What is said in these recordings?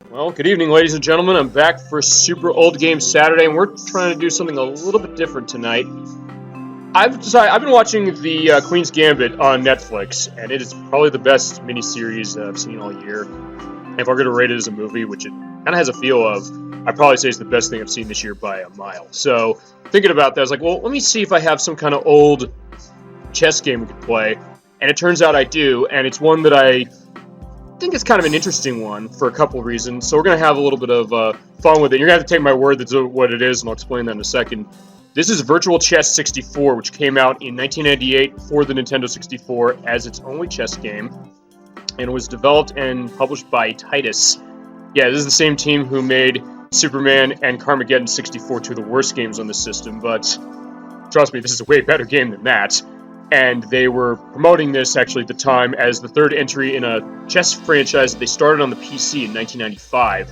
Well, good evening, ladies and gentlemen. I'm back for Super Old Game Saturday, and we're trying to do something a little bit different tonight. I've been watching the Queen's Gambit on Netflix, and it is probably the best miniseries I've seen all year. And if we're going to rate it as a movie, which it kind of has a feel of, I'd probably say it's the best thing I've seen this year by a mile. So, thinking about that, I was like, well, let me see if I have some kind of old chess game we could play. And it turns out I do, and it's one that I think it's kind of an interesting one for a couple of reasons. So we're going to have a little bit of fun with it. You're going to have to take my word that's what it is, and I'll explain that in a second. This is Virtual Chess 64, which came out in 1998 for the Nintendo 64 as its only chess game, and was developed and published by Titus. Yeah, this is the same team who made Superman and Carmageddon 64, two of the worst games on the system, but trust me, this is a way better game than that. And they were promoting this, actually, at the time as the third entry in a chess franchise that they started on the PC in 1995.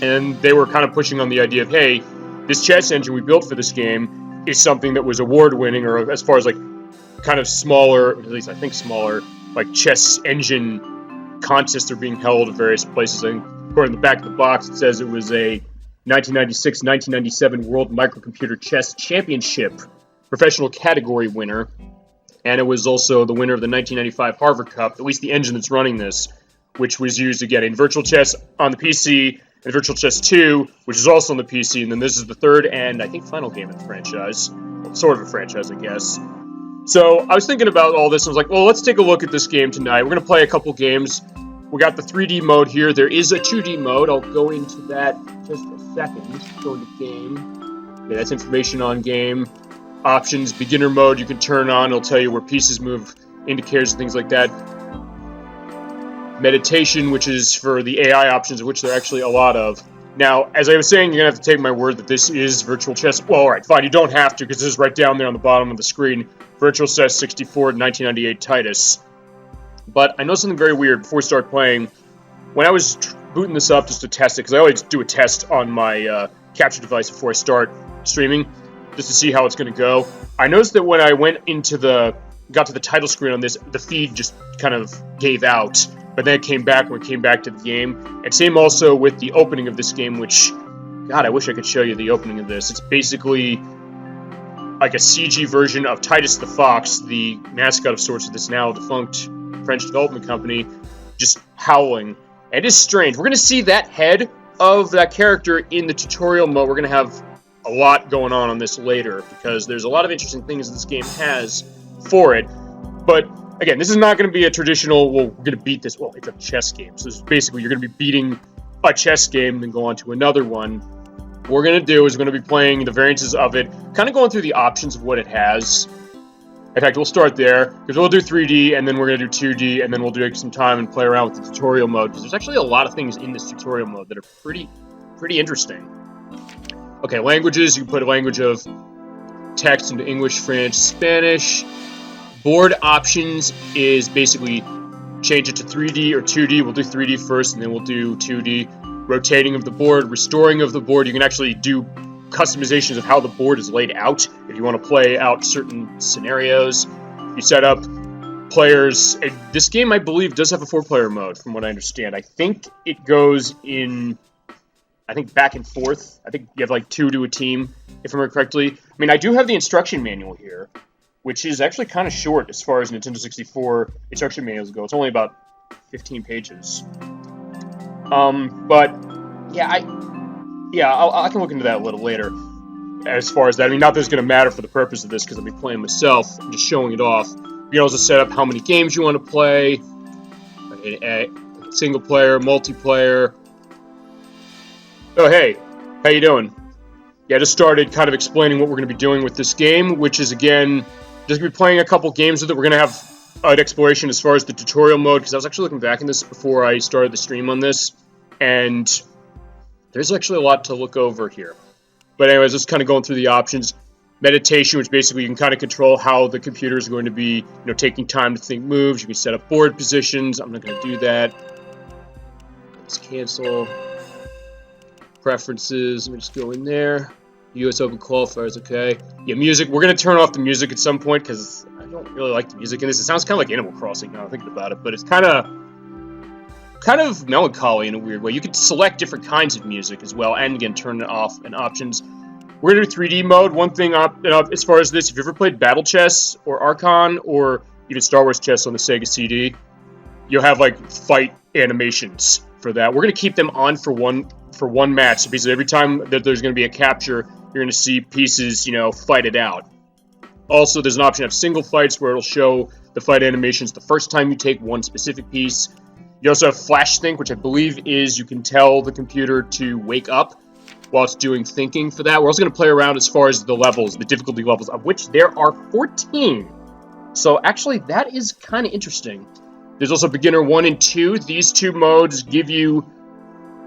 And they were kind of pushing on the idea of, hey, this chess engine we built for this game is something that was award-winning, or as far as, like, kind of smaller, at least I think smaller, like, chess engine contests are being held at various places. And according to the back of the box, it says it was a 1996-1997 World Microcomputer Chess Championship professional category winner. And it was also the winner of the 1995 Harvard Cup, at least the engine that's running this, which was used again in Virtual Chess on the PC, and Virtual Chess 2, which is also on the PC, and then this is the third and, I think, final game in the franchise. Well, sort of a franchise, I guess. So, I was thinking about all this, and I was like, well, let's take a look at this game tonight. We're going to play a couple games. We got the 3D mode here. There is a 2D mode. I'll go into that just a second. Go into game. Okay, that's information on game. Options, beginner mode, you can turn on. It'll tell you where pieces move, indicators, and things like that. Meditation, which is for the AI options, of which there are actually a lot of. Now, as I was saying, you're going to have to take my word that this is Virtual Chess. Well, alright, fine, you don't have to, because this is right down there on the bottom of the screen. Virtual Chess 64, 1998 Titus. But I know something very weird before we start playing. When I was booting this up just to test it, because I always do a test on my capture device before I start streaming, just to see how it's going to go. I noticed that when I got to the title screen on this, the feed just kind of gave out, but then it came back when it came back to the game. And same also with the opening of this game, which, God, I wish I could show you the opening of this. It's basically like a CG version of Titus the Fox, the mascot of sorts of this now defunct French development company, just howling. And it is strange. We're going to see that head of that character in the tutorial mode. We're going to have a lot going on this later, because there's a lot of interesting things this game has for it. But, again, this is not going to be a traditional, well, we're going to beat this, well, it's a chess game. So it's basically, you're going to be beating a chess game and then go on to another one. What we're going to do is we're going to be playing the variances of it, kind of going through the options of what it has. In fact, we'll start there, because we'll do 3D, and then we're going to do 2D, and then we'll take some time and play around with the tutorial mode, because there's actually a lot of things in this tutorial mode that are pretty interesting. Okay, languages, you can put a language of text into English, French, Spanish. Board options is basically change it to 3D or 2D. We'll do 3D first, and then we'll do 2D. Rotating of the board, restoring of the board. You can actually do customizations of how the board is laid out if you want to play out certain scenarios. You set up players. This game, I believe, does have a 4-player mode, from what I understand. I think it goes in, back and forth. I think you have like 2 to a team, if I remember correctly. I mean, I do have the instruction manual here, which is actually kind of short as far as Nintendo 64 instruction manuals go. It's only about 15 pages. But yeah, I can look into that a little later. As far as that, I mean, not that it's going to matter for the purpose of this, because I'll be playing myself. I'm just showing it off. You can also set up how many games you want to play, single player, multiplayer. Oh, hey, how you doing? Yeah, I just started kind of explaining what we're going to be doing with this game, which is, again, just going to be playing a couple games with it. We're going to have an exploration as far as the tutorial mode, because I was actually looking back in this before I started the stream on this, and there's actually a lot to look over here. But anyways, just kind of going through the options. Meditation, which basically you can kind of control how the computer is going to be, taking time to think moves. You can set up board positions. I'm not going to do that. Let's cancel. Preferences, let me just go in there. US Open qualifiers, okay. Yeah, music, we're going to turn off the music at some point, because I don't really like the music in this. It sounds kind of like Animal Crossing now, thinking about it, but it's kind of kind of melancholy in a weird way. You could select different kinds of music as well, and again, turn it off in options. We're going to do 3D mode. One thing as far as this, if you've ever played Battle Chess or Archon or even Star Wars Chess on the Sega CD, you'll have like fight animations for that. We're going to keep them on for one match. So basically every time that there's going to be a capture, you're going to see pieces, fight it out. Also, there's an option of single fights where it'll show the fight animations the first time you take one specific piece. You also have flash think, which I believe is you can tell the computer to wake up while it's doing thinking for that. We're also going to play around as far as the levels, the difficulty levels, of which there are 14. So actually, that is kind of interesting. There's also beginner 1 and 2. These two modes give you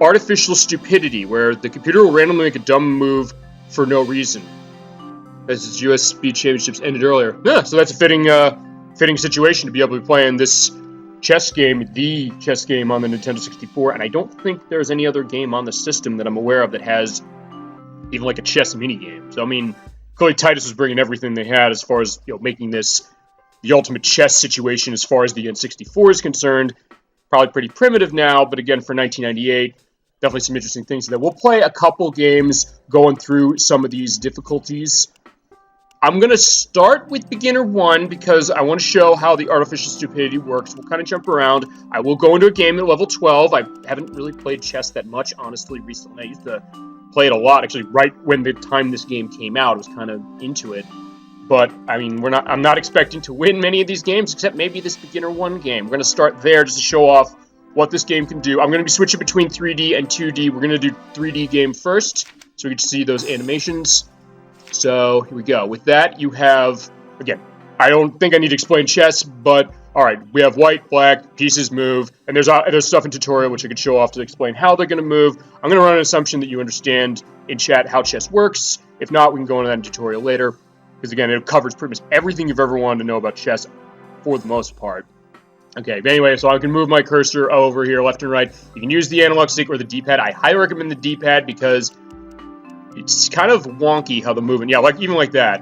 artificial stupidity, where the computer will randomly make a dumb move for no reason. As its U.S. Speed Championships ended earlier. Yeah, so that's a fitting situation to be able to be playing this chess game, the chess game on the Nintendo 64, and I don't think there's any other game on the system that I'm aware of that has even like a chess minigame. So, I mean, clearly Titus was bringing everything they had as far as, making this the ultimate chess situation as far as the N64 is concerned. Probably pretty primitive now, but again, for 1998, definitely some interesting things there. We'll play a couple games going through some of these difficulties. I'm going to start with beginner 1 because I want to show how the artificial stupidity works. We'll kind of jump around. I will go into a game at level 12. I haven't really played chess that much, honestly, recently. I used to play it a lot, actually, right when the time this game came out. I was kind of into it. But, I mean, I'm not expecting to win many of these games, except maybe this beginner 1 game. We're going to start there just to show off what this game can do. I'm going to be switching between 3D and 2D. We're going to do 3D game first, so we can see those animations. So, here we go. With that, you have, again, I don't think I need to explain chess, but, alright, we have white, black, pieces move, and there's stuff in tutorial which I could show off to explain how they're going to move. I'm going to run an assumption that you understand in chat how chess works. If not, we can go into that in tutorial later, because, again, it covers pretty much everything you've ever wanted to know about chess, for the most part. Okay, but anyway, so I can move my cursor over here, left and right. You can use the analog stick or the D-pad. I highly recommend the D-pad because it's kind of wonky how the movement, even like that.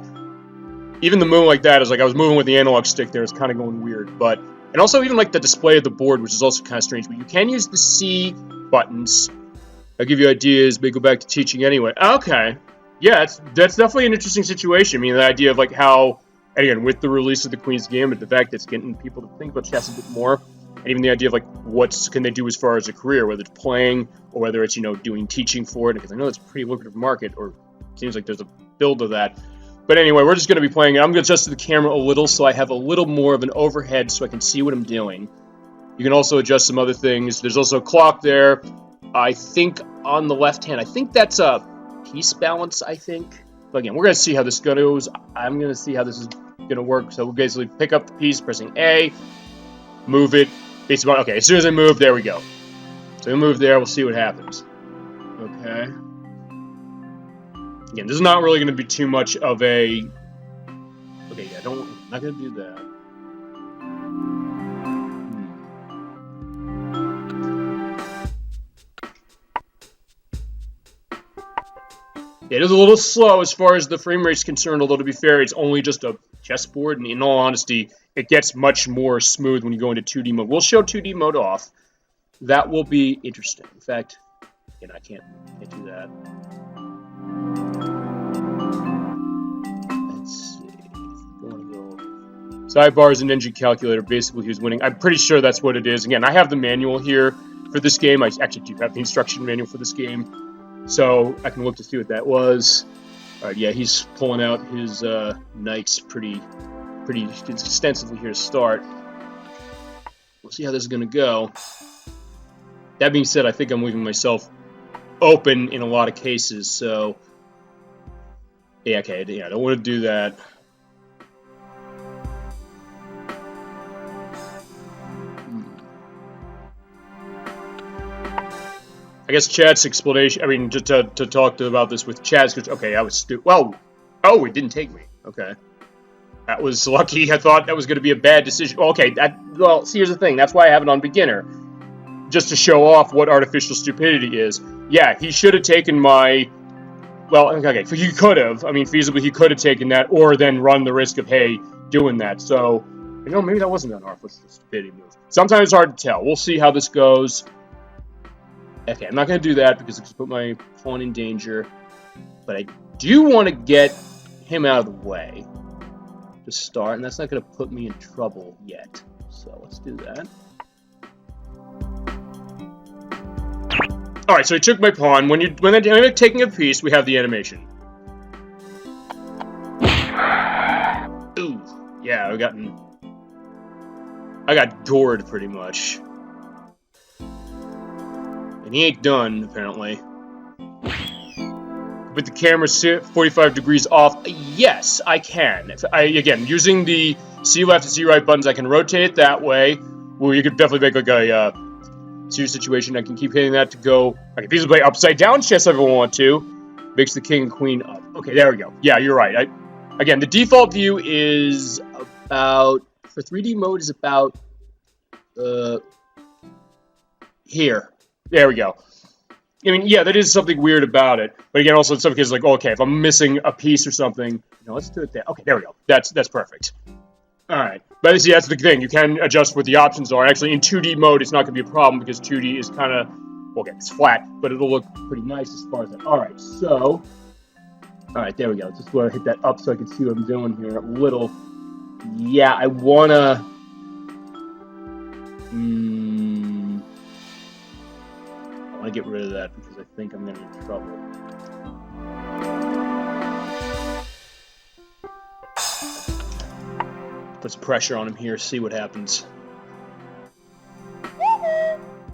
Even the movement like that is like I was moving with the analog stick there. It's kind of going weird. But, and also even like the display of the board, which is also kind of strange. But you can use the C buttons. I'll give you ideas, may go back to teaching anyway. Okay. Yeah, that's definitely an interesting situation. I mean, the idea of like how, again, with the release of the Queen's Gambit, the fact that it's getting people to think about chess a bit more. And even the idea of, like, what can they do as far as a career, whether it's playing or whether it's, doing teaching for it, because I know it's a pretty lucrative market, or it seems like there's a build of that. But anyway, we're just going to be playing it. I'm going to adjust the camera a little so I have a little more of an overhead so I can see what I'm doing. You can also adjust some other things. There's also a clock there. I think on the left hand, I think that's a piece balance, I think. But again, we're going to see how this goes. I'm going to see how this is going to work. So we'll basically pick up the piece, pressing A, move it. Basically, okay, as soon as I move, there we go. So we'll move there, we'll see what happens. Okay. Again, this is not really going to be too much of a... Okay, yeah, I'm not going to do that. It is a little slow as far as the frame rate is concerned, although to be fair, it's only just a chessboard, and in all honesty, it gets much more smooth when you go into 2D mode. We'll show 2D mode off. That will be interesting. In fact, I can't do that. Let's see. Sidebars and engine calculator, basically who's winning. I'm pretty sure that's what it is. Again, I have the manual here for this game. I actually do have the instruction manual for this game. So I can look to see what that was. Alright, yeah, he's pulling out his knights pretty extensively here to start. We'll see how this is going to go. That being said, I think I'm leaving myself open in a lot of cases, so... Yeah, okay, I don't want to do that. I guess chat's explanation, I mean, just to talk about this with chat's, okay, I was stupid. Well, oh, it didn't take me. Okay. That was lucky. I thought that was going to be a bad decision. Okay, well, see, here's the thing. That's why I have it on beginner. Just to show off what artificial stupidity is. Yeah, he should have taken my... Well, okay, he could have. I mean, feasibly, he could have taken that, or then run the risk of, hey, doing that. So, You know, maybe that wasn't an arc. What's the stupidity move? Sometimes it's hard to tell. We'll see how this goes. Okay, I'm not going to do that because it could put my pawn in danger. But I do want to get him out of the way to start, and that's not going to put me in trouble yet. So let's do that. All right, so he took my pawn. When they're taking a piece, we have the animation. Ooh, yeah, I got gored pretty much. And he ain't done, apparently. But the camera's 45 degrees off. Yes, I can. Again, using the C left and C right buttons, I can rotate it that way. Well, you could definitely make like a serious situation. I can keep hitting that to go. I can easily play upside down chess if I want to. Makes the king and queen up. Okay, there we go. Yeah, you're right. Again, the default view is about, for 3D mode, is about here. There we go. I mean, yeah, that is something weird about it. But again, also in some cases, like, okay, if I'm missing a piece or something, let's do it there. Okay, there we go. That's perfect. All right. But see, that's the thing. You can adjust what the options are. Actually, in 2D mode, it's not going to be a problem because 2D is kind of, okay, it's flat, but it'll look pretty nice as far as that. All right, so, all right, there we go. Just want to hit that up so I can see what I'm doing here a little. Yeah, I want to... I want to get rid of that because I think I'm going to be in trouble. Put some pressure on him here, see what happens.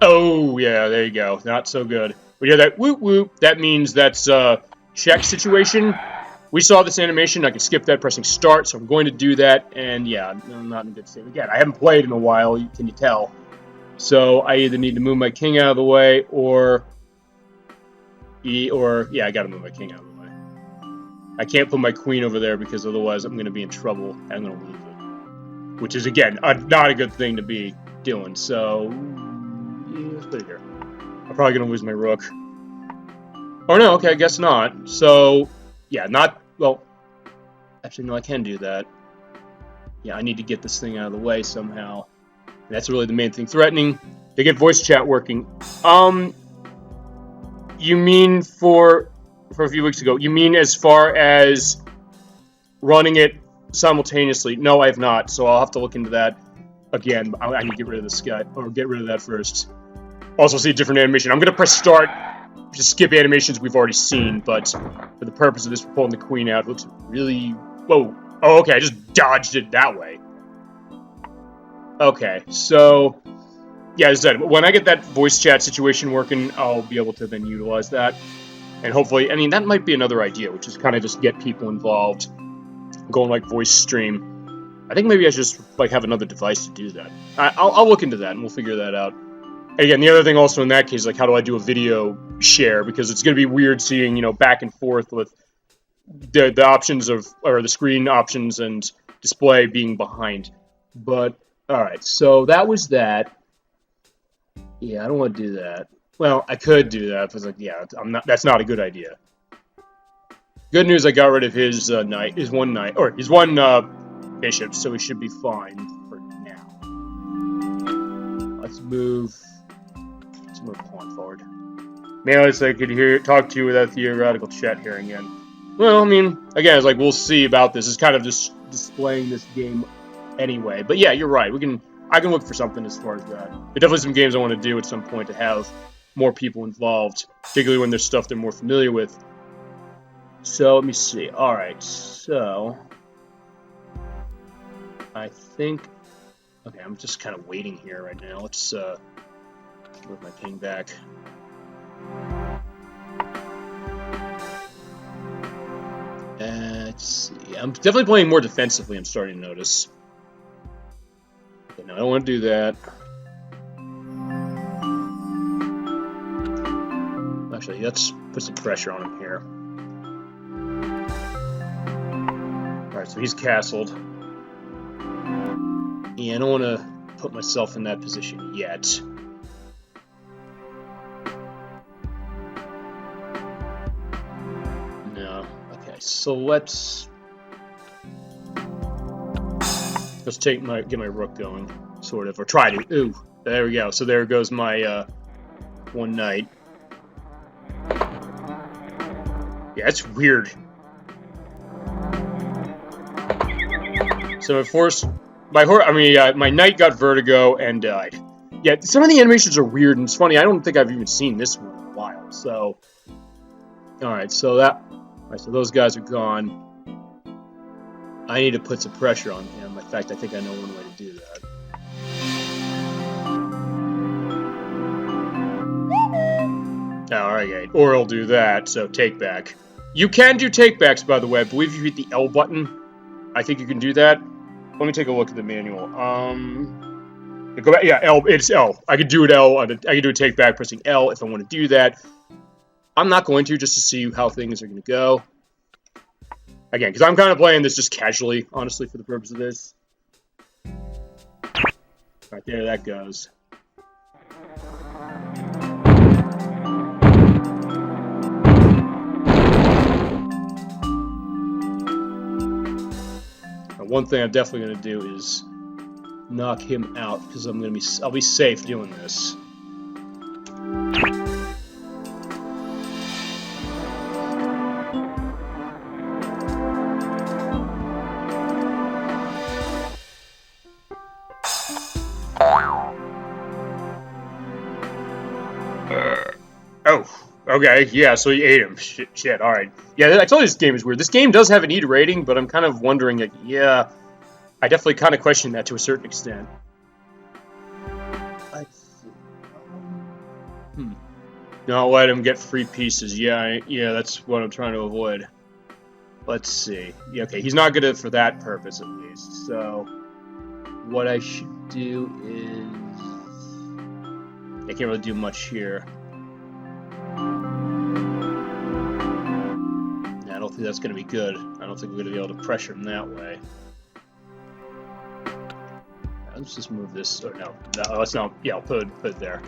Oh, yeah, there you go. Not so good. We hear that whoop whoop. That means that's a check situation. We saw this animation. I can skip that pressing start, so I'm going to do that. And yeah, I'm not in a good state. Again, I haven't played in a while, can you tell? So I either need to move my king out of the way or yeah, I gotta move my king out of the way. I can't put my queen over there because otherwise I'm gonna be in trouble and I'm gonna lose it. Which is, again, not a good thing to be doing. So, yeah, let's put it here. I'm probably gonna lose my rook. Oh no, okay, I guess not. So, yeah, well, actually, no, I can do that. Yeah, I need to get this thing out of the way somehow. And that's really the main thing. Threatening to get voice chat working. You mean for a few weeks ago? You mean as far as running it simultaneously? No, I have not. So I'll have to look into that again. I need to get rid of this guy, or get rid of that first. Also, see a different animation. I'm gonna press start. Just skip animations we've already seen, but for the purpose of this, we're pulling the queen out. It looks really... Whoa. Oh, okay, I just dodged it that way. Okay, so... Yeah, as I said, when I get that voice chat situation working, I'll be able to then utilize that. And hopefully, I mean, that might be another idea, which is kind of just get people involved. Going like voice stream. I think maybe I should just like have another device to do that. I'll look into that and we'll figure that out. Again, the other thing also in that case, like, how do I do a video share? Because it's going to be weird seeing, back and forth with the options of, or the screen options and display being behind. But, alright, so that was that. Yeah, I don't want to do that. Well, I could do that, but like, yeah, that's not a good idea. Good news, I got rid of his knight, his one bishop, so we should be fine for now. Let's move pawn forward. Man, I could talk to you without theoretical chat here again. Well, I mean, again, it's like, we'll see about this. It's kind of just displaying this game anyway. But yeah, you're right. I can look for something as far as that. There are definitely some games I want to do at some point to have more people involved, particularly when there's stuff they're more familiar with. So, let me see. Alright, so... I think... Okay, I'm just kind of waiting here right now. Let's, move my king back. Let's see. I'm definitely playing more defensively, I'm starting to notice. Okay, no, I don't want to do that. Actually, let's put some pressure on him here. Alright, so he's castled. Yeah, I don't want to put myself in that position yet. No. Okay, so let's Let's get my rook going, sort of, or try to. Ooh, there we go. So there goes my one knight. Yeah, it's weird. So of course, my knight got vertigo and died. Yeah, some of the animations are weird, and it's funny. I don't think I've even seen this one in a while. So, all right, so those guys are gone. I need to put some pressure on him. In fact, I think I know one way to do that. All right, or he'll do that. So take back. You can do takebacks, by the way. I believe you hit the L button. I think you can do that. Let me take a look at the manual. Go back. Yeah, L. It's L. I could do it L. I could do a take back pressing L if I want to do that. I'm not going to, just to see how things are going to go. Again, because I'm kind of playing this just casually, honestly, for the purpose of this. Right there, that goes. Now, one thing I'm definitely going to do is knock him out, because I'll be safe doing this. Oh, okay, yeah, so he ate him. Shit, alright. Yeah, I told you this game is weird. This game does have an E rating, but I'm kind of wondering, like, yeah, I definitely kind of question that to a certain extent. Don't let him get free pieces. Yeah, that's what I'm trying to avoid. Let's see. Yeah, okay, he's not good for that purpose, at least. So, what I should do is... I can't really do much here. I don't think that's going to be good. I don't think we're going to be able to pressure him that way. Let's just move this. Or no, let's not. Yeah, I'll put it there.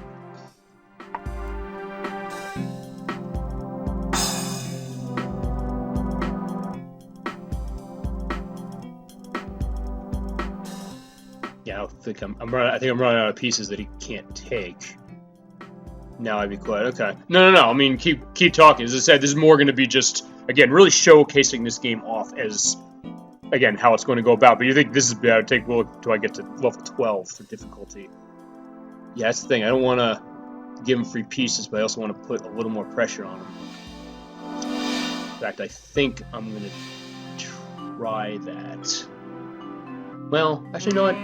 Yeah, I don't think I'm running. I think I'm running out of pieces that he can't take. Now I'd be quiet. Okay. No. I mean, keep talking. As I said, this is more going to be just, again, really showcasing this game off as, again, how it's going to go about. But you think this is bad? Take a look till I get to level 12 for difficulty. Yeah, that's the thing. I don't want to give him free pieces, but I also want to put a little more pressure on him. In fact, I think I'm going to try that. Well, actually, you know what?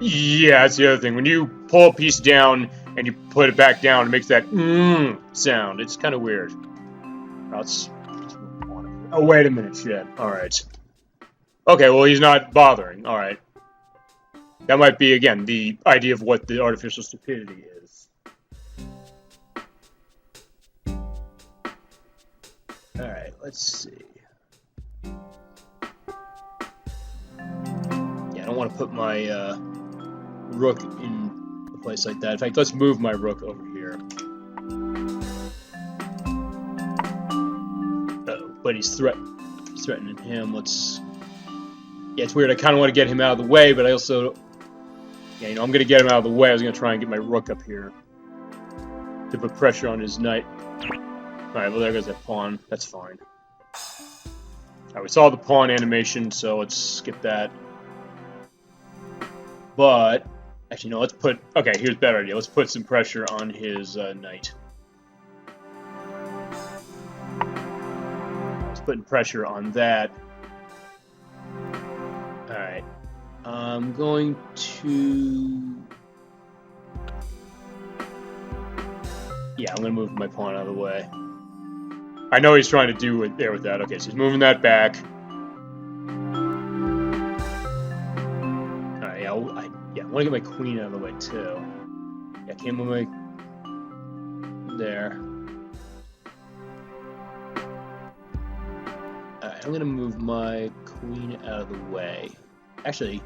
Yeah, that's the other thing. When you pull a piece down and you put it back down, it makes that sound. It's kind of weird. Let's move on. Oh, wait a minute. Shit. All right. Okay, well, he's not bothering. All right. That might be, again, the idea of what the artificial stupidity is. All right, let's see. Yeah, I don't want to put my rook in a place like that. In fact, let's move my rook over here. Uh-oh, but he's threatening him. Let's... Yeah, it's weird. I kind of want to get him out of the way, but I also... Yeah, I'm going to get him out of the way. I was going to try and get my rook up here to put pressure on his knight. Alright, well, there goes that pawn. That's fine. Alright, we saw the pawn animation, so let's skip that. But... Actually, no, let's put... Okay, here's a better idea. Let's put some pressure on his knight. Let's put pressure on that. Alright. I'm going to... Yeah, I'm going to move my pawn out of the way. I know he's trying to do it there with that. Okay, so he's moving that back. Alright, yeah, I want to get my queen out of the way, too. Yeah, I can't move my... There. Alright, I'm going to move my queen out of the way. Actually...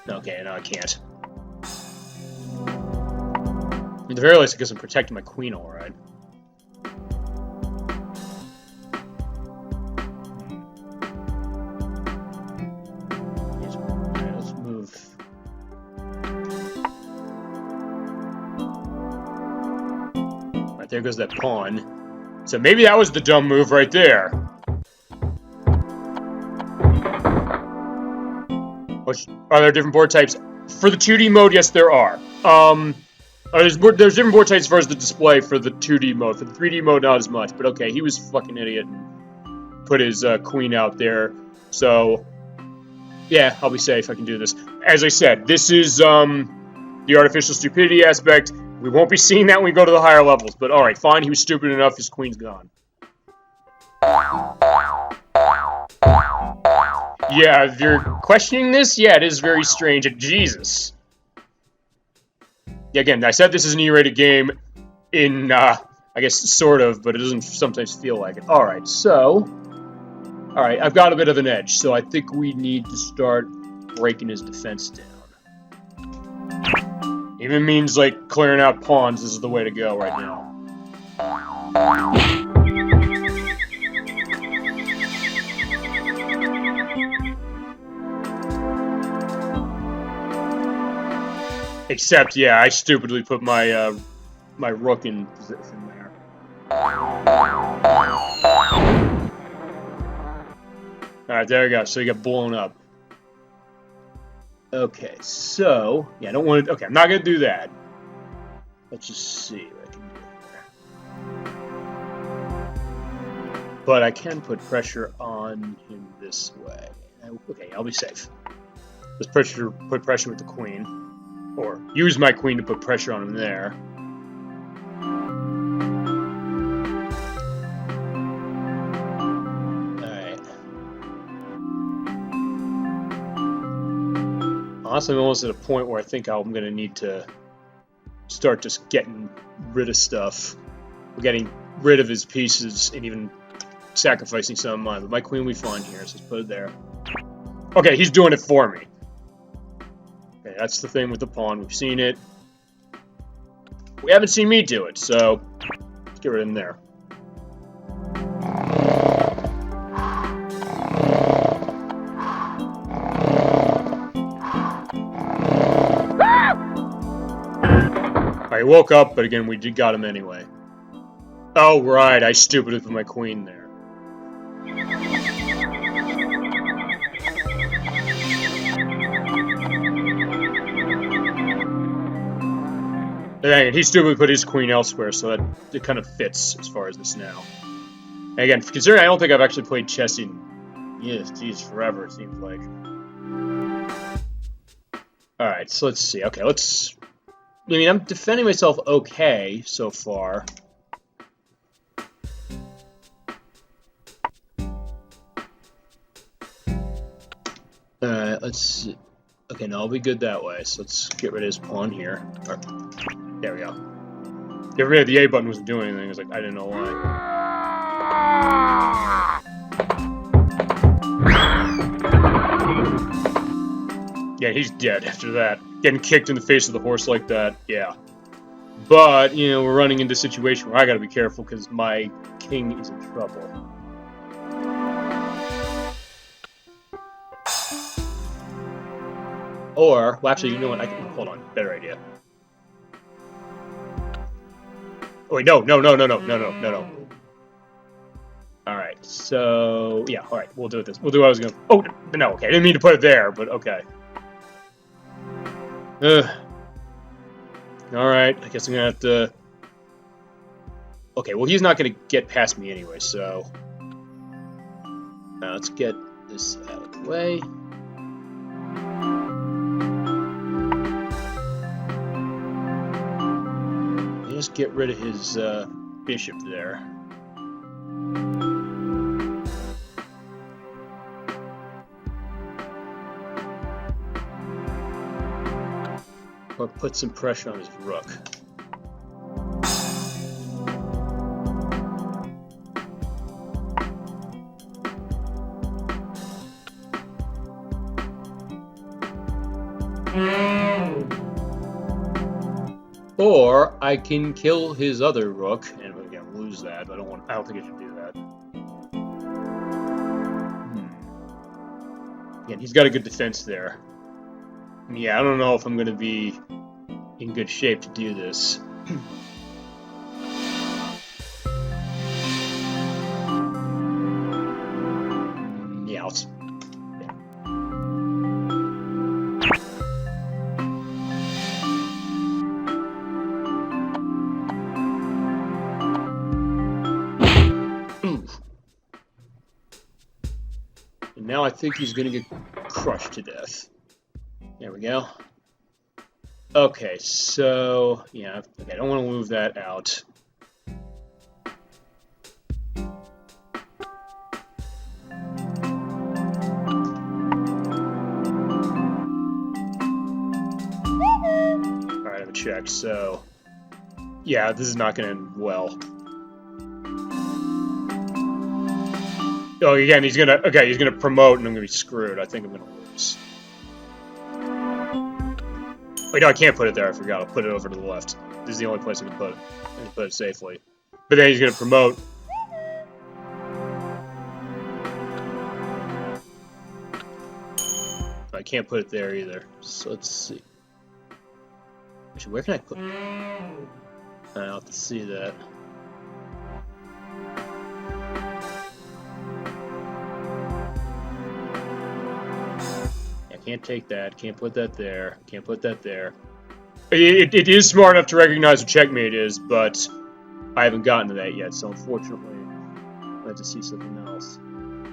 Okay, no, I can't. At the very least, I guess I'm protecting my queen alright. there goes that pawn. So maybe that was the dumb move right there. Are there different board types? For the 2D mode, yes, there are. There's different board types as far as the display for the 2D mode. For the 3D mode, not as much. But okay, he was a fucking idiot and put his queen out there. So, yeah, I'll be safe. I can do this. As I said, this is the artificial stupidity aspect. We won't be seeing that when we go to the higher levels. But alright, fine. He was stupid enough. His queen's gone. Yeah, if you're questioning this, yeah, it is very strange. Jesus. Yeah, again, I said this is an E-rated game in, I guess, sort of, but it doesn't sometimes feel like it. Alright, so... Alright, I've got a bit of an edge, so I think we need to start breaking his defense down. Even means, like, clearing out pawns is the way to go right now. Except, yeah, I stupidly put my my rook in position there. Alright, there we go. So he got blown up. Okay, so... Yeah, I don't want to... Okay, I'm not going to do that. Let's just see what I can do here. But I can put pressure on him this way. Okay, I'll be safe. Let's put pressure with the queen. Or use my queen to put pressure on him there. Alright. Honestly, I'm almost at a point where I think I'm going to need to start just getting rid of stuff. We're getting rid of his pieces and even sacrificing some of mine. But my queen will be fine here, so let's put it there. Okay, he's doing it for me. Okay, that's the thing with the pawn. We've seen it. We haven't seen me do it, so let's get rid of him there. I woke up, but again, we got him anyway. Oh, right, I stupidly put my queen there. And he stupidly put his queen elsewhere, so that it kind of fits as far as this now. And again, considering I don't think I've actually played chess in, geez, forever, it seems like. Alright, so let's see. Okay, let's... I mean, I'm defending myself okay so far. Alright, let's see. Okay, no, I'll be good that way, so let's get rid of his pawn here. There we go. Get rid of the A button wasn't doing anything. I was like, I didn't know why. Yeah, he's dead after that. Getting kicked in the face of the horse like that, yeah. But, you know, we're running into a situation where I gotta be careful because my king is in trouble. Or, well, actually, you know what? I can hold on. Better idea. Oh wait, no. Alright, so yeah, alright, we'll do it this. We'll do what I was gonna. Oh no, okay, I didn't mean to put it there, but okay. Alright, I guess I'm gonna have to. Okay, well he's not gonna get past me anyway, so now let's get this out of the way. Just get rid of his bishop there. Or put some pressure on his rook. Or I can kill his other rook, and again lose that. But I don't think I should do that. Again, he's got a good defense there. Yeah, I don't know if I'm going to be in good shape to do this. now I think he's gonna get crushed to death. There we go. Okay, so yeah, okay, I don't want to move that out. Alright, I have a check, so yeah, this is not gonna end well. Oh, again, he's gonna promote, and I'm gonna be screwed. I think I'm gonna lose. Wait, no, I can't put it there. I forgot. I'll put it over to the left. This is the only place I can put it. I can put it safely. But then he's gonna promote. I can't put it there either. So let's see. Actually, where can I put it? I'll have to see that. Can't take that. Can't put that there. Can't put that there. It is smart enough to recognize what checkmate is, but I haven't gotten to that yet, so unfortunately, I have to see something else.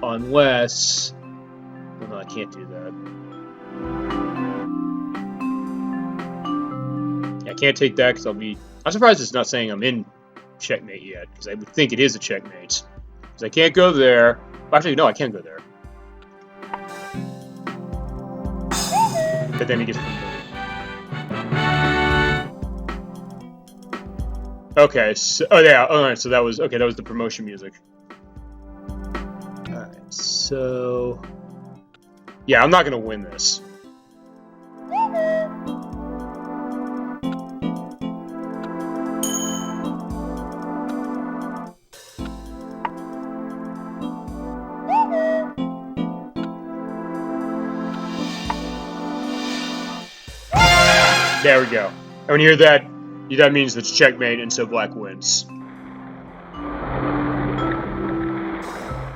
Unless... well, no, I can't do that. Yeah, I can't take that because I'll be... I'm surprised it's not saying I'm in checkmate yet, because I would think it is a checkmate. Because I can't go there. Actually, no, I can go there. But then he gets promoted. Okay, so oh yeah, alright, so that was okay, that was the promotion music. Alright, so yeah, I'm not gonna win this. There we go. And when you hear that, that means it's checkmate, and so black wins.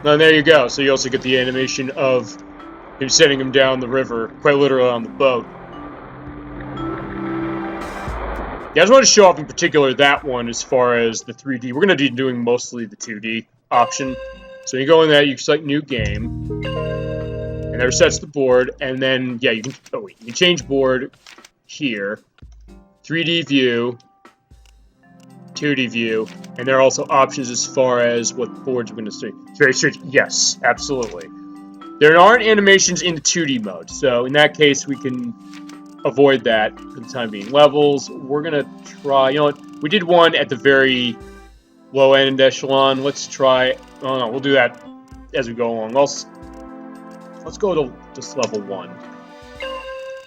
And there you go. So you also get the animation of him setting him down the river, quite literally on the boat. Yeah, I just want to show off in particular that one as far as the 3D. We're going to be doing mostly the 2D option. So you go in that, you select new game, and that resets the board, and then, yeah, you can, you can change board here, 3D view, 2D view, and there are also options as far as what boards we're going to see. It's very strict. Yes, absolutely. There aren't animations in the 2D mode, so in that case we can avoid that for the time being. Levels, we're going to try, you know what, we did one at the very low end echelon. Let's try, oh no, we'll do that as we go along. Let's go to just level 1.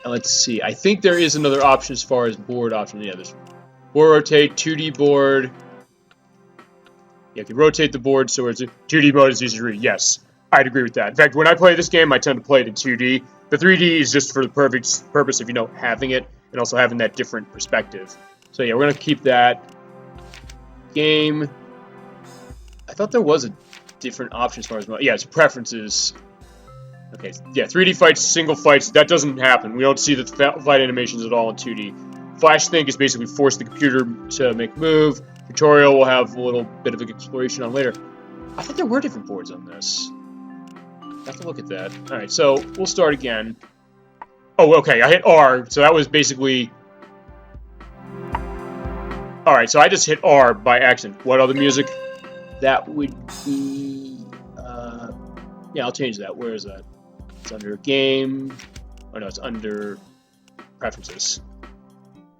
And let's see, I think there is another option as far as board options. Yeah, there's board rotate, 2D board. Yeah, you can rotate the board so it's 2D mode is easy to read. Yes, I'd agree with that. In fact, when I play this game, I tend to play it in 2D. The 3D is just for the perfect purpose of, you know, having it and also having that different perspective. So yeah, we're going to keep that. Game. I thought there was a different option as far as... yeah, it's preferences. Okay, yeah, 3D fights, single fights, that doesn't happen. We don't see the fight animations at all in 2D. Flash Think is basically force the computer to make move. Tutorial will have a little bit of an exploration on later. I thought there were different boards on this. I have to look at that. Alright, so we'll start again. Oh, okay, I hit R, so that was basically... Alright, so I just hit R by accident. What other music? That would be... yeah, I'll change that. Where is that? It's under Game... Oh no, it's under Preferences.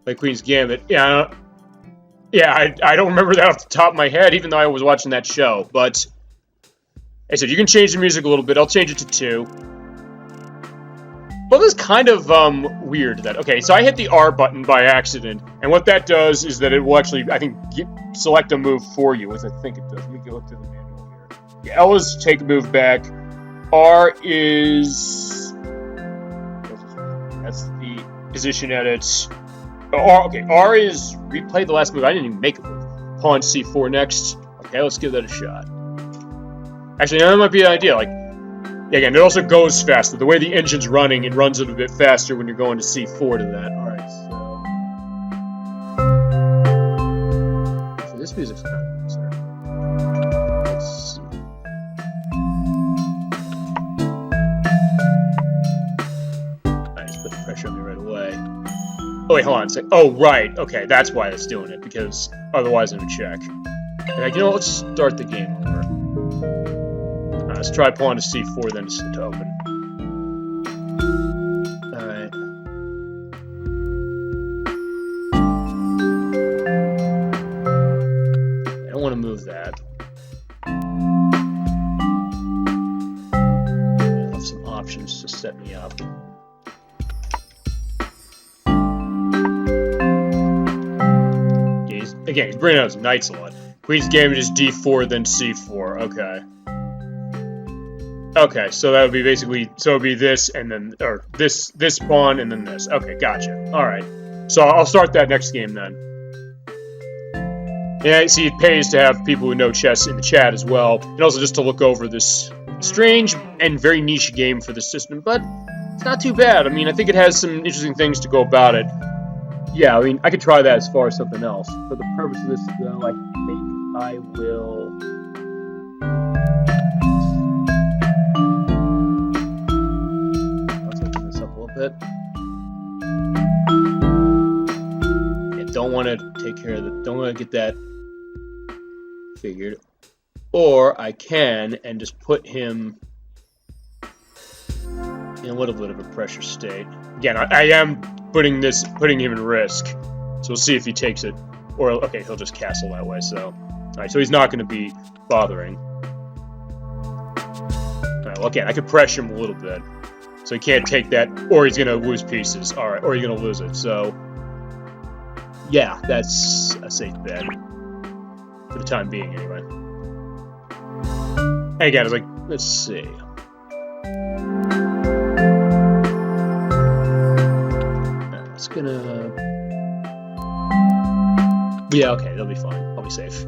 Like Queen's Gambit. Yeah, I don't remember that off the top of my head, even though I was watching that show. But, I said, you can change the music a little bit. I'll change it to 2. Well, this is kind of weird. That okay, so I hit the R button by accident, and what that does is that it will actually, I think, select a move for you, as I think it does. Let me go look to the manual here. Yeah, L is take a move back. R is... That's the position edit. Okay, R is replay the last move. I didn't even make a move. Pawn C4 next. Okay, let's give that a shot. Actually, that might be an idea. Like, yeah, again, it also goes faster. The way the engine's running, it runs it a bit faster when you're going to C4 to that. Alright, so this music's kind of nice there. Let's see. Oh, wait, hold on a sec. Oh, right. Okay, that's why it's doing it, because otherwise it would check. Okay, you know what? Let's start the game over. Let's try pawn to c4, then to open. Alright. I don't want to move that. I have some options to set me up. Again, he's bringing out his knights a lot. Queen's gambit is d4, then c4. Okay. Okay, so that would be basically, so it would be this, and then, or this pawn, and then this. Okay, gotcha. Alright. So I'll start that next game, then. Yeah, see, it pays to have people who know chess in the chat as well, and also just to look over this strange and very niche game for the system, but it's not too bad. I mean, I think it has some interesting things to go about it. Yeah, I mean, I could try that as far as something else. For the purpose of this, though, I think I will... Let's open this up a little bit. Yeah, don't want to take care of the... Don't want to get that figured. Or I can, and just put him in a little bit of a pressure state. Again, I am putting him in risk. So we'll see if he takes it. Or, okay, he'll just castle that way, so... Alright, so he's not going to be bothering. Alright, well, again, I could pressure him a little bit. So he can't take that, or he's going to lose pieces. Alright, or he's going to lose it, so... Yeah, that's a safe bet. For the time being, anyway. And again, I was like, let's see... Gonna... Yeah, okay, they'll be fine. I'll be safe.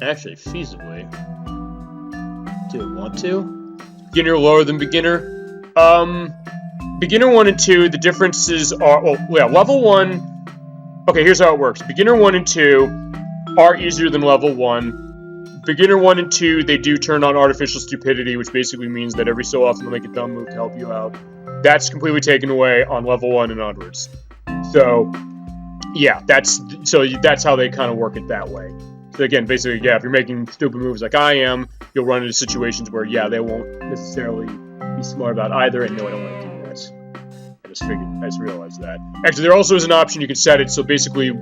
Actually, feasibly. Do I want to? Beginner lower than beginner? Beginner 1 and 2, the differences are... Well, yeah, level 1... Okay, here's how it works. Beginner 1 and 2 are easier than level 1. Beginner 1 and 2, they do turn on artificial stupidity, which basically means that every so often they'll make a dumb move to help you out. That's completely taken away on level 1 and onwards. So, yeah, that's how they kind of work it that way. So again, basically, yeah, if you're making stupid moves like I am, you'll run into situations where, yeah, they won't necessarily be smart about either, and no, I don't want to do this. I just realized that. Actually, there also is an option you can set it, so basically,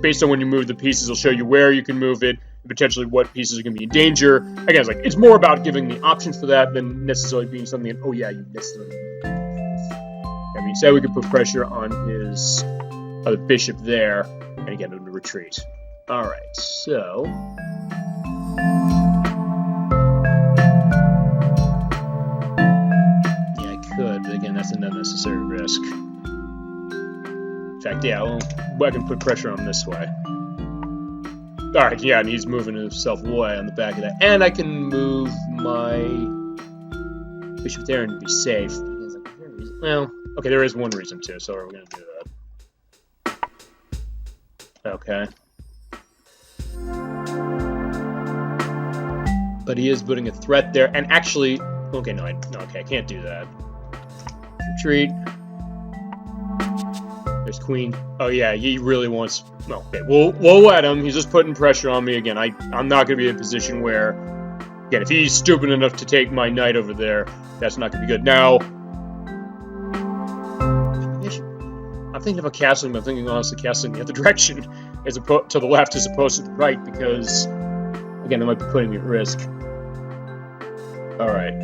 based on when you move the pieces, it'll show you where you can move it, potentially what pieces are going to be in danger. Again, it's more about giving the options for that than necessarily being something that, oh yeah, you necessarily need. I mean, say we could put pressure on his other bishop there, and again, to retreat. Alright, so... Yeah, I could, but again, that's an unnecessary risk. In fact, yeah, well, I can put pressure on him this way. Alright, yeah, and he's moving himself away on the back of that. And I can move my bishop there and be safe. Well, okay, there is one reason too, so we're going to do that. Okay. But he is putting a threat there, and actually... Okay, no, okay, I can't do that. Retreat. There's queen. Oh yeah, he really wants... Well, okay, we'll let him. He's just putting pressure on me again. I'm not going to be in a position where... Again, if he's stupid enough to take my knight over there, that's not going to be good. Now... I'm thinking about castling, but I'm thinking honestly castling the other direction, as opposed to the left as opposed to the right, because... Again, that might be putting me at risk. Alright.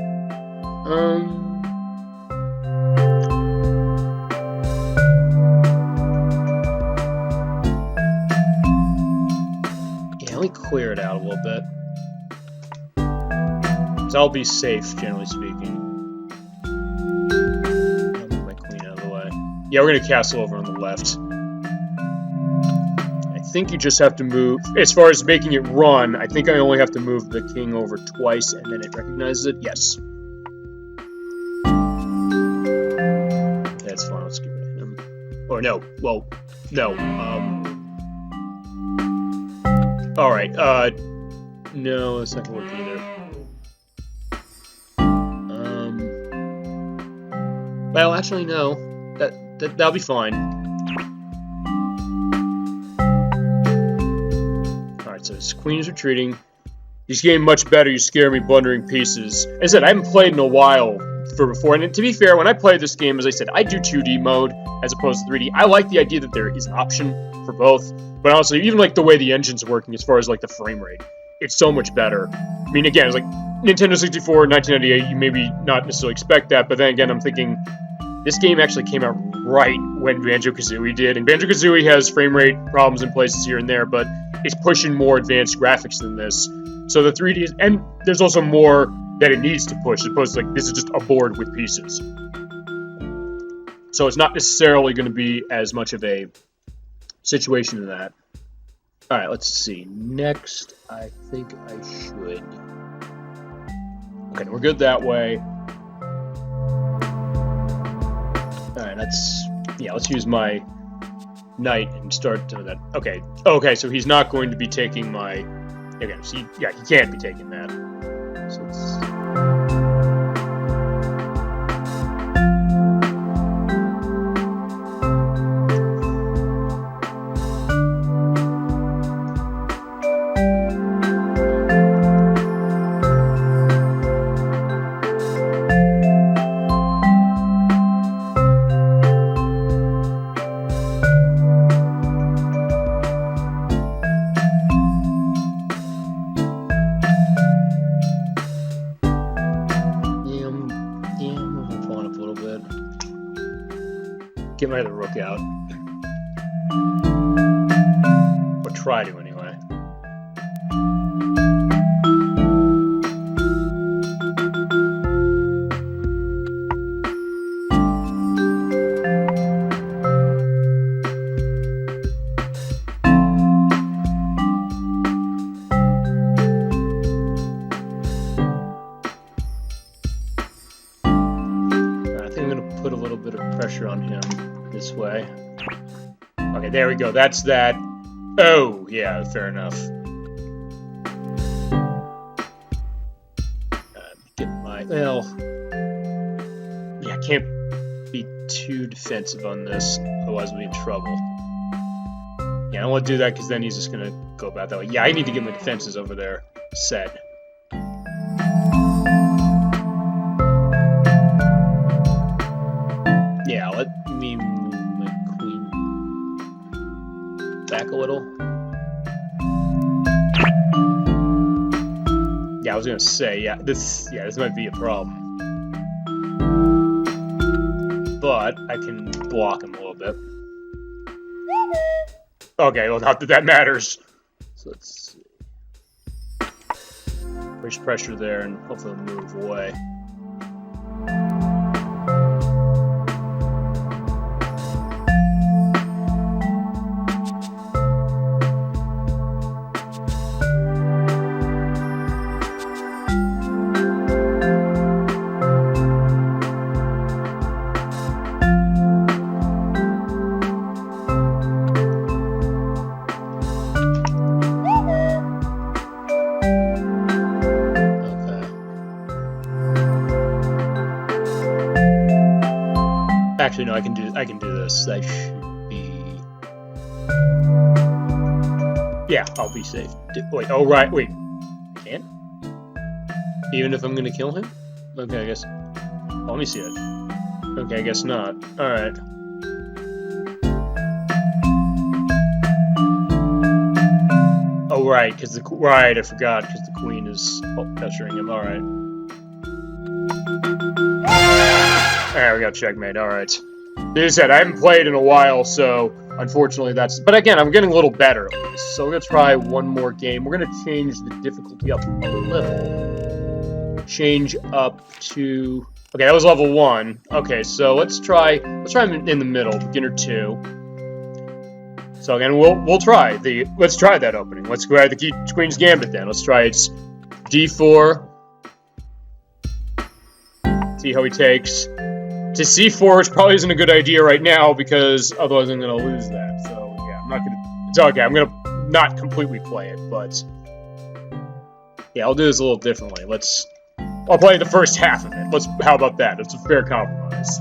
Let me clear it out a little bit. So I'll be safe, generally speaking. I'll move my queen out of the way. Yeah, we're going to castle over on the left. I think you just have to move... As far as making it run, I think I only have to move the king over twice, and then it recognizes it. Yes. That's fine. Let's give it to him. Or no. Well, no. Alright, no, that's not gonna work either. Well, actually, no. That'll be fine. Alright, so this queen is retreating. He's getting much better. You scare me, blundering pieces. As I said, I haven't played in a while for before. And to be fair, when I play this game, as I said, I do 2D mode as opposed to 3D. I like the idea that there is an option for both. But honestly, even like the way the engine's working as far as like the frame rate, it's so much better. I mean, again, it's like Nintendo 64, 1998, you maybe not necessarily expect that. But then again, I'm thinking this game actually came out right when Banjo-Kazooie did. And Banjo-Kazooie has frame rate problems in places here and there, but it's pushing more advanced graphics than this. So the 3D is, and there's also more that it needs to push, as opposed to like this is just a board with pieces. So it's not necessarily going to be as much of a situation in that. All right, let's see. Next, I think I should. Okay, we're good that way. All right, let's use my knight and start doing that. Okay, so he's not going to be taking my. Okay, so he can't be taking that. So let's... Get my other rook out. Or try to, anyway. I think I'm going to put a little bit of pressure on him. This way. Okay, there we go. That's that. Oh, yeah, fair enough. Get my... Well... Yeah, I can't be too defensive on this, otherwise we'll be in trouble. Yeah, I don't want to do that, because then he's just going to go about that way. Yeah, I need to get my defenses over there set. Yeah, let me... back a little. Yeah, I was gonna say, this might be a problem. But I can block him a little bit. Okay, well, not that that matters. So let's see. Push pressure there and hopefully move away. Actually, no, I can do this. That should be... Yeah, I'll be safe. Wait, oh, right, wait. I can't? Even if I'm gonna kill him? Okay, I guess... Oh, let me see it. Okay, I guess not. Alright. Oh, right, because the... Right, I forgot, because the queen is pressuring him. Alright. Alright, we got checkmate, alright. Like I said, I haven't played in a while, so unfortunately that's... But again, I'm getting a little better at least. So we're going to try one more game. We're going to change the difficulty up a little. Change up to... Okay, that was level 1. Okay, so let's try him in the middle, beginner 2. So again, we'll try the... Let's try that opening. Let's go ahead the Queen's Gambit then. Let's try it's D4. See how he takes. To C4, which probably isn't a good idea right now, because otherwise I'm going to lose that. So, yeah, I'm not going to... It's okay, I'm going to not completely play it, but... Yeah, I'll do this a little differently. I'll play the first half of it. How about that? It's a fair compromise.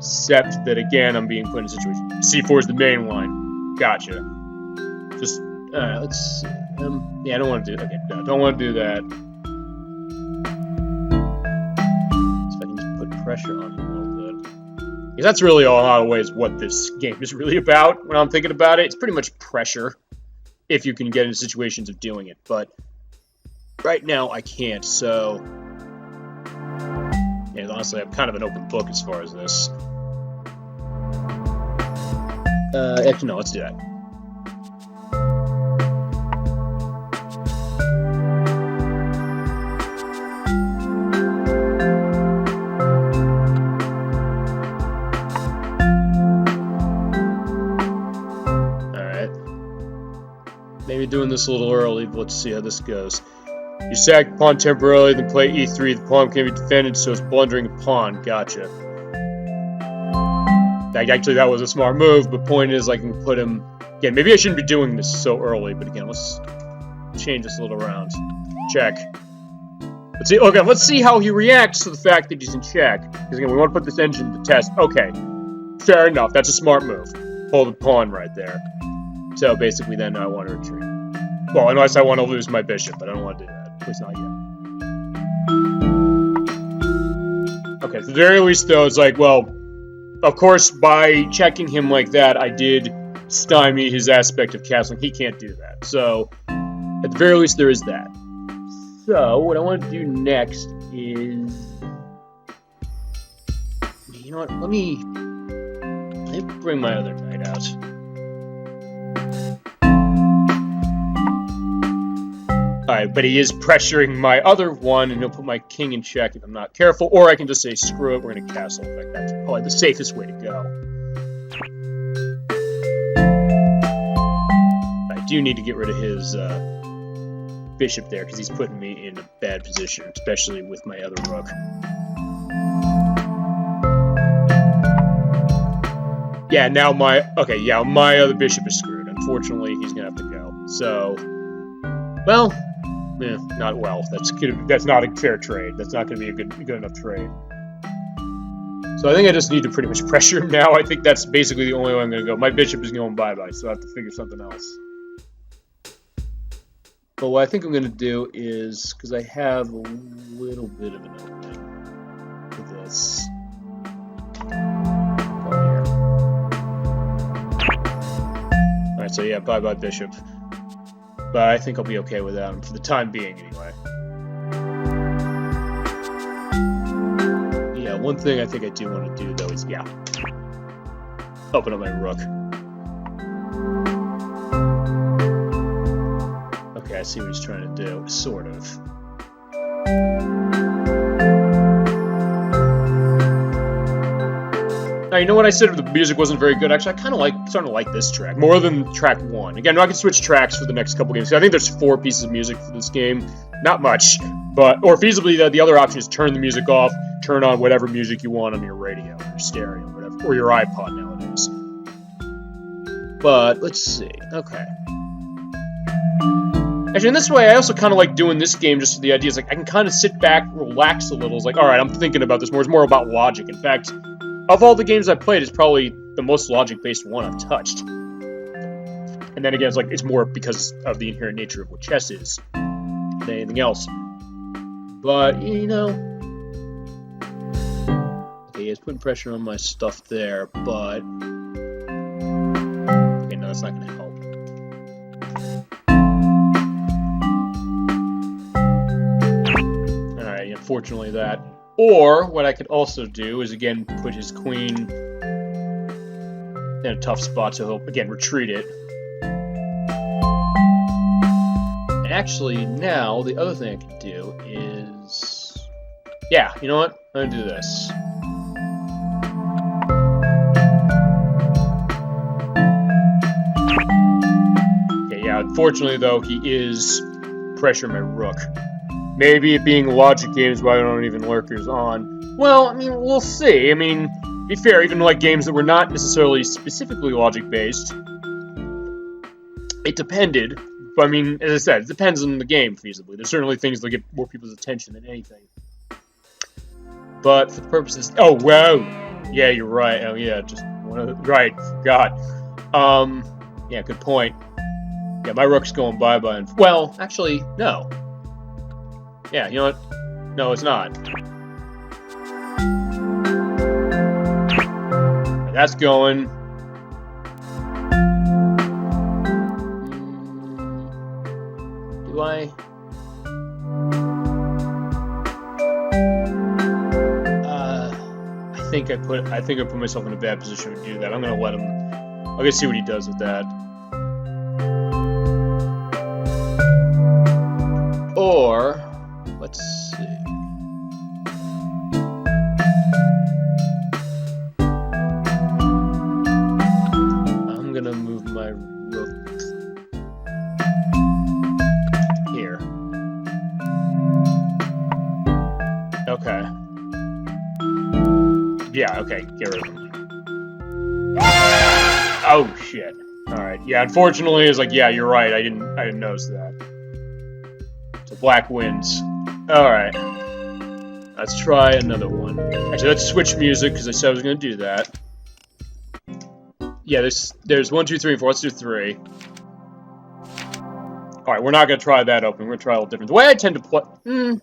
Except that, again, I'm being put in a situation. C4 is the main line. Gotcha. Just, let's see. Yeah, I don't want to do, okay, no, don't want to do that. So I can just put pressure on him a little bit. Because that's really a lot of ways what this game is really about when I'm thinking about it. It's pretty much pressure, if you can get into situations of doing it. But right now, I can't, so... Yeah, honestly, I'm kind of an open book as far as this. Actually, no, let's do that. Alright. Maybe doing this a little early, but let's see how this goes. You sack the pawn temporarily, then play e3. The pawn can be defended, so it's blundering the pawn. Gotcha. Actually, that was a smart move, but point is I can put him... Again, maybe I shouldn't be doing this so early, but again, let's change this a little around. Check. Let's see. Okay, let's see how he reacts to the fact that he's in check. Because again, we want to put this engine to test. Okay, fair enough. That's a smart move. Pull the pawn right there. So basically, then I want to retreat. Well, unless I want to lose my bishop, but I don't want to do that. At least not yet. Okay, at the very least, though, it's like, well, of course, by checking him like that, I did stymie his aspect of castling. He can't do that. So, at the very least, there is that. So, what I want to do next is... You know what? Let me bring my other knight out. Alright, but he is pressuring my other one, and he'll put my king in check if I'm not careful. Or I can just say, screw it, we're going to castle. In fact, that's probably the safest way to go. I do need to get rid of his bishop there, because he's putting me in a bad position, especially with my other rook. Yeah, now my other bishop is screwed. Unfortunately, he's going to have to go. So, well... Yeah, not well. That's not a fair trade. That's not going to be a good enough trade. So I think I just need to pretty much pressure him now. I think that's basically the only way I'm going to go. My bishop is going bye-bye, so I have to figure something else. But what I think I'm going to do is, because I have a little bit of an opening for this. Go here. Alright, so yeah, bye-bye bishop. But I think I'll be okay with that for the time being, anyway. Yeah, one thing I think I do want to do, though, is, yeah, open up my rook. Okay, I see what he's trying to do, sort of. Now, you know what I said the music wasn't very good? Actually, I kind of starting to like this track more than track 1. Again, I can switch tracks for the next couple games. I think there's 4 pieces of music for this game. Not much, but or feasibly the other option is turn the music off, turn on whatever music you want on your radio, or your stereo, or whatever, or your iPod nowadays. But let's see. Okay. Actually, in this way, I also kind of like doing this game just for the idea. It's like I can kind of sit back, relax a little. It's like, all right, I'm thinking about this more. It's more about logic. In fact. Of all the games I've played, it's probably the most logic-based one I've touched. And then again, it's more because of the inherent nature of what chess is than anything else. But, you know... Okay, he's putting pressure on my stuff there, but... Okay, no, that's not going to help. Alright, unfortunately that... Or, what I could also do is, again, put his queen in a tough spot, so he'll, again, retreat it. And actually, now, the other thing I can do is... Yeah, you know what? I'm going to do this. Okay, yeah, unfortunately, though, he is pressuring my rook. Maybe it being logic games why I don't even lurkers on. Well, I mean, we'll see. I mean, to be fair, even like games that were not necessarily specifically logic-based, it depended. But I mean, as I said, it depends on the game, feasibly. There's certainly things that get more people's attention than anything. But for the purposes... Oh, whoa! Yeah, you're right. Oh yeah, just one of the, right. God. Yeah, good point. Yeah, my rook's going bye-bye. And well, actually, no. Yeah, you know what? No, it's not. That's going. Do I? I think I put myself in a bad position to do that. I'm gonna let him. I'm gonna see what he does with that. Or let's see. I'm gonna move my rook here. Okay. Yeah, okay, get rid of him. Oh shit. Alright. Yeah, unfortunately it's like, yeah, you're right, I didn't notice that. So black wins. Alright. Let's try another one. Actually, let's switch music, because I said I was gonna do that. Yeah, there's 1, 2, 3, and 4. Let's do 3. Alright, we're not gonna try that open, we're gonna try a little different. The way I tend to play do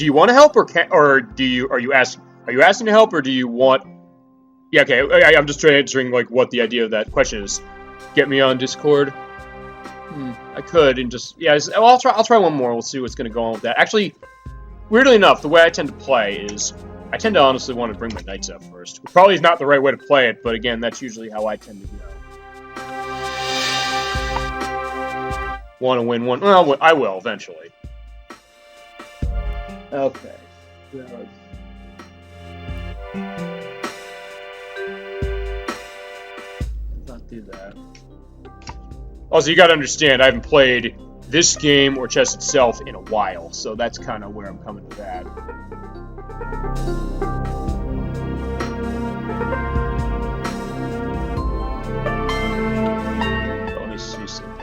you want to help or are you asking to help, or do you want? Yeah, okay. I'm just answering like what the idea of that question is. Get me on Discord. I could and just I'll try one more. We'll see what's gonna go on with that. Actually, weirdly enough, the way I tend to play is I tend to honestly want to bring my knights up first. Probably is not the right way to play it, but again, that's usually how I tend to go. Want to win one? Well, I will eventually. Okay. Let's not do that. Also, you gotta understand, I haven't played this game or chess itself in a while, so that's kind of where I'm coming to that. Let me see something.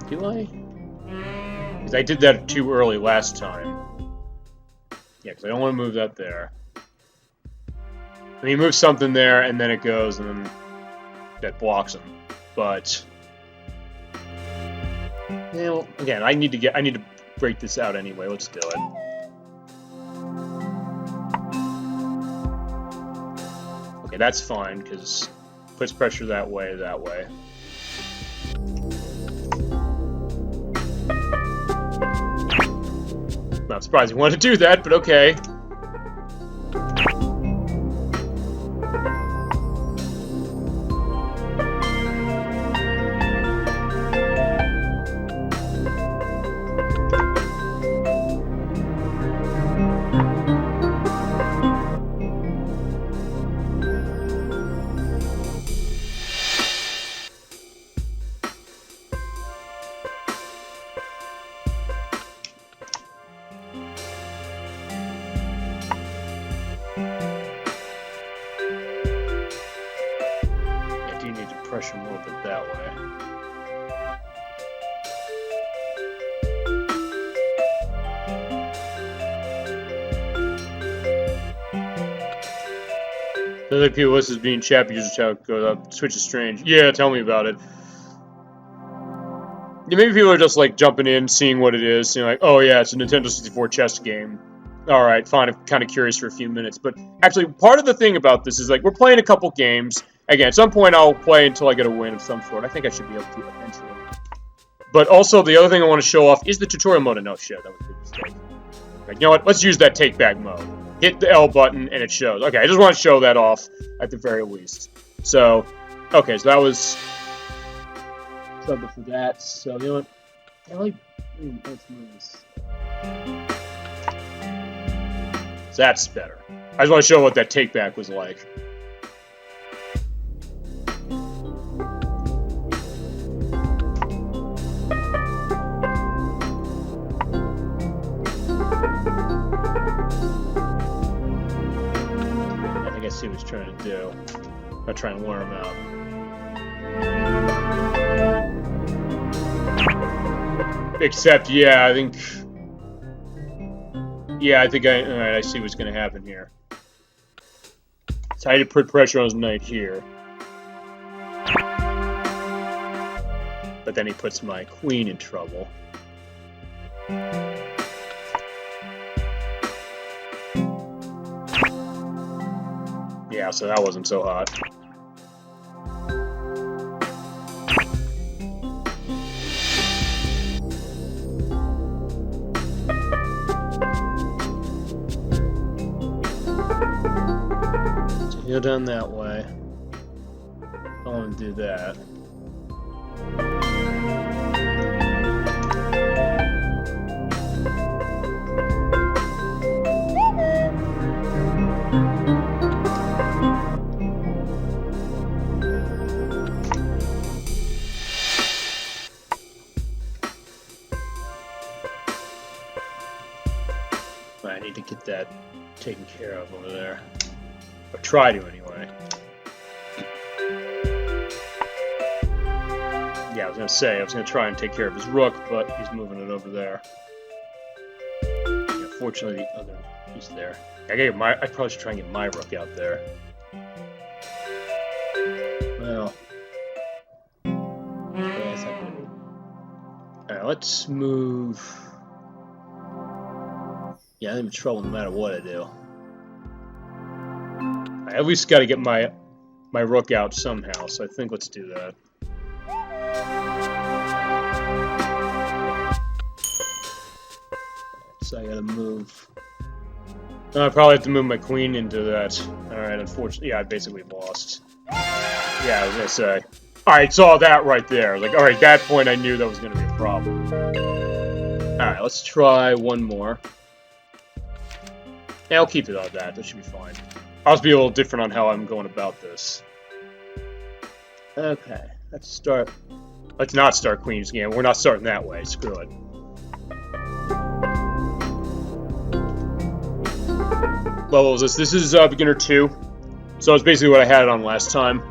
Do I? Because I did that too early last time. Yeah, because I don't want to move that there. And he moves something there, and then it goes, and then that blocks him. But you know, again, I need to break this out anyway. Let's do it. Okay, that's fine because puts pressure that way. Not surprised you wanted to do that, but okay. Pressure him a little bit that way. The other people, this is being chat users how it goes up. Switch is strange. Yeah, tell me about it. Yeah, maybe people are just like jumping in, seeing what it is, like, oh yeah, it's a Nintendo 64 chess game. Alright, fine, I'm kind of curious for a few minutes. But actually, part of the thing about this is like we're playing a couple games. Again, at some point I'll play until I get a win of some sort. I think I should be able to eventually. But also, the other thing I want to show off is the tutorial mode. No shit, that was a big mistake. Like, you know what? Let's use that take-back mode. Hit the L button, and it shows. Okay, I just want to show that off, at the very least. So, okay, so that was something for that. So, you know what? Let's move this. So that's better. I just want to show what that take-back was like. I see what he's trying to do. I'll try and lure him out. Except, yeah, I think... Yeah, I think alright, I see what's gonna happen here. So I had to put pressure on his knight here. But then he puts my queen in trouble. Yeah, so that wasn't so hot. Go down that way. I want to do that. I need to get that taken care of over there. Or try to, anyway. Yeah, I was gonna try and take care of his rook, but he's moving it over there. Yeah, fortunately, the other, he's there. I probably should try and get my rook out there. Well, yeah, alright, let's move. Yeah, I'm in trouble no matter what I do. I at least got to get my rook out somehow, so I think let's do that. So I gotta move. I probably have to move my queen into that. Alright, unfortunately, yeah, I basically lost. Yeah, I was gonna say. Alright, saw that right there. Like, alright, at that point I knew that was gonna be a problem. Alright, let's try one more. Yeah, I'll keep it on that. That should be fine. I'll just be a little different on how I'm going about this. Okay, let's start. Let's not start Queen's Game. We're not starting that way. Screw it. What was this? This is beginner 2. So it's basically what I had it on last time.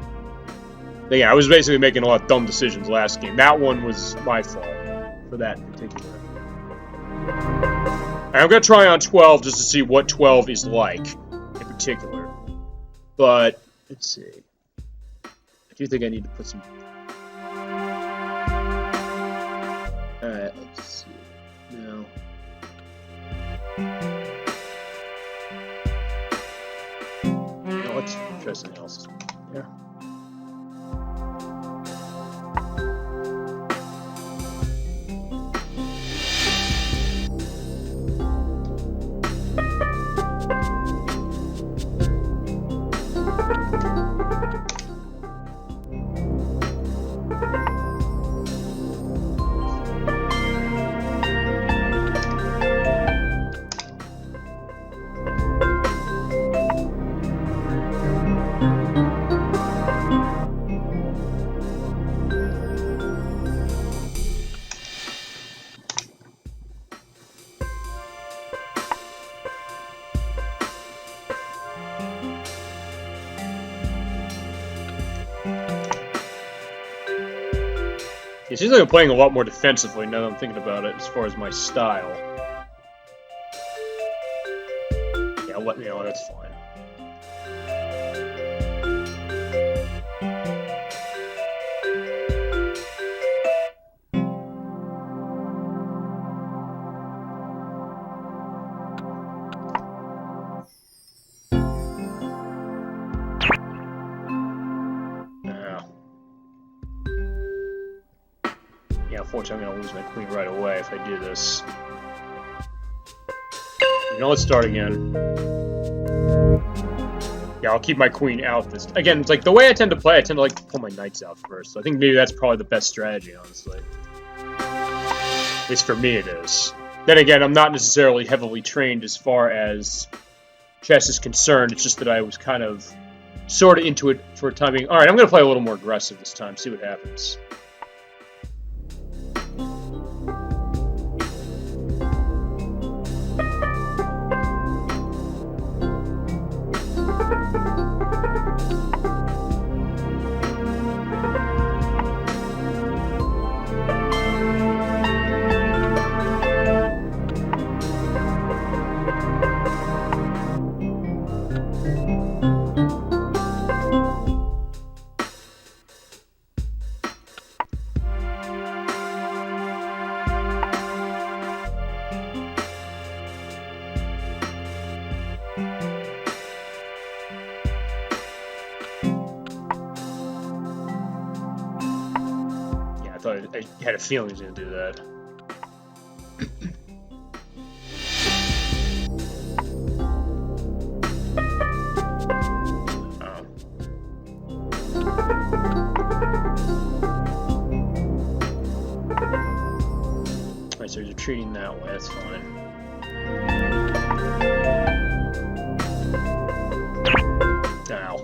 But yeah, I was basically making a lot of dumb decisions last game. That one was my fault for that in particular. I'm going to try on 12 just to see what 12 is like in particular. But, let's see. I do think I need to put some... Alright, let's see. No. No, let's try something else. Yeah. It seems like I'm playing a lot more defensively now that I'm thinking about it, as far as my style. Yeah, that's fine. Unfortunately, I'm going to lose my queen right away if I do this. You know, let's start again. Yeah, I'll keep my queen out this... Again, it's like, the way I tend to play, I tend to like to pull my knights out first. So I think maybe that's probably the best strategy, honestly. At least for me it is. Then again, I'm not necessarily heavily trained as far as chess is concerned. It's just that I was kind of sort of into it for a time being. Alright, I'm going to play a little more aggressive this time, see what happens. I had a feeling he was going to do that. Alright, so he's retreating that way, that's fine. Ow.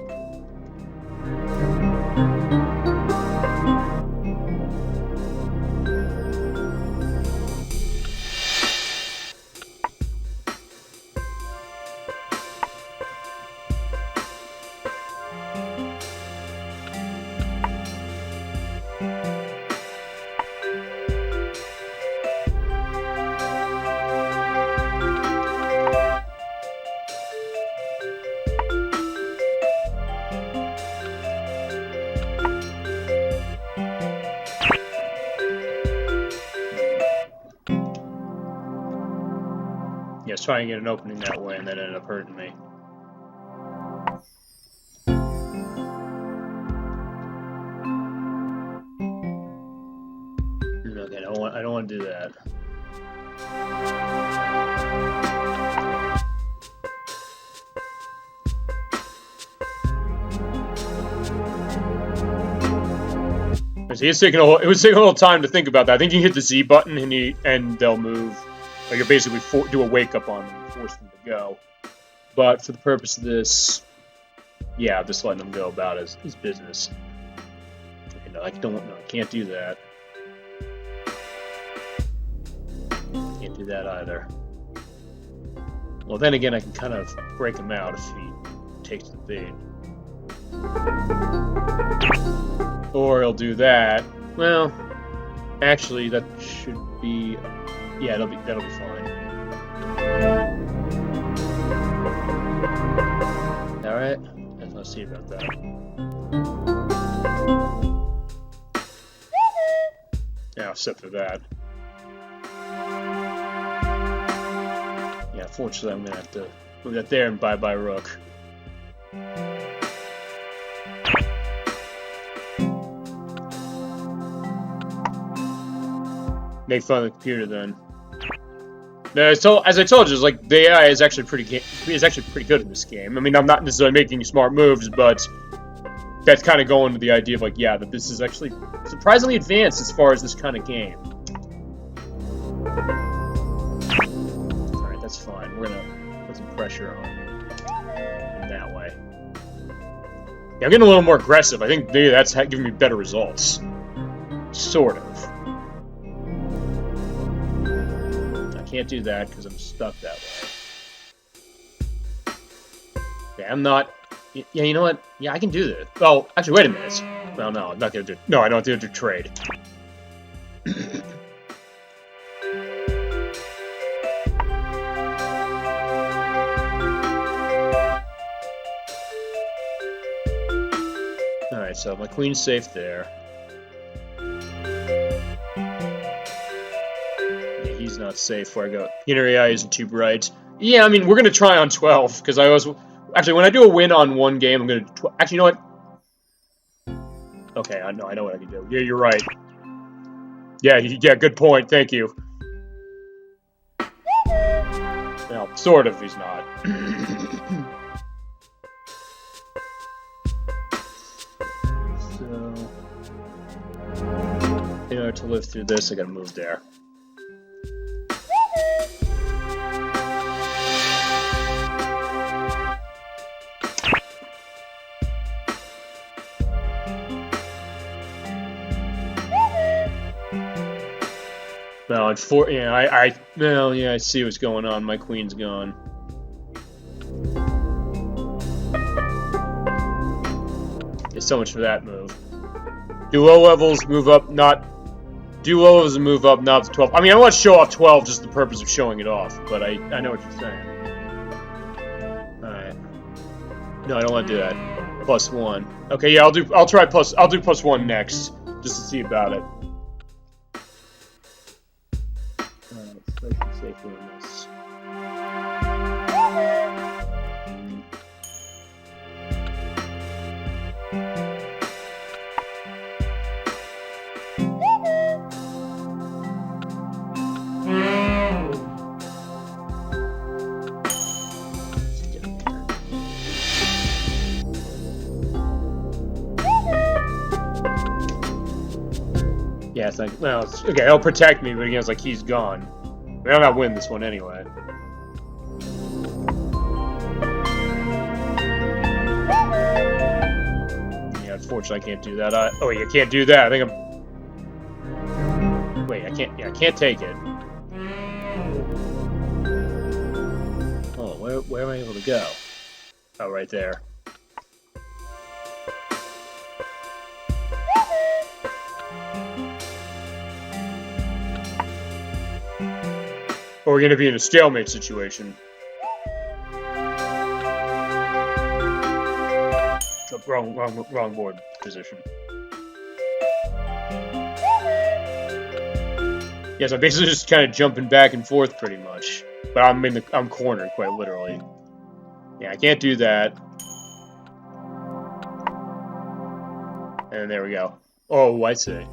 Yeah, I was trying to get an opening that way, and that ended up hurting me. Okay, I don't want to do that. It was taking a little time to think about that. I think you hit the Z button and they'll move. Like, you basically do a wake up on them and force them to go. But for the purpose of this, yeah, just letting them go about his business. Okay, no, I can't do that. Can't do that either. Well, then again, I can kind of break him out if he takes the bait. Or he'll do that. Well, actually, that should be... Yeah, that'll be fine. Alright, let's see about that. Yeah, except for that. Yeah, fortunately, I'm gonna have to move that there and bye-bye rook. Make fun of the computer then. No, as I told you, it's like the AI is actually pretty good in this game. I mean, I'm not necessarily making smart moves, but that's kind of going to the idea of like, yeah, that this is actually surprisingly advanced as far as this kind of game. All right, that's fine. We're gonna put some pressure on in that way. Yeah, I'm getting a little more aggressive. I think maybe that's giving me better results, sort of. Can't do that because I'm stuck that way. Yeah, I'm not... Yeah, you know what? Yeah, I can do this. Oh, actually, wait a minute. Well, no, I'm not going to do... No, I don't have to do trade. Alright, so my queen's safe there. He's not safe where I go. Inner AI isn't too bright. Yeah, I mean, we're going to try on 12, because I always... Actually, when I do a win on one game, I'm going to... Actually, you know what? Okay, I know what I can do. Yeah, you're right. Yeah, good point. Thank you. Well, sort of, he's not. So... In order to live through this, I gotta move there. No, I see what's going on. My queen's gone. Okay, so much for that move. Do low levels move up, not... Do low levels and move up, not to 12. I mean, I want to show off 12 just for the purpose of showing it off, but I know what you're saying. Alright. No, I don't want to do that. +1. Okay, yeah, I'll do +1 next, just to see about it. Safer than this. Yeah, it's like, well, okay, he'll protect me, but again, it's like he's gone. I mean, I'm not winning this one anyway. Yeah, unfortunately, I can't do that. Oh, wait, I can't do that. I think I'm... Wait, I can't... Yeah, I can't take it. Oh, where am I able to go? Oh, right there. Or we're going to be in a stalemate situation. Wrong board position. Yes, I'm basically just kind of jumping back and forth pretty much. But I'm cornered quite literally. Yeah, I can't do that. And there we go. Oh, I see.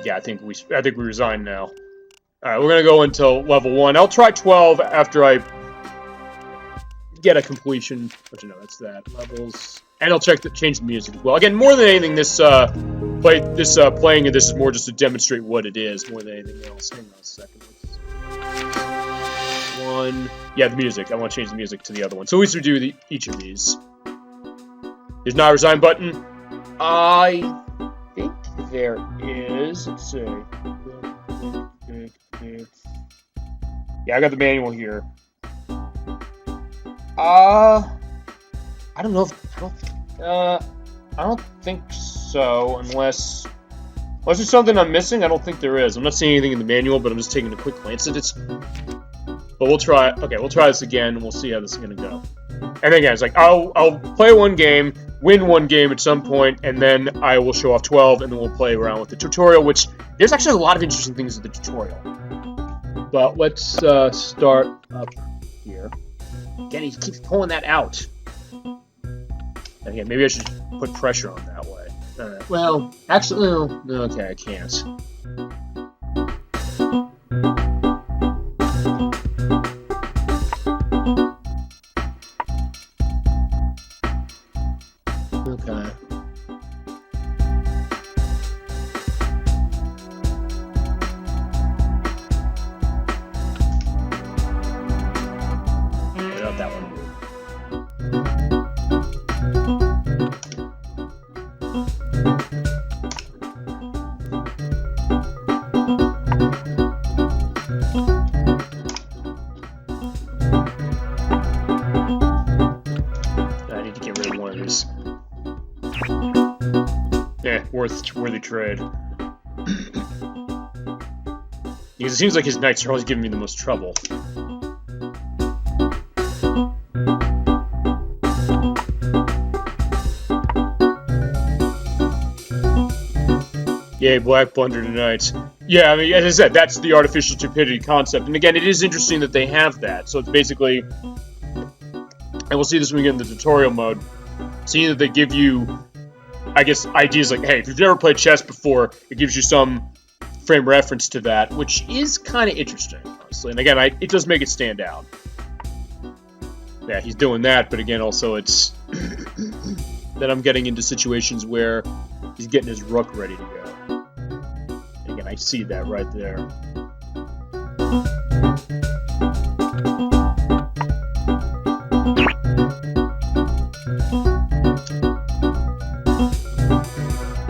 Yeah, I think we resign now. All right, we're gonna go until level 1. I'll try 12 after I get a completion. But no, that's that levels, and I'll change the music as well. Again, more than anything, playing of this is more just to demonstrate what it is, more than anything else. Hang on a second. Yeah, the music. I want to change the music to the other one. So at least we do each of these. There's not a resign button. I think there is. Let's see. Yeah, I got the manual here. I don't know if I don't think so, unless there's something I'm missing. I don't think there is. I'm not seeing anything in the manual, but I'm just taking a quick glance at it. But we'll try. Okay, we'll try this again, and we'll see how this is gonna go. And again, it's like I'll play one game, win one game at some point, and then I will show off 12, and then we'll play around with the tutorial. Which there's actually a lot of interesting things in the tutorial. But let's start up here. Again, he keeps pulling that out. And again, maybe I should put pressure on that way. Well, actually, no, okay, I can't. Okay. Not that one. I need to get rid of one of these. Yeah, worthy trade. Because it seems like his knights are always giving me the most trouble. Yay, Black Plunder Knights. Yeah, I mean, as I said, that's the artificial stupidity concept. And again, it is interesting that they have that. So it's basically, and we'll see this when we get in the tutorial mode, seeing that they give you, I guess, ideas like, hey, if you've never played chess before, it gives you some frame reference to that, which is kind of interesting, honestly. And again, it does make it stand out. Yeah, he's doing that, but again, also it's that I'm getting into situations where he's getting his rook ready to go. And again, I see that right there.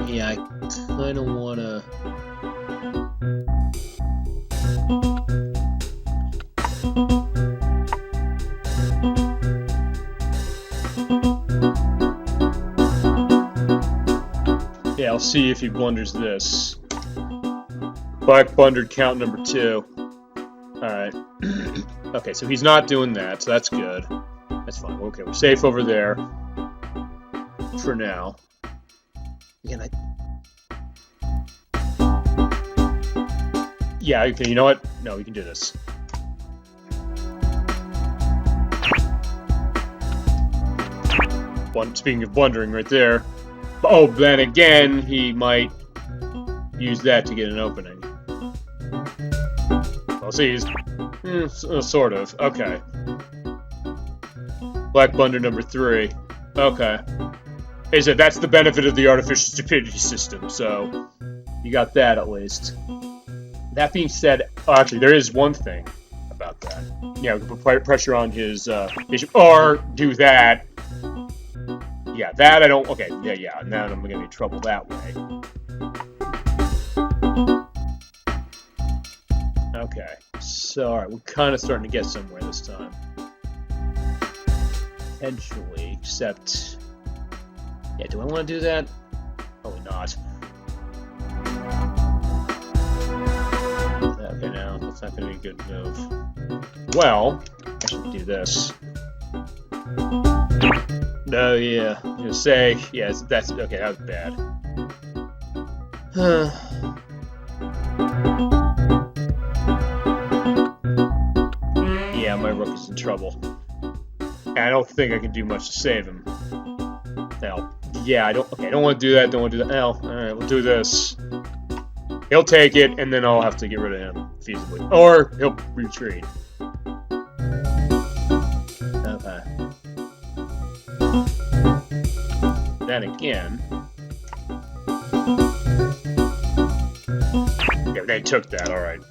Yeah, I kind of want to... Yeah, I'll see if he blunders this. Black blundered count number 2. Alright. Okay, so he's not doing that, so that's good. That's fine. Okay, we're safe over there. For now. Again, yeah, okay, you know what? No, we can do this. Speaking of blundering right there. Oh, then again, he might use that to get an opening. I'll see, he's... sort of. Okay. Black blunder number 3. Okay. Is that that's the benefit of the artificial stupidity system, so you got that at least. That being said, actually, there is one thing about that. Yeah, we can put pressure on his bishop, or do that. Yeah, that I don't. Okay, yeah, and now I'm gonna be in trouble that way. Okay, so alright, we're kind of starting to get somewhere this time. Potentially, except. Yeah, do I want to do that? Probably not. Okay, now that's not going to be a good move. Well, I should do this. No, yeah, I'm gonna say, yeah, that's okay. That was bad. Yeah, my rook is in trouble. And I don't think I can do much to save him. Hell, yeah, I don't. Okay, I don't want to do that. Don't want to do that. Hell, all right, we'll do this. He'll take it, and then I'll have to get rid of him feasibly, or he'll retreat. Okay. Then again. Yeah, they took that. All right.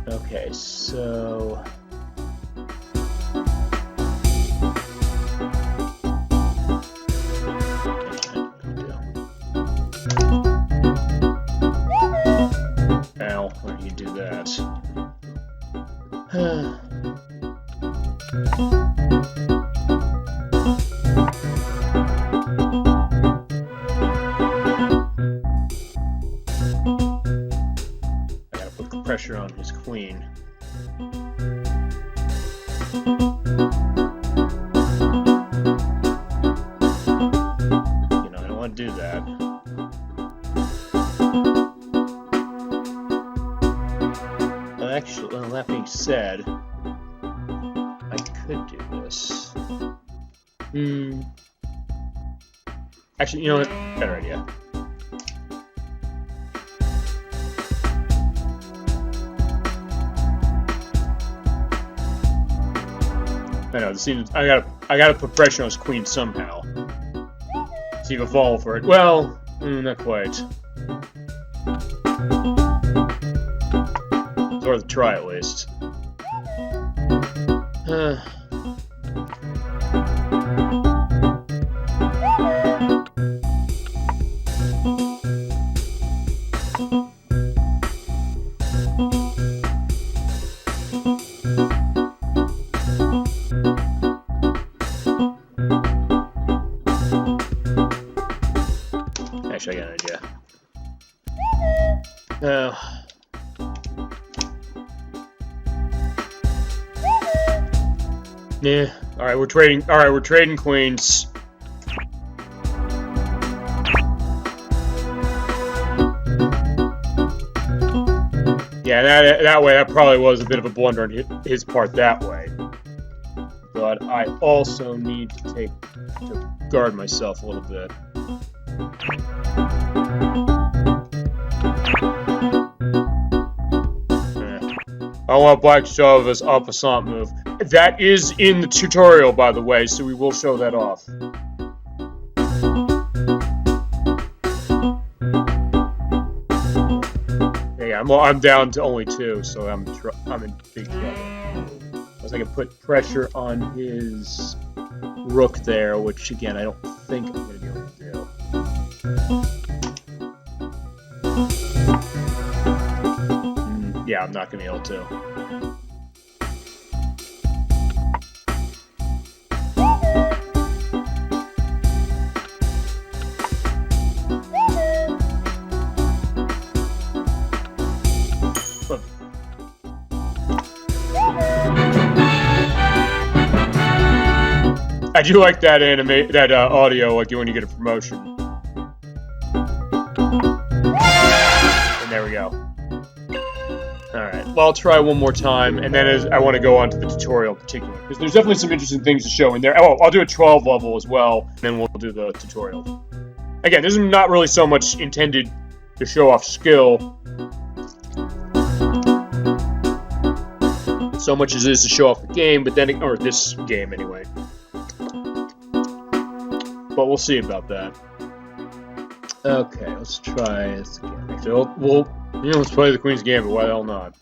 Okay, so. Ow, why do you do that? I gotta put the pressure on his queen. You know, I don't want to do that. Actually, well, that being said, I could do this. Actually, you know what? Better idea. I know. I gotta put pressure on his queen somehow. See if he'll fall for it. Well, not quite. Or try at least. Actually, I got an idea. Yeah. All right, we're trading. All right, we're trading queens. Yeah, that way, that probably was a bit of a blunder on his part that way. But I also need to guard myself a little bit. I want black to show this en passant move. That is in the tutorial, by the way, so we will show that off. Yeah, I'm down to only 2, so I'm in big trouble. Unless I can put pressure on his rook there, which again I don't think I'm going to be able to do. Yeah, I'm not going to be able to. I do like that audio, like when you get a promotion. And there we go. Alright, well, I'll try one more time, and then I want to go on to the tutorial in particular, because there's definitely some interesting things to show in there. Oh, I'll do a 12 level as well, and then we'll do the tutorial. Again, this is not really so much intended to show off skill. So much as it is to show off the game, but then, or this game anyway. But we'll see about that. Okay, let's try this again. Actually, let's play the Queen's Gambit. Why the hell not?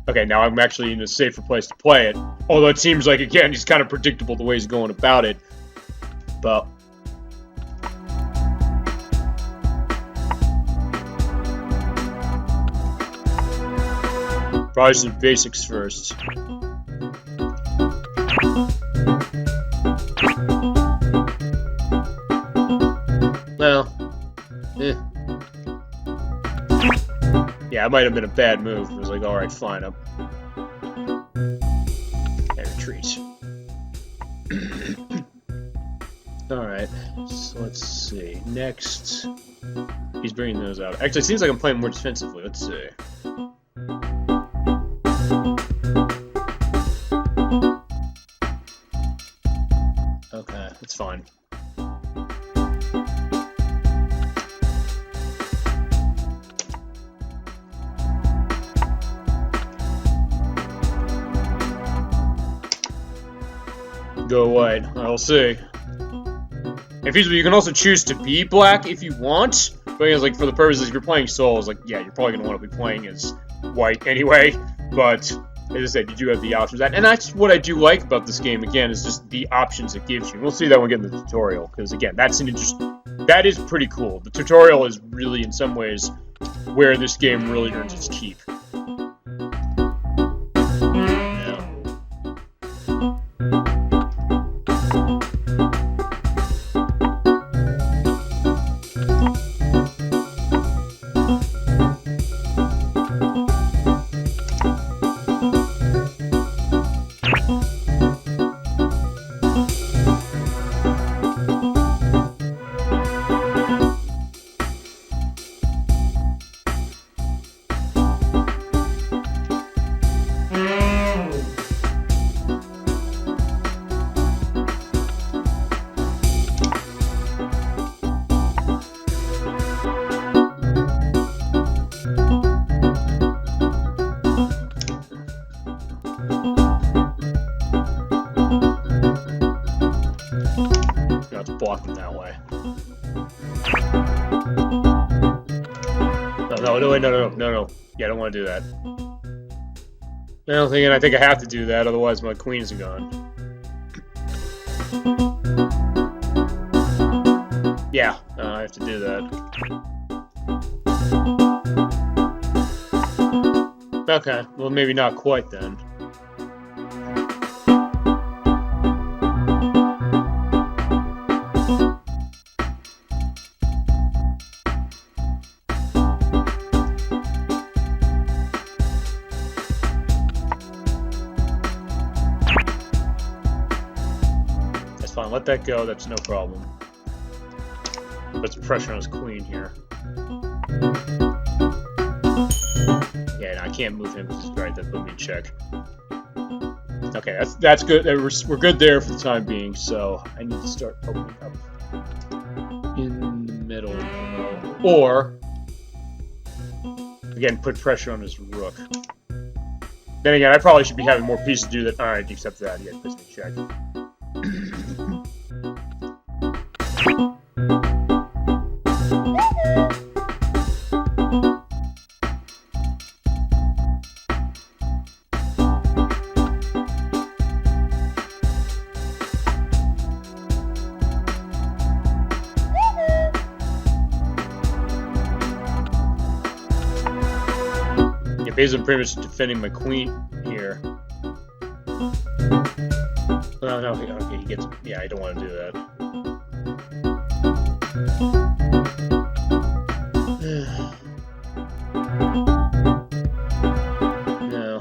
Okay, now I'm actually in a safer place to play it. Although it seems like, again, he's kind of predictable the way he's going about it. But probably some basics first. Well, yeah, it might have been a bad move. It was like, alright, fine, up. And retreat. Alright, so let's see. Next, he's bringing those out. Actually, it seems like I'm playing more defensively. Let's see. Okay, that's fine. Go white. I'll see. And feasible, you can also choose to be black if you want. But it's like, for the purposes, if you're playing Souls, like, yeah, you're probably going to want to be playing as white anyway. But, as I said, you do have the options. And that's what I do like about this game, again, is just the options it gives you. We'll see that when we get in the tutorial, because, again, that is pretty cool. The tutorial is really, in some ways, where this game really earns its keep. Block them that way. No. Yeah, I don't want to do that. I think I have to do that, otherwise my queen is gone. Yeah, I have to do that. Okay, well maybe not quite then. Fine, let that go, that's no problem. Puts pressure on his queen here. Yeah, no, I can't move him because he's right, that put me in check. Okay, that's good. We're good there for the time being, so I need to start opening up in the middle. Or, again, put pressure on his rook. Then again, I probably should be having more pieces to do that. Alright, except for that, yeah, puts me in check. Basically, I'm pretty much defending my queen here. Oh, no, okay, he gets... Yeah, I don't want to do that. No.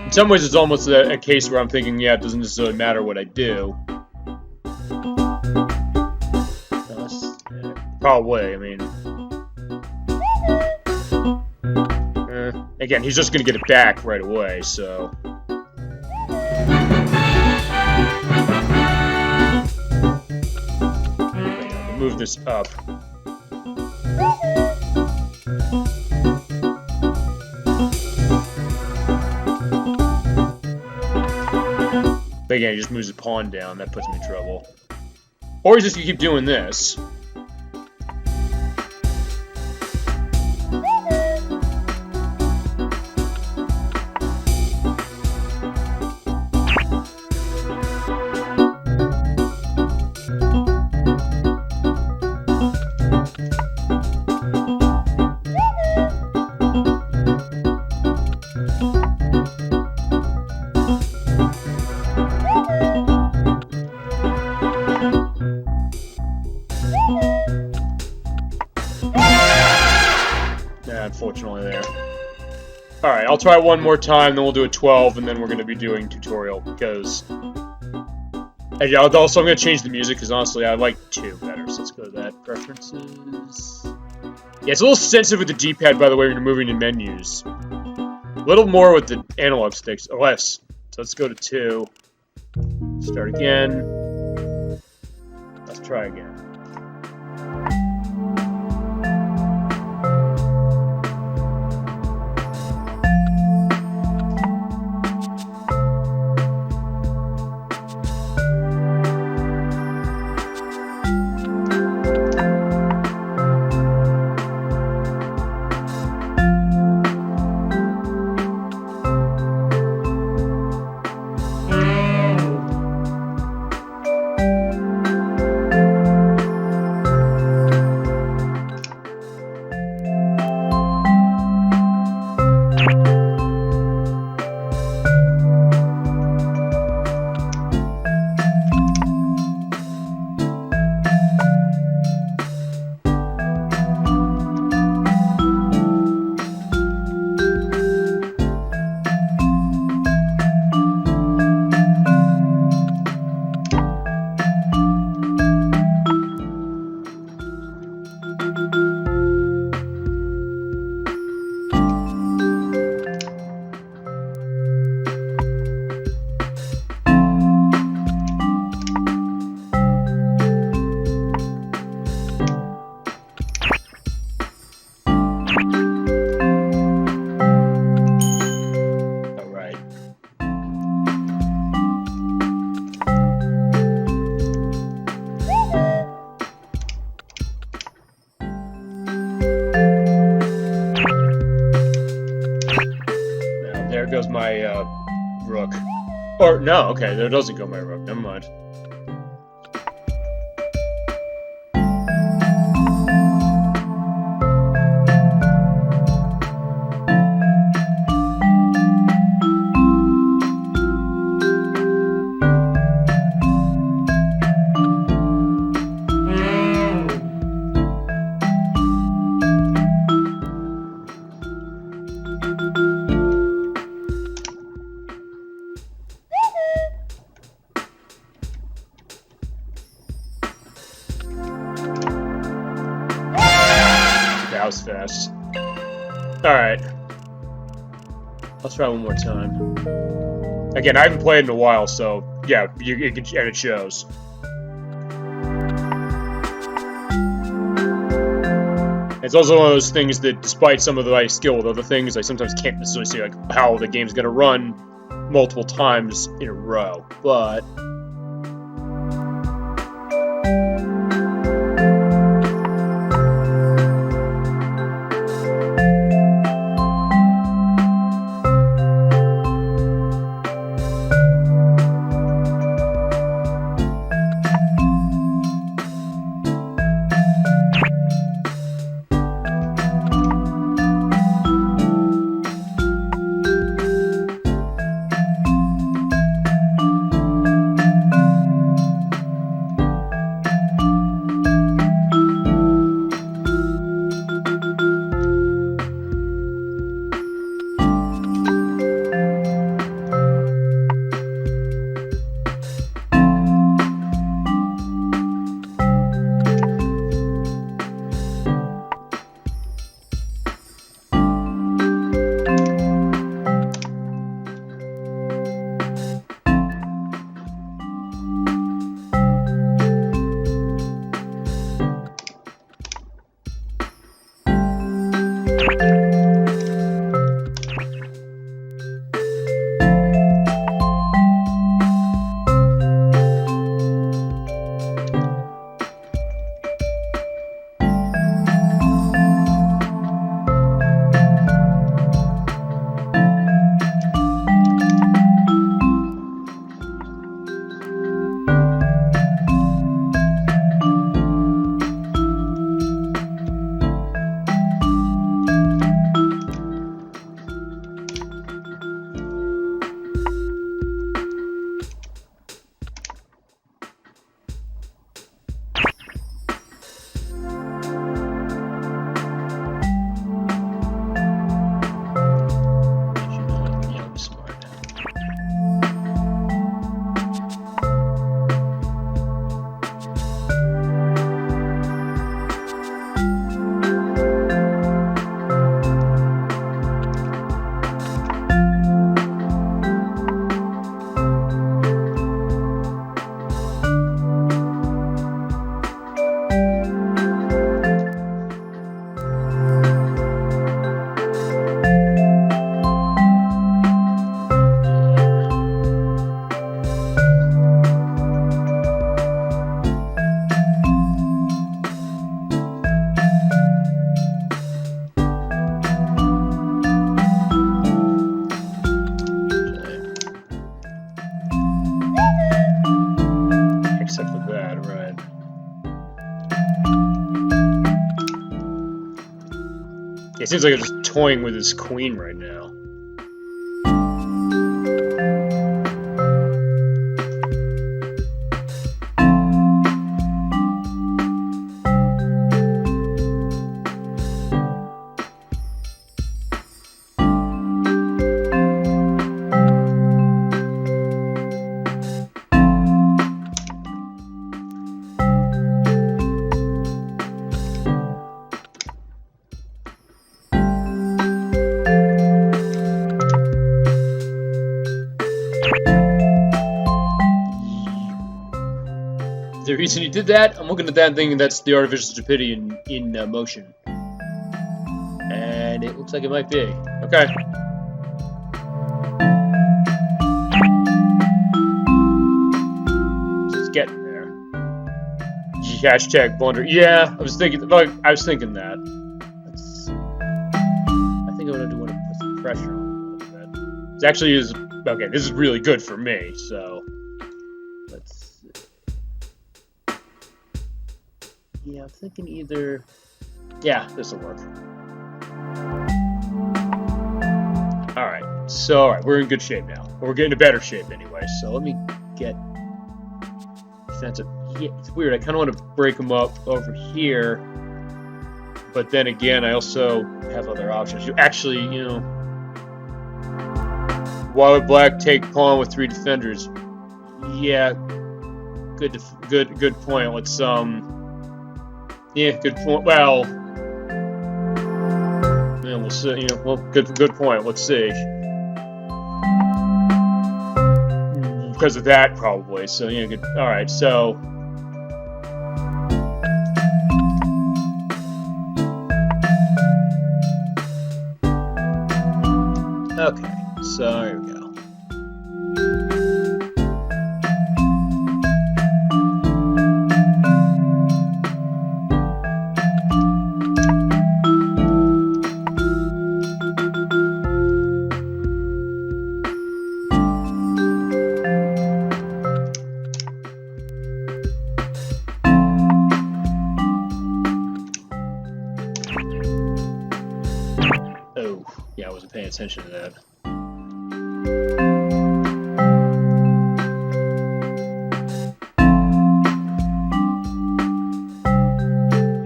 In some ways, it's almost a case where I'm thinking, yeah, it doesn't necessarily matter what I do. Probably, I mean... Again, he's just going to get it back right away, so... Move this up. But again, he just moves a pawn down. That puts me in trouble. Or he's just gonna keep doing this. Unfortunately there. Alright, I'll try one more time, then we'll do a 12, and then we're going to be doing tutorial, because... And yeah, also I'm going to change the music, because honestly, I like 2 better, so let's go to that. Preferences... Yeah, it's a little sensitive with the D-pad, by the way, when you're moving in menus. A little more with the analog sticks, or less. So let's go to 2. Start again. Let's try again. Goes my rook. Or no, okay, there doesn't go my rook. Never mind. That was fast. Alright. Let's try one more time. Again, I haven't played in a while, so yeah, and it shows. It's also one of those things that, despite some of my skill with other things, I sometimes can't necessarily see like how the game's gonna run multiple times in a row. But that, right? It seems like I'm just toying with his queen right now. The reason he did that, I'm looking at that thing, and that's the artificial stupidity in motion. And it looks like it might be. Okay. It's getting there. Hashtag blunder. Yeah, I was thinking that. I think I'm gonna want to put some pressure on it a little bit. It actually is okay. This is really good for me. So let's. Yeah, I'm thinking either. Yeah, this will work. Alright, so we're in good shape now. We're getting in better shape anyway, so let me get defensive. Yeah, it's weird, I kind of want to break them up over here, but then again, I also have other options. Actually, you know, why would black take pawn with 3 defenders? Yeah, good point. Let's, yeah, good point. Well, yeah, we'll see. You know, well, good point. Let's see. Because of that, probably. So yeah, good. All right. So. Okay. So here we go. Oh, yeah, I wasn't paying attention to that.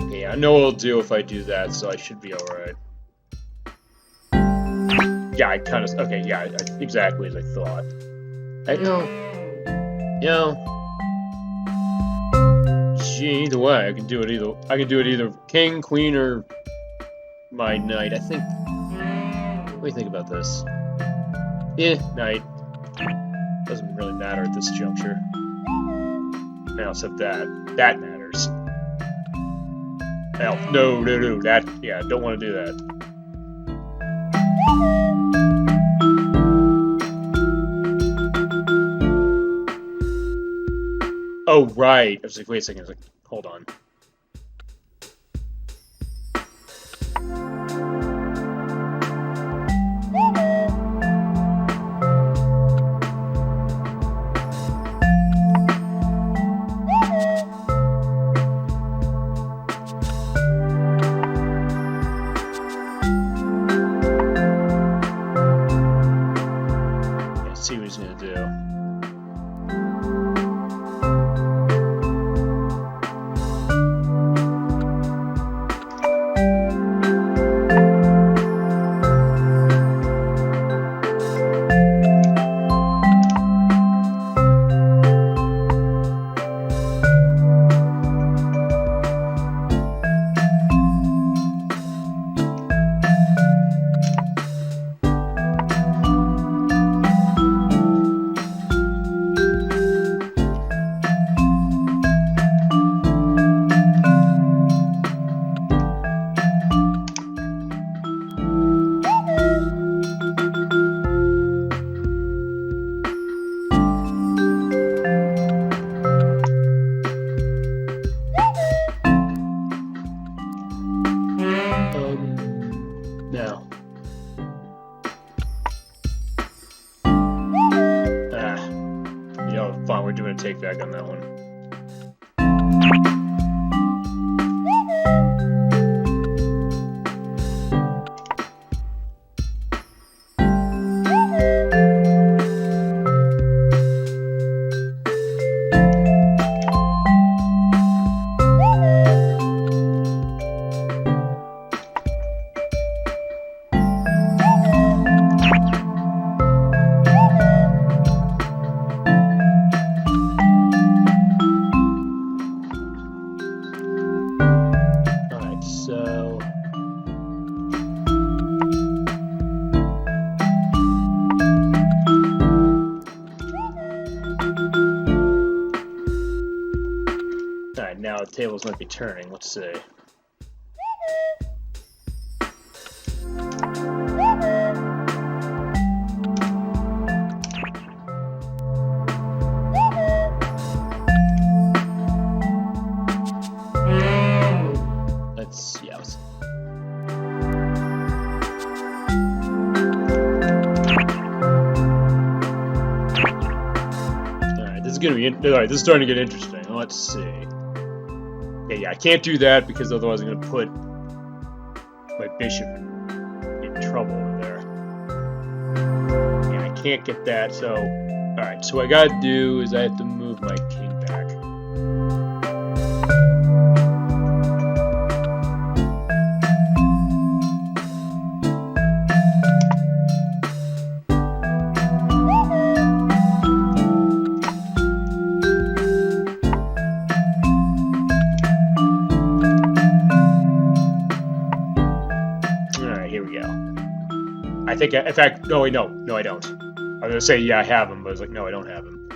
Okay, I know what I'll do if I do that, so I should be alright. Yeah, I kind of... Okay, yeah, exactly as I thought. Gee, either way, I can do it either king, queen, or my knight. I think... What do you think about this? Knight. Doesn't really matter at this juncture. Now, except that. That matters. Hell, no. That, yeah, don't want to do that. Oh, right. I was like, wait a second. I was like, hold on. Let's see what he's going to do. No. You know, fine, we're doing a take back on that one. Alright, now the tables might be turning. Let's see. Alright, this is starting to get interesting. Let's see. Yeah, I can't do that because otherwise I'm gonna put my bishop in trouble over there. Yeah, I can't get that, so... Alright, so what I gotta do is I have to move my king back. I think, in fact, no, wait, no, I don't. I was gonna say, yeah, I have him, but I was like, no, I don't have him.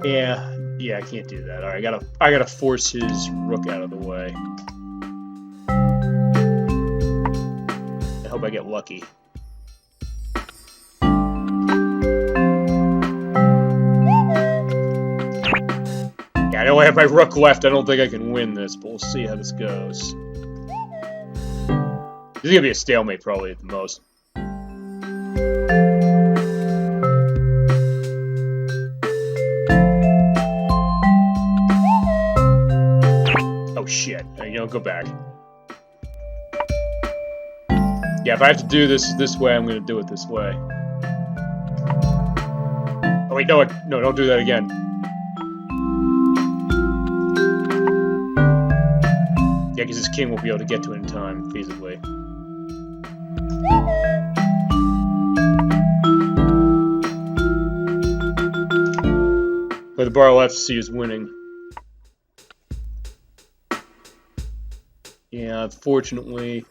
Yeah, I can't do that. All right, I gotta force his rook out of the way. I hope I get lucky. Yeah, I only have my rook left. I don't think I can win this, but we'll see how this goes. This is gonna be a stalemate, probably, at the most. Oh, shit. You know, go back. Yeah, if I have to do this way, I'm gonna do it this way. Oh, wait, no, don't do that again. Yeah, because his king won't be able to get to it in time, feasibly. But the bar left to see is winning. Yeah, unfortunately...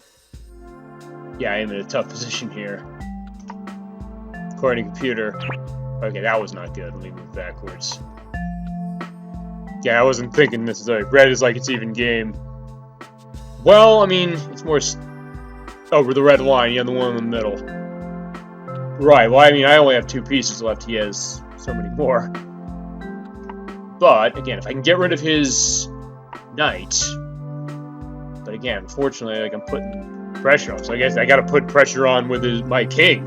Yeah, I am in a tough position here. According to computer... Okay, that was not good. Let me move backwards. Yeah, I wasn't thinking necessarily. Red is like it's even game. Well, I mean, it's more... over the red line, yeah, the one in the middle. Right, well, I mean, I only have 2 pieces left. He has so many more. But, again, if I can get rid of his knight... But again, unfortunately, like, I'm putting pressure on. So I guess I gotta put pressure on with my king.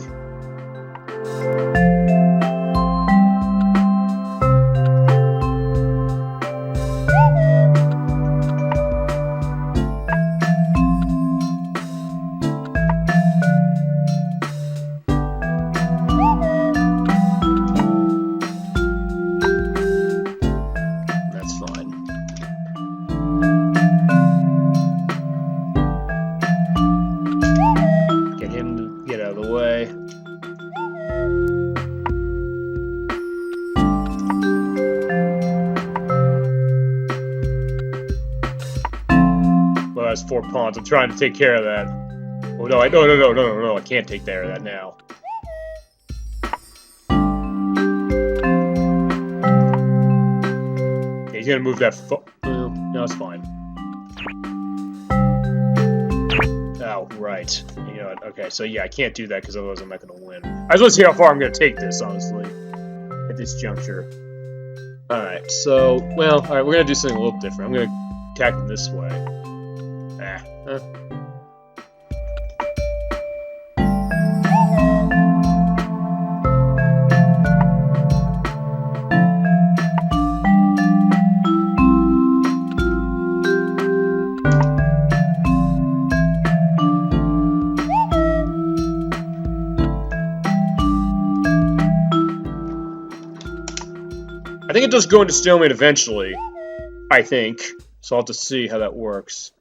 Well, that's 4 pawns. I'm trying to take care of that. Oh no! No! I can't take care of that now. Okay, he's gonna move that. No, it's fine. Oh, right. You know what? Okay, so yeah, I can't do that because otherwise I'm not gonna win. I just want to see how far I'm gonna take this, honestly, at this juncture. Alright, so, well, alright, we're gonna do something a little different. I'm gonna attack him this way. I think it does go into stalemate eventually, I think. So I'll have to see how that works.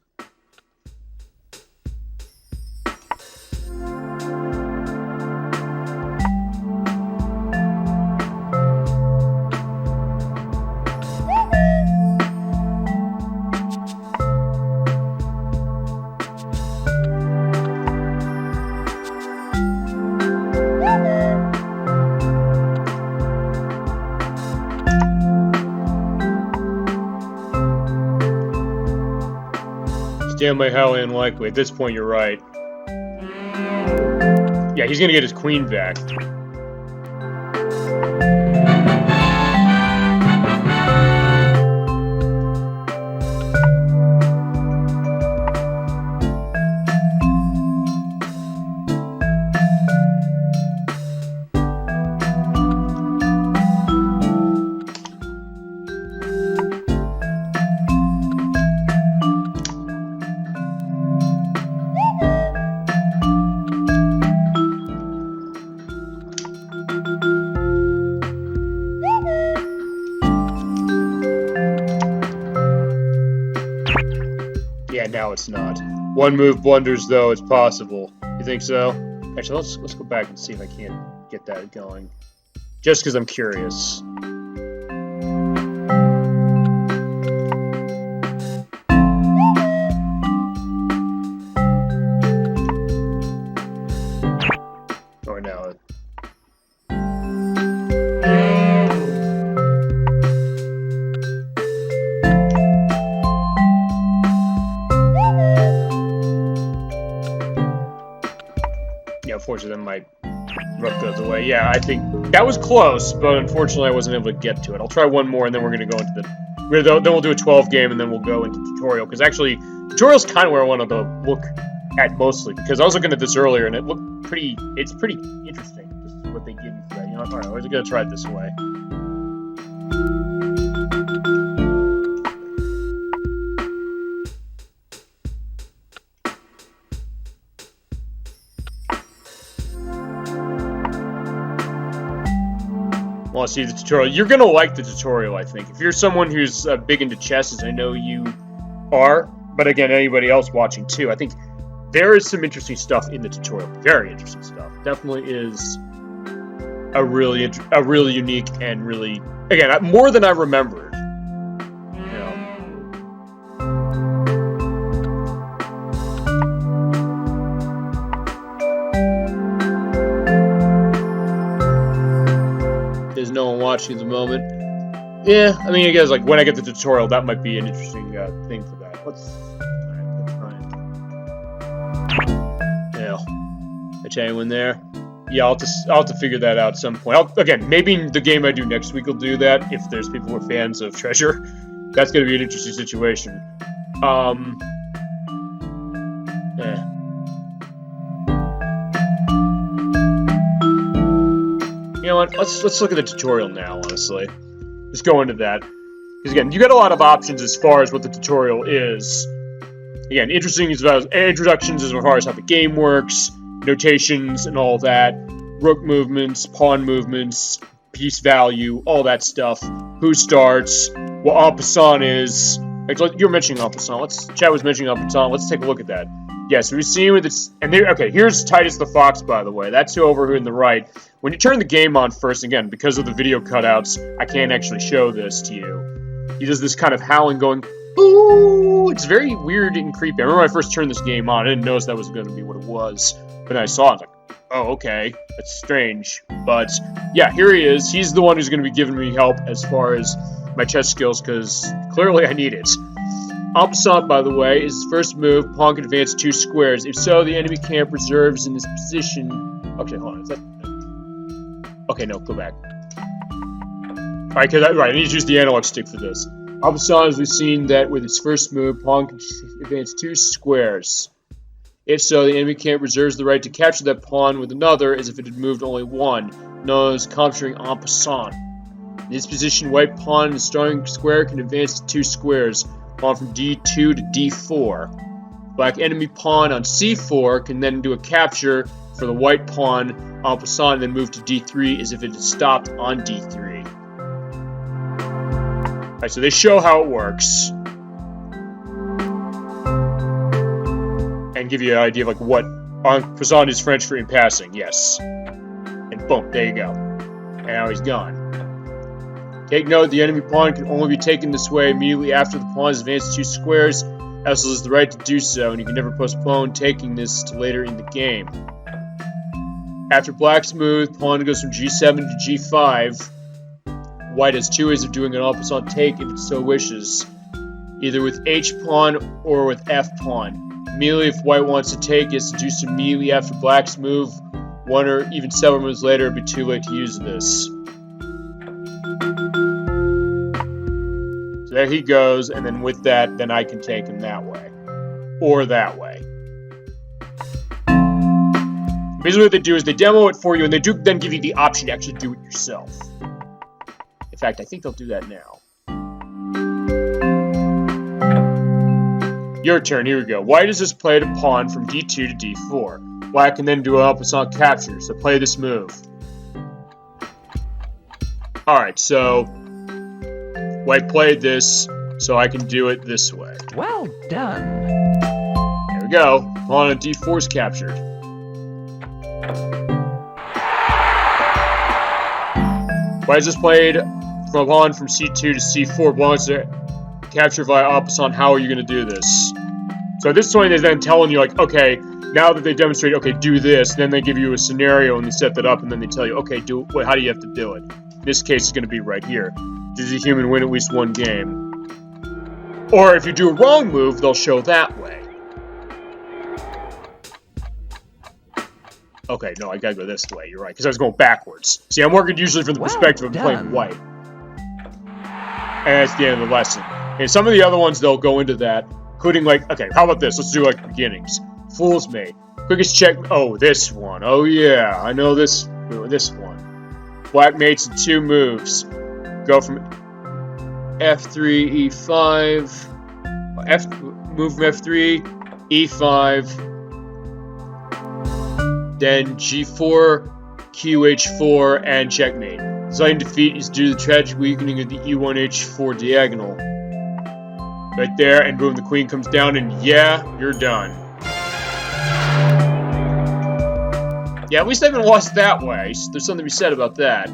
Gambling highly unlikely. At this point, you're right. Yeah, he's gonna get his queen back. Yeah, now it's not. One move blunders, though, it's possible. You think so? Actually, let's go back and see if I can't get that going. Just because I'm curious. Or now. Unfortunately, that might rough goes away. Yeah, I think that was close, but unfortunately, I wasn't able to get to it. I'll try one more, and then we're going to go into the... Then we'll do a 12 game, and then we'll go into tutorial. Because actually, tutorial's kind of where I wanted to look at mostly. Because I was looking at this earlier, and it looked pretty... It's pretty interesting, just what they give me for that. You know, all right, we're going to try it this way. Want to see the tutorial? You're gonna like the tutorial, I think. If you're someone who's big into chess, as I know you are, but again, anybody else watching too, I think there is some interesting stuff in the tutorial. Very interesting stuff. Definitely is a really unique and really, again, more than I remembered. You know. There's no one watching at the moment. Yeah, I mean, I guess, like, when I get the tutorial, that might be an interesting thing for that. Let's try. Yeah. Catch anyone there? Yeah, I'll have to figure that out at some point. Again, maybe the game I do next week will do that, if there's people who are fans of Treasure. That's going to be an interesting situation. Yeah. You know what? Let's look at the tutorial now, honestly. Just go into that. Because again, you get a lot of options as far as what the tutorial is. Again, interesting as far as introductions as far as how the game works, notations and all that, rook movements, pawn movements, piece value, all that stuff. Who starts, what en passant is. Like, you're mentioning en passant. Chad was mentioning en passant. Let's take a look at that. Yeah, so we've seen with it's and there. Okay, here's Titus the Fox, by the way. That's over here in the right. When you turn the game on first, again, because of the video cutouts, I can't actually show this to you. He does this kind of howling, going, "Ooh!" It's very weird and creepy. I remember when I first turned this game on, I didn't notice that was going to be what it was, but I saw it, I was like, "Oh, okay, that's strange." But yeah, here he is. He's the one who's going to be giving me help as far as my chess skills, because clearly I need it. En passant, by the way, is his first move. Pawn can advance 2 squares. If so, the enemy camp reserves in this position. Okay, hold on. Is that... Okay, no, go back. Alright, I need to use the analog stick for this. En passant, as we've seen that with his first move, pawn can advance 2 squares. If so, the enemy camp reserves the right to capture that pawn with another as if it had moved only 1, known as capturing en passant. In this position, white pawn in the starting square can advance to 2 squares. Pawn from d2 to d4. Black enemy pawn on c4 can then do a capture for the white pawn en passant and then move to d3 as if it had stopped on d3. Alright, so they show how it works. And give you an idea of like what en passant is French for in passing, yes. And boom, there you go. And now he's gone. Take note, the enemy pawn can only be taken this way immediately after the pawn has advanced 2 squares. Essel has the right to do so, and you can never postpone taking this to later in the game. After black's move, pawn goes from g7 to g5. White has 2 ways of doing an en passant take if it so wishes. either with H pawn or with F pawn. Immediately, if white wants to take, he has to do so immediately after black's move. One or even several moves later, it'd be too late to use this. So there he goes, and then with that, then I can take him that way. Or that way. Basically what they do is they demo it for you, and they do then give you the option to actually do it yourself. In fact, I think they'll do that now. Your turn, here we go. White has just played a pawn from d2 to d4. Black can then do an up-and-on capture, so play this move. Alright, so white played this, so I can do it this way. Well done. There we go. Pawn on d4 is captured. White has just played from a pawn from c2 to c4. Belongs to capture via opposite. How are you going to do this? So at this point, they're then telling you, like, okay, now that they demonstrate, okay, do this, then they give you a scenario and they set that up, and then they tell you, okay, how do you have to do it? In this case, it's going to be right here. Does a human win at least one game? Or if you do a wrong move, they'll show that way. Okay, no, I gotta go this way, you're right, because I was going backwards. See, I'm working usually from the perspective of playing white. And that's the end of the lesson. And some of the other ones, they'll go into that, including, like, okay, how about this? Let's do, like, beginnings. Fool's Mate. Quickest check. Oh, this one. Oh, yeah, I know this one. Black mates in 2 moves. Go from F3, E5. Move from F3, E5. Then G4, QH4, and checkmate. Design defeat is due to the tragic weakening of the E1H4 diagonal. Right there, and boom, the queen comes down, and yeah, you're done. Yeah, at least I haven't lost that way. There's something to be said about that.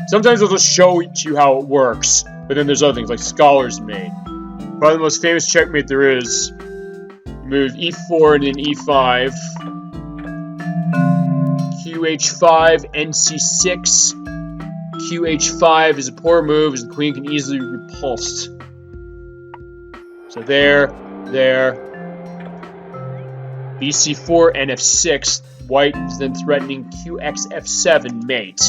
Sometimes they'll just show you how it works, but then there's other things, like Scholar's Mate. Probably the most famous checkmate there is. Move E4 and then E5. QH5, NC6. QH5 is a poor move, as the queen can easily be repulsed. So there. BC4 and F6. White is then threatening QX F7 mate.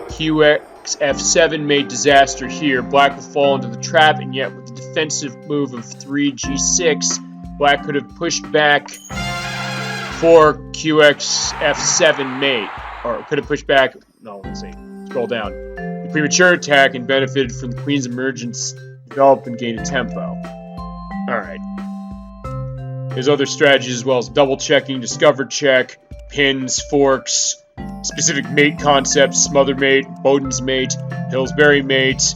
QX F7 mate disaster here. Black will fall into the trap, and yet with the defensive move of 3G6, Black could have pushed back for QX F7 mate. Or could have pushed back. No, let's see. Scroll down. The premature attack and benefited from the queen's emergence, developed and gained a tempo. Alright. There's other strategies as well as double checking, discover check, pins, forks, specific mate concepts, smother mate, Bowden's mate, Pillsbury mate,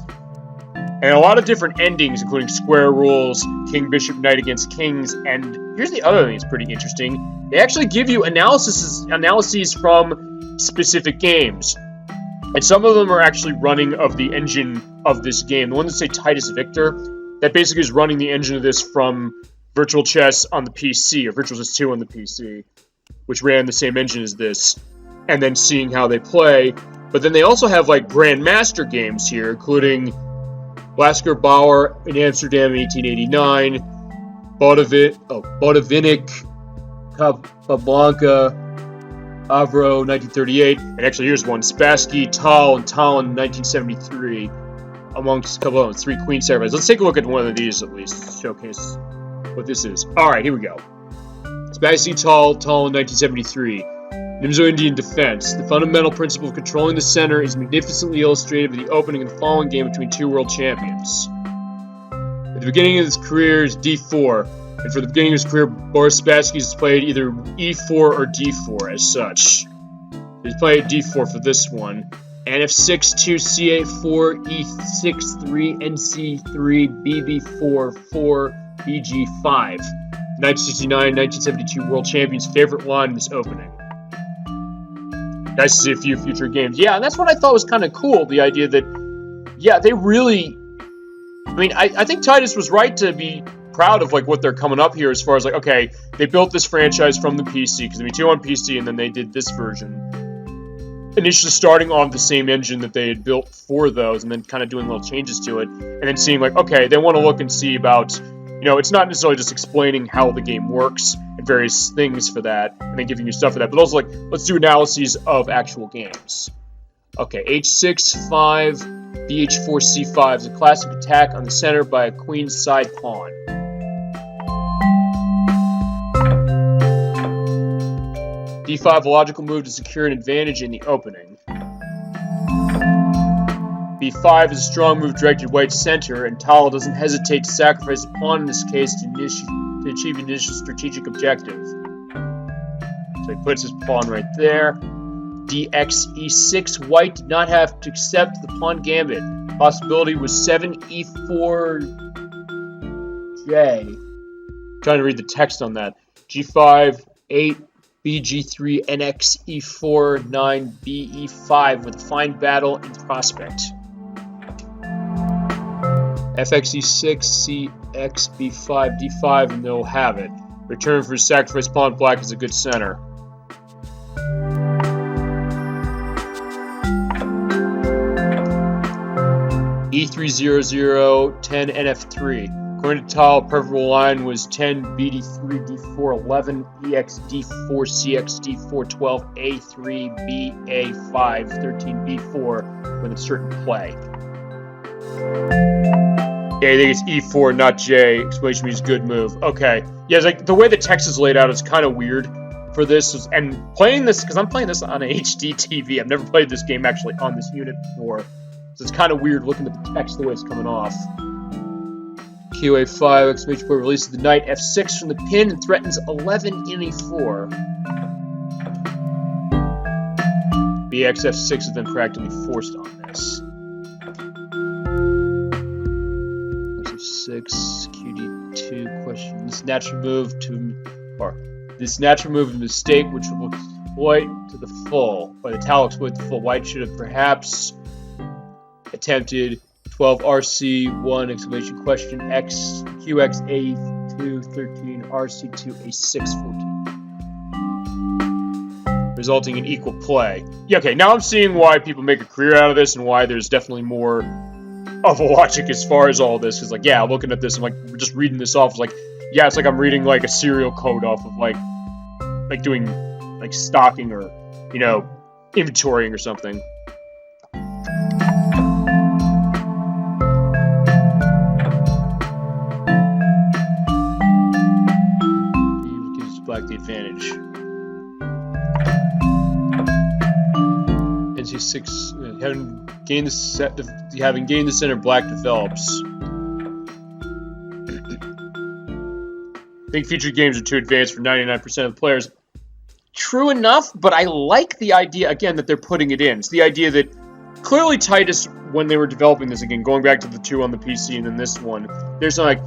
and a lot of different endings, including square rules, king, bishop, knight against kings, and here's the other thing that's pretty interesting. They actually give you analyses from specific games. And some of them are actually running of the engine of this game. The one that say Titus Victor, that basically is running the engine of this from Virtual Chess on the PC, or Virtual Chess 2 on the PC, which ran the same engine as this, and then seeing how they play. But then they also have, like, Grandmaster games here, including Lasker Bauer in Amsterdam in 1889, Bodavinic, Capablanca, Avro, 1938, and actually here's one, Spassky, Tal, and Talon, 1973, amongst a couple of 3 queen sacrifices. Let's take a look at one of these, at least, to showcase what this is. Alright, here we go. Spassky, Tal, Talon, 1973. Nimzo-Indian defense. The fundamental principle of controlling the center is magnificently illustrated by the opening of the following game between 2 world champions. At the beginning of his career is d4, and for the beginning of his career, Boris Spassky has played either e4 or d4 as such. He's played d4 for this one. And f6, 2, c8, 4, e6, 3, nc3, bb4, 4, bg5. 1969-1972 world champions' favorite line in this opening. Nice to see a few future games. Yeah, and that's what I thought was kind of cool, the idea that, yeah, they really... I mean, I think Titus was right to be proud of, like, what they're coming up here as far as, like, okay, they built this franchise from the PC, because, I mean, 2 on PC, and then they did this version. initially starting on the same engine that they had built for those, and then kind of doing little changes to it, and then seeing like, okay, they want to look and see about, it's not necessarily just explaining how the game works and various things for that, and then giving you stuff for that, but also like, let's do analyses of actual games. Okay, H6, 5, BH4, C5 is a classic attack on the center by a queen's side pawn. D5, a logical move to secure an advantage in the opening. B5 is a strong move directed white's center, and Tal doesn't hesitate to sacrifice a pawn in this case to achieve an initial strategic objective. So he puts his pawn right there. DX E6, white did not have to accept the pawn gambit. Possibility was 7 E4 J. Trying to read the text on that. G5, 8, BG3, NX, E4, 9, BE5 with a fine battle in prospect. FX, E6, CX, B5, D5, and they'll have it. Return for sacrifice pawn, black is a good center. E300, 10, NF3. According to Tal, preferable line was 10, BD3, D4, 11, EX, D4, CX, D4, 12, A3, BA5, 13, B4 with a certain play. Yeah, I think it's E4, not J. Exclamation means good move. Okay. Yeah, it's like the way the text is laid out is kind of weird for this. And playing this, because I'm playing this on an HD TV. I've never played this game actually on this unit before. So it's kind of weird looking at the text the way it's coming off. QA5, exclamation point, releases the knight F6 from the pin and threatens 11 in E4. BX F6 is then practically forced on this. 6 QD2 question. This natural move of mistake which will exploit to the full. By the Tal exploit the full. White should have perhaps attempted 12 RC1 exclamation question X QX A2 13 RC2 A6 14, resulting in equal play. Yeah, okay, now I'm seeing why people make a career out of this and why there's definitely more of a logic as far as all this. Because like, yeah, looking at this, I'm like, just reading this off, it's like, yeah, it's like I'm reading like a serial code off of like doing like stocking or inventorying or something. Black the advantage. NC6 having gained the center, black develops. I think future games are too advanced for 99% of the players. True enough, but I like the idea again that they're putting it in. It's the idea that clearly Titus, when they were developing this again, going back to the 2 on the PC and then this one, there's like,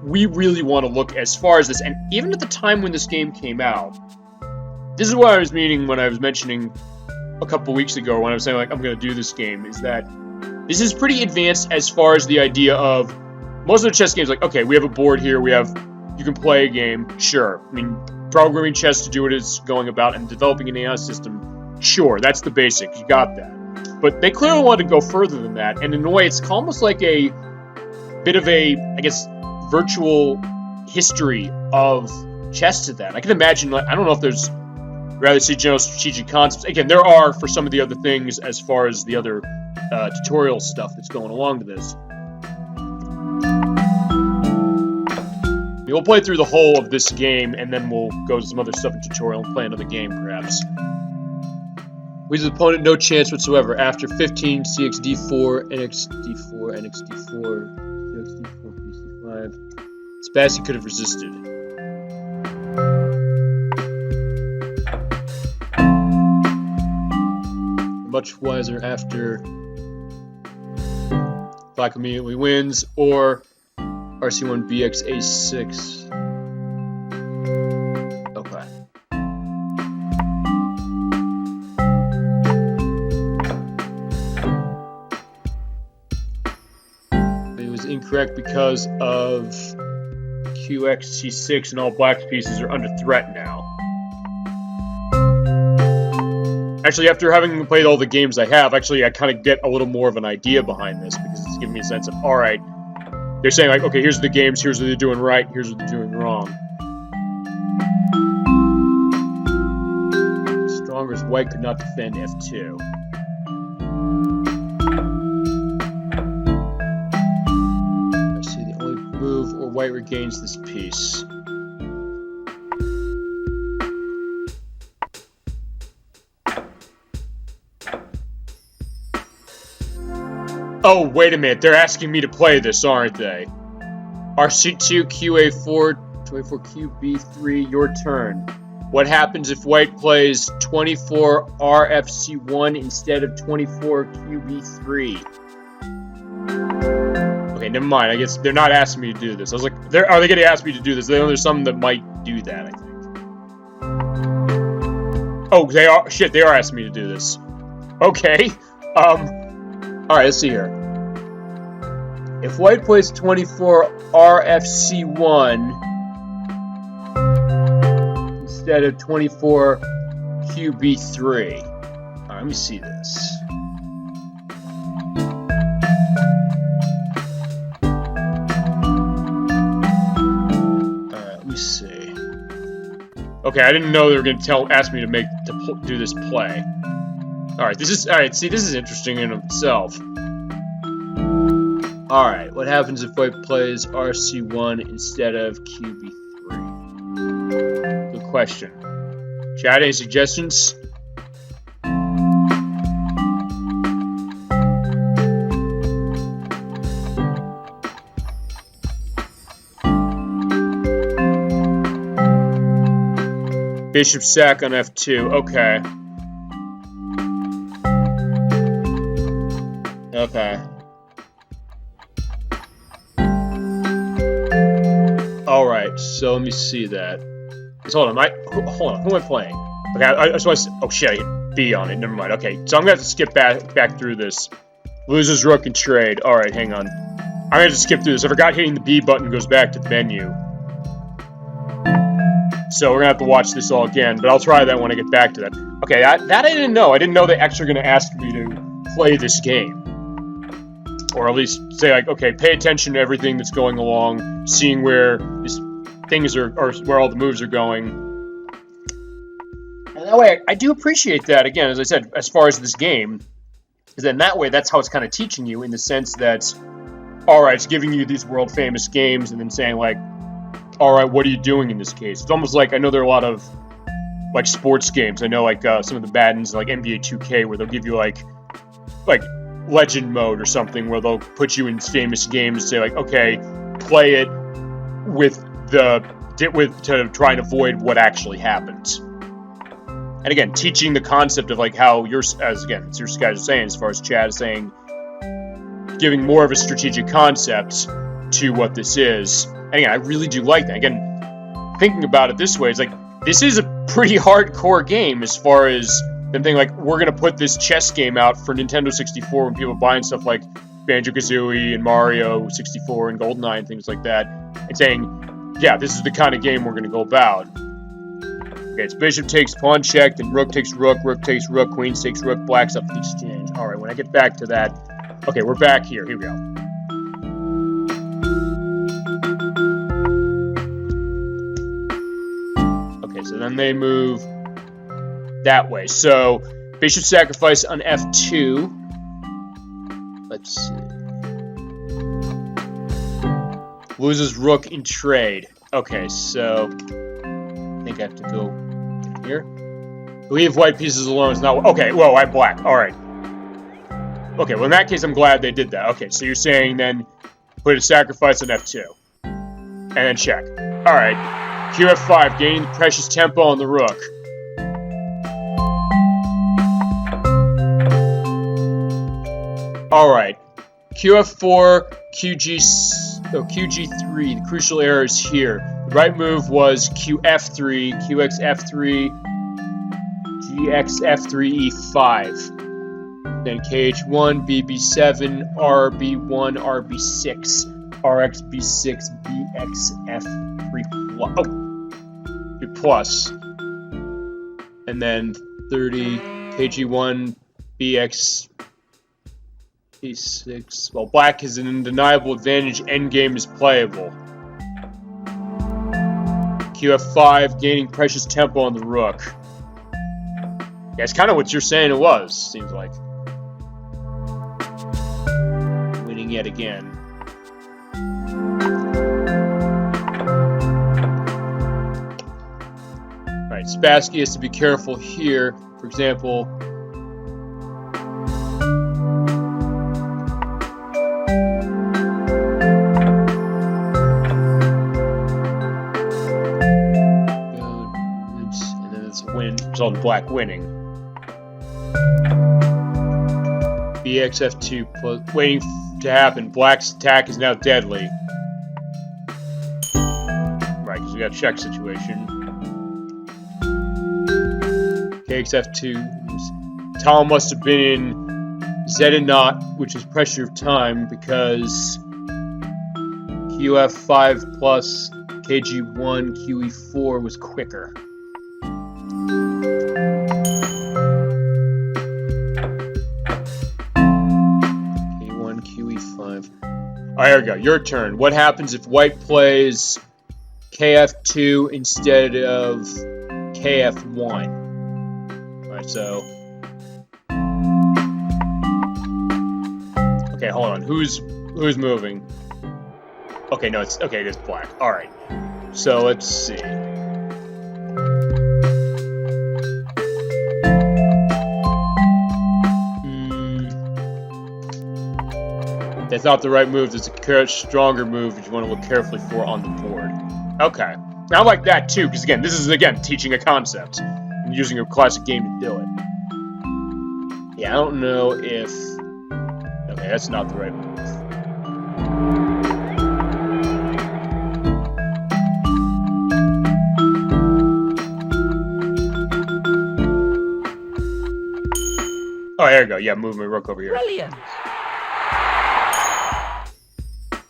we really want to look as far as this, and even at the time when this game came out, this is what I was meaning when I was mentioning a couple weeks ago when I was saying like I'm going to do this game, is that this is pretty advanced as far as the idea of most of the chess games. Like, okay, we have a board here, you can play a game, sure. I mean, programming chess to do what it's going about and developing an AI system, sure, that's the basic, you got that. But they clearly want to go further than that, and in a way, it's almost like a bit of a, I guess, virtual history of chess to that. I can imagine, I don't know if there's rather see general strategic concepts. Again, there are for some of the other things as far as the other tutorial stuff that's going along to this. We'll play through the whole of this game, and then we'll go to some other stuff in tutorial and play another game, perhaps. With the opponent, no chance whatsoever. After 15, CXD4, NXD4, NXD4, CXD4, PC5. Spassky could have resisted. Much wiser after Black immediately wins, or RC1 BX A6. Okay. It was incorrect because of QX C6, and all black pieces are under threat now. Actually, after having played all the games I have, actually, I kind of get a little more of an idea behind this, because it's giving me a sense of, alright, they're saying, like, okay, here's the games, here's what they're doing right, here's what they're doing wrong. Stronger as white could not defend F2. I see the only move or white regains this piece. Oh, wait a minute, they're asking me to play this, aren't they? RC2, QA4, 24QB3, your turn. What happens if white plays 24 RFC1 instead of 24 QB3? Okay, never mind. I guess they're not asking me to do this. I was like, are they going to ask me to do this? They know there's some that might do that, I think. Oh, they are. Shit, they are asking me to do this. Okay. Alright, let's see here. If white plays 24 RFC1 instead of 24 QB3. Alright, let me see this. Alright, let me see. Okay, I didn't know they were going to ask me to do this play. Alright, see, this is interesting in itself. Alright, what happens if white plays RC1 instead of QB3? Good question. Chat, any suggestions? Bishop sack on F2, okay. Okay. Alright, so let me see that. Hold on, hold on, who am I playing? Okay, I just want to, oh shit, I hit B on it, never mind. Okay, so I'm gonna have to skip back through this. Loses rook and trade. Alright, hang on. I'm gonna have to skip through this. I forgot hitting the B button goes back to the menu. So we're gonna have to watch this all again, but I'll try that when I get back to that. Okay, that I didn't know. I didn't know they're actually gonna ask me to play this game. Or at least say, like, okay, pay attention to everything that's going along, seeing where these things are, or where all the moves are going. And that way, I do appreciate that, again, as I said, as far as this game, is that in that way, that's how it's kind of teaching you, in the sense that, alright, it's giving you these world-famous games, and then saying, like, alright, what are you doing in this case? It's almost like, I know there are a lot of, like, sports games. I know, like, some of the Maddens, like NBA 2K, where they'll give you, like, legend mode or something, where they'll put you in famous games, say, like, okay, play it to try and avoid what actually happens. And again, teaching the concept of, like, how it's your guys are saying, as far as Chad is saying, giving more of a strategic concept to what this is. And again, I really do like that. Again, thinking about it this way, it's like, this is a pretty hardcore game as far as them thinking, like, we're going to put this chess game out for Nintendo 64 when people are buying stuff like Banjo-Kazooie and Mario 64 and GoldenEye and things like that, and saying, yeah, this is the kind of game we're going to go about. Okay, it's bishop takes pawn check, then rook takes rook takes rook, queen takes rook, black's up for the exchange. Alright, when I get back to that... Okay, we're back here. Here we go. Okay, so then they move that way. So, bishop sacrifice on F2. Let's see. Loses rook in trade. Okay, so I think I have to go here. Leave white pieces alone is not... Okay, whoa, I'm black. Alright. Okay, well in that case I'm glad they did that. Okay, so you're saying then put a sacrifice on F2. And then check. Alright. QF5, gaining the precious tempo on the rook. Alright. QF4, QG3, the crucial error is here. The right move was QF3, QXF3, GXF3, E5. Then KH1, BB7, RB1, RB6, RXB6, BXF3 plus. Oh! 3 plus. And then 30... KG1, BX, E6. Well, black has an undeniable advantage. Endgame is playable. QF5, gaining precious tempo on the rook. Yeah, it's kind of what you're saying it was, seems like. Winning yet again. Alright, Spassky has to be careful here. For example, and then it's a win, result in black winning. BXF2 plus, waiting to happen. Black's attack is now deadly. Right, because we got a check situation. KXF2. Tom must have been in Z and not, which is pressure of time, because QF5 plus KG1 QE4 was quicker. K1 QE5. Oh, here we go. Your turn. What happens if white plays KF2 instead of KF1? Alright, so... Okay, hold on. Who's moving? Okay, no, it's... Okay, it is black. Alright. So, let's see. That's not the right move. There's a stronger move that you want to look carefully for on the board. Okay. I like that, too, because, again, this is, again, teaching a concept. And using a classic game to do it. Yeah, I don't know if... Okay, that's not the right move. Oh, there you go. Yeah, move my rook over here. Brilliant.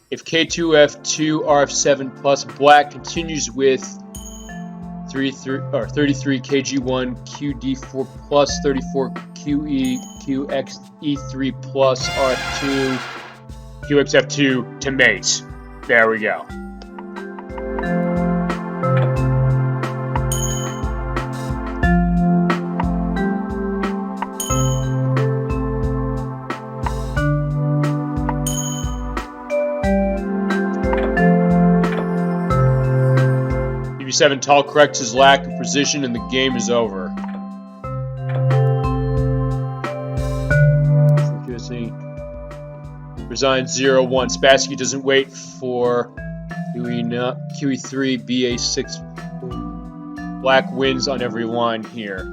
If K2F2 RF7 plus black continues with 33 KG1 QD4 plus 34 QE QX E3 plus RF2 QXF2 to mate. There we go. BB7 tall corrects his lack of precision and the game is over. Resigns 0-1. Spassky doesn't wait for QE3 BA6. Black wins on every line here.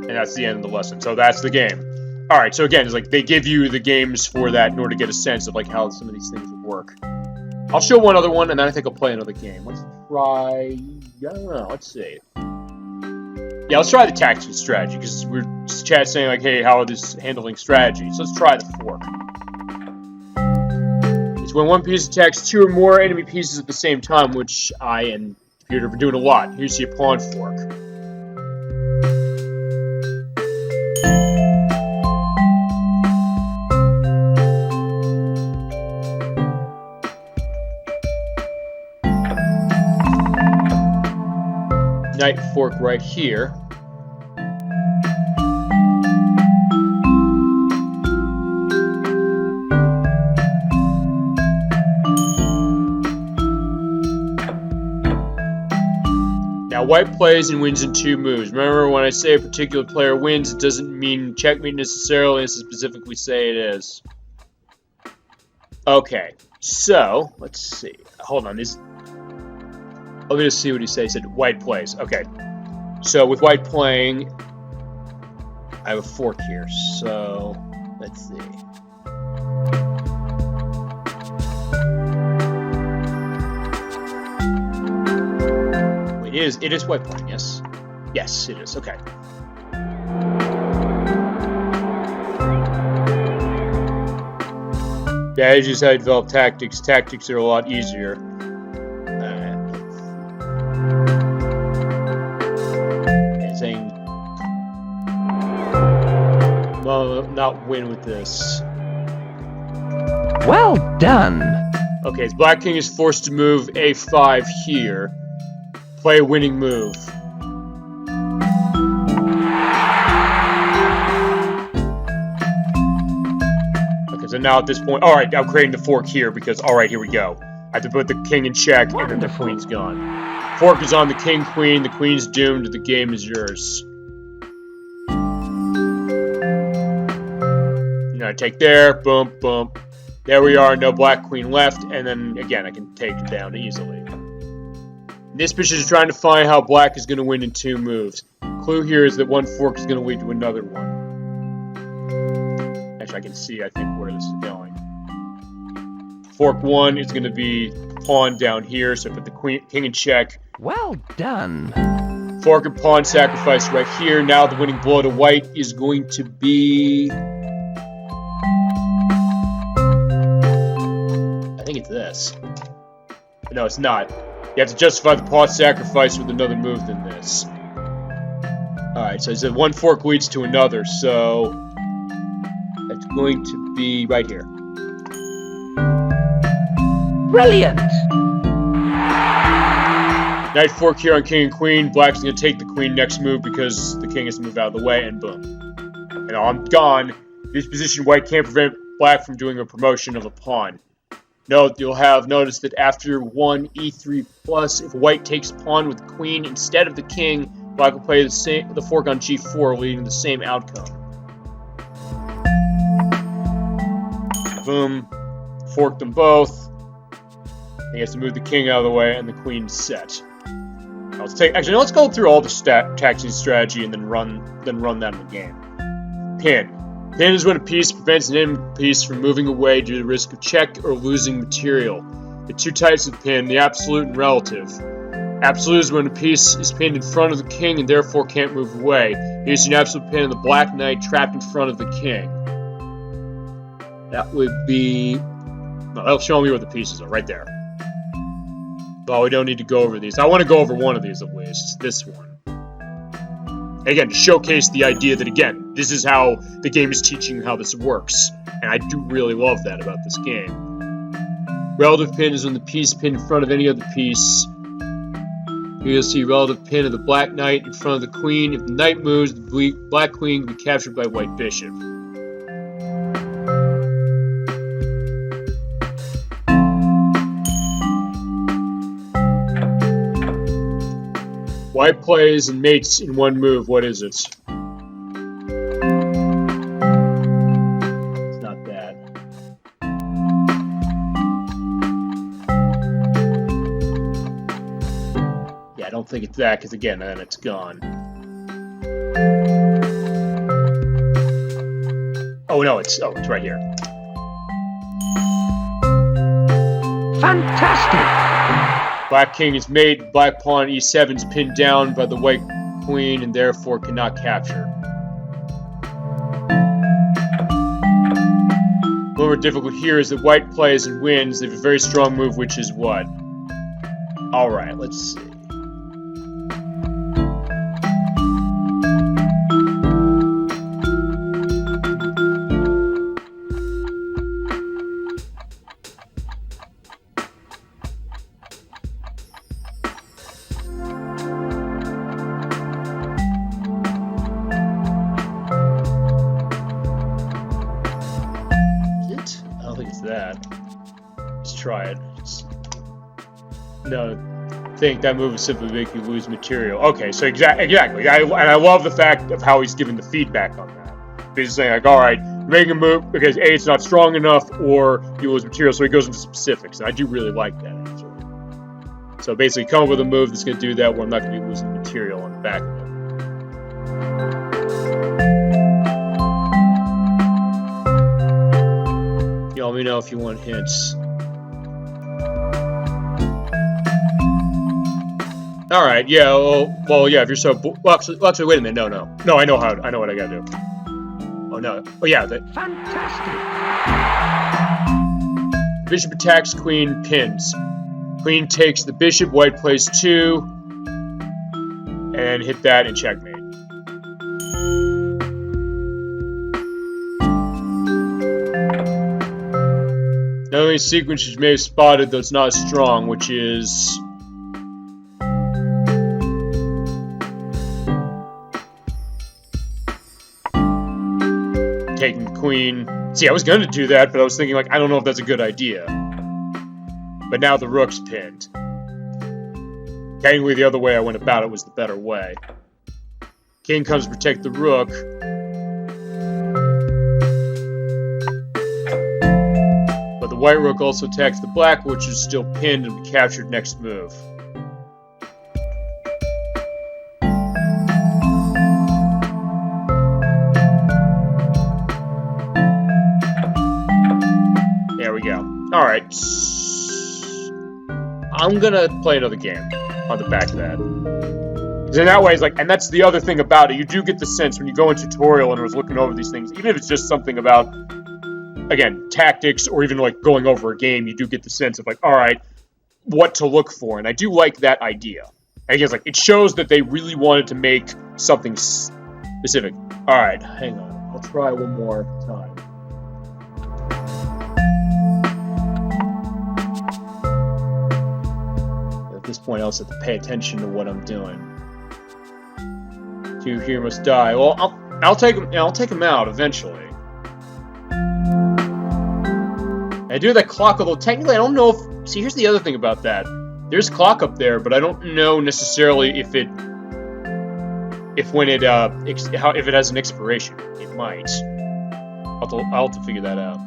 That's the end of the lesson. So that's the game. All right. So again, it's like they give you the games for that in order to get a sense of like how some of these things would work. I'll show one other one, and then I think I'll play another game. Let's try. I don't know. Let's see. Yeah, let's try the tactical strategy because we're just chat saying like, hey, how are this handling strategy? So let's try the fork. It's when one piece attacks two or more enemy pieces at the same time, which I and computer have been doing a lot. Here's your pawn fork. Knight fork right here. Now white plays and wins in two moves. Remember, when I say a particular player wins, it doesn't mean checkmate necessarily, and specifically say it is. Okay, so let's see. Hold on, let me just see what he said. He said white plays. Okay. So with white playing, I have a fork here. So let's see. Wait, it is white playing, yes? Yes, it is. Okay. That is just how you develop tactics. Tactics are a lot easier. Saying, well, not win with this. Well done. Okay, so Black King is forced to move a5 here. Play a winning move. Okay, so now at this point, alright, I'm creating the fork here because, alright, here we go. I have to put the king in check, and then the queen's gone. Fork is on the king, queen, the queen's doomed, the game is yours. You know, take there, boom, boom. There we are, no black queen left, and then, again, I can take her down easily. This position is trying to find how black is going to win in 2 moves. Clue here is that one fork is going to lead to another one. Actually, I can see, I think, where this is going. Fork 1 is going to be pawn down here, so I put the king in check. Well done. Fork and pawn sacrifice right here. Now the winning blow to white is going to be... I think it's this. No, it's not. You have to justify the pawn sacrifice with another move than this. Alright, so I said one fork leads to another, so... It's going to be right here. Brilliant! Knight fork here on king and queen. Black's going to take the queen next move because the king has to move out of the way, and boom. And I'm gone. This position, white can't prevent black from doing a promotion of a pawn. Note, you'll have noticed that after 1 e3 plus, if white takes pawn with queen instead of the king, black will play the fork on g4, leading to the same outcome. Boom. Fork them both. He has to move the king out of the way, and the queen's set. Let's go through all the taxing strategy and then run that in the game. Pin. Pin is when a piece prevents an enemy piece from moving away due to the risk of check or losing material. The 2 types of pin, the absolute and relative. Absolute is when a piece is pinned in front of the king and therefore can't move away. Here's an absolute pin of the black knight trapped in front of the king. That would be... No, that'll show me where the pieces are, right there. Well, we don't need to go over these. I want to go over one of these at least. This one. Again, to showcase the idea that, again, this is how the game is teaching you how this works. And I do really love that about this game. Relative pin is when the piece pinned in front of any other piece. Here you'll see relative pin of the black knight in front of the queen. If the knight moves, the black queen can be captured by white bishop. White plays and mates in 1 move. What is it? It's not bad. Yeah, I don't think it's that, because again, then it's gone. Oh no, it's right here. Fantastic! Black king is mate, black pawn e7 is pinned down by the white queen and therefore cannot capture. What more difficult here is that white plays and wins. They have a very strong move, which is what? Alright, let's see. Try it. No, I think that move is simply make you lose material. Okay, so exactly. And I love the fact of how he's giving the feedback on that. He's saying like, all right, make a move because A, it's not strong enough, or you lose material. So he goes into specifics, and I do really like that actually. So basically, come up with a move that's going to do that, where I'm not going to be losing material on the back of it. Let me know if you want hints. All right, yeah, well, yeah. If you're so, actually, wait a minute. No, I know what I gotta do. Oh no, oh yeah, Fantastic. Bishop attacks, queen pins. Queen takes the bishop, white plays 2, and hit that and checkmate. The only sequence you may have spotted, though it's not as strong, which is... taking the queen. See, I was going to do that, but I was thinking, like, I don't know if that's a good idea. But now the rook's pinned. Technically, the other way I went about it was the better way. King comes to protect the rook. But the white rook also attacks the black, which is still pinned and captured next move. There we go. Alright. I'm gonna play another game on the back of that. Because in that way, it's like, and that's the other thing about it. You do get the sense when you go in tutorial and I was looking over these things, even if it's just something about, again, tactics or even like going over a game, you do get the sense of like, alright, what to look for. And I do like that idea. I guess like it shows that they really wanted to make something specific. Alright, hang on. I'll try one more time. At this point, I also have to pay attention to what I'm doing. 2 here must die. Well, I'll take him. I'll take him out eventually. I do that clock, although technically I don't know if. See, here's the other thing about that. There's clock up there, but I don't know necessarily if it has an expiration. It might. I'll have to figure that out.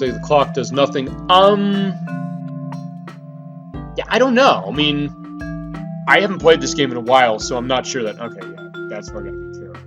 The clock does nothing. Yeah, I don't know. I mean, I haven't played this game in a while, so I'm not sure that. Okay, yeah, that's where I gotta be careful.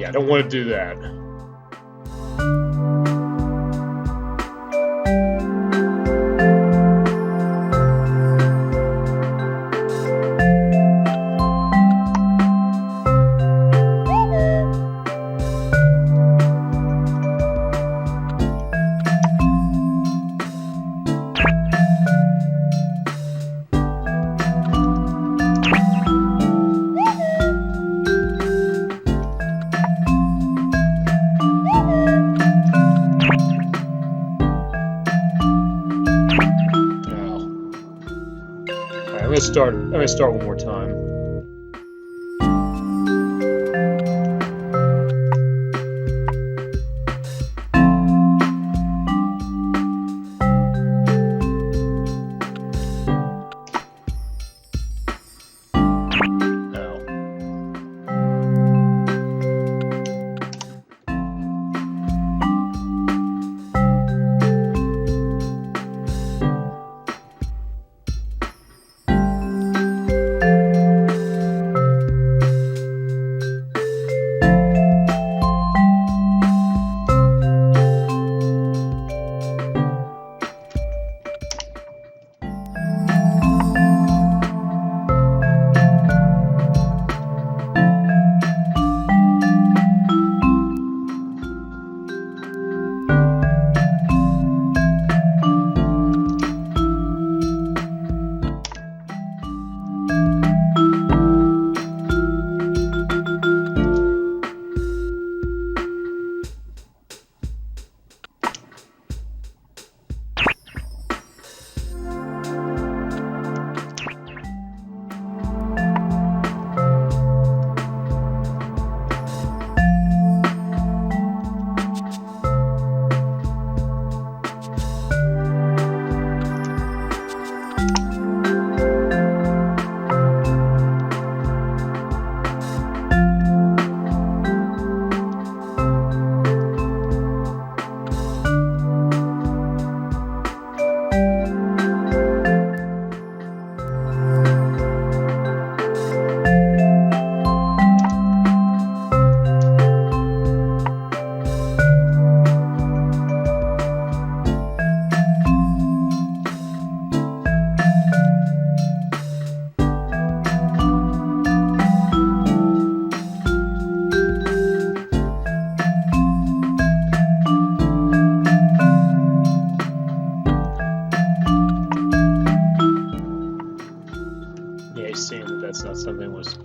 I don't want to do that. I'm gonna start one more time.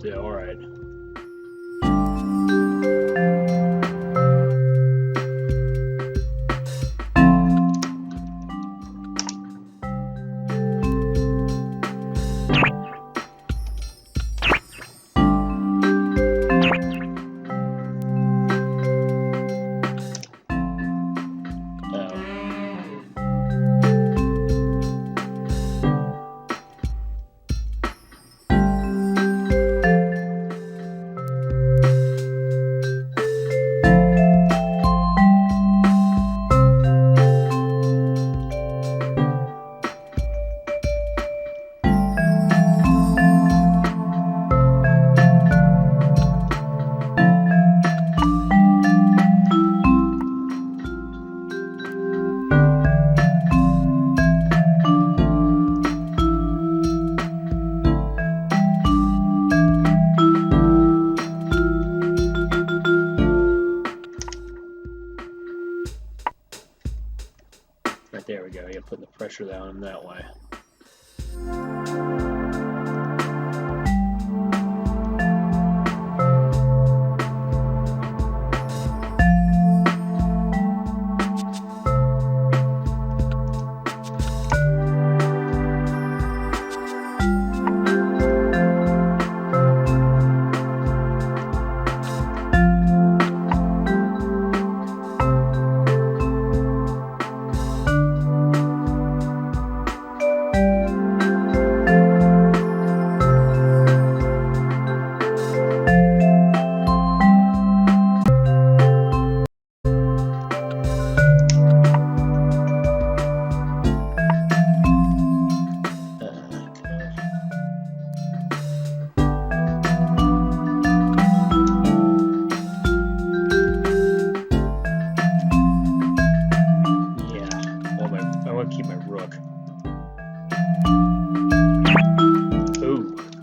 Yeah, alright. Right, there we go. Yeah, putting the pressure down him that way.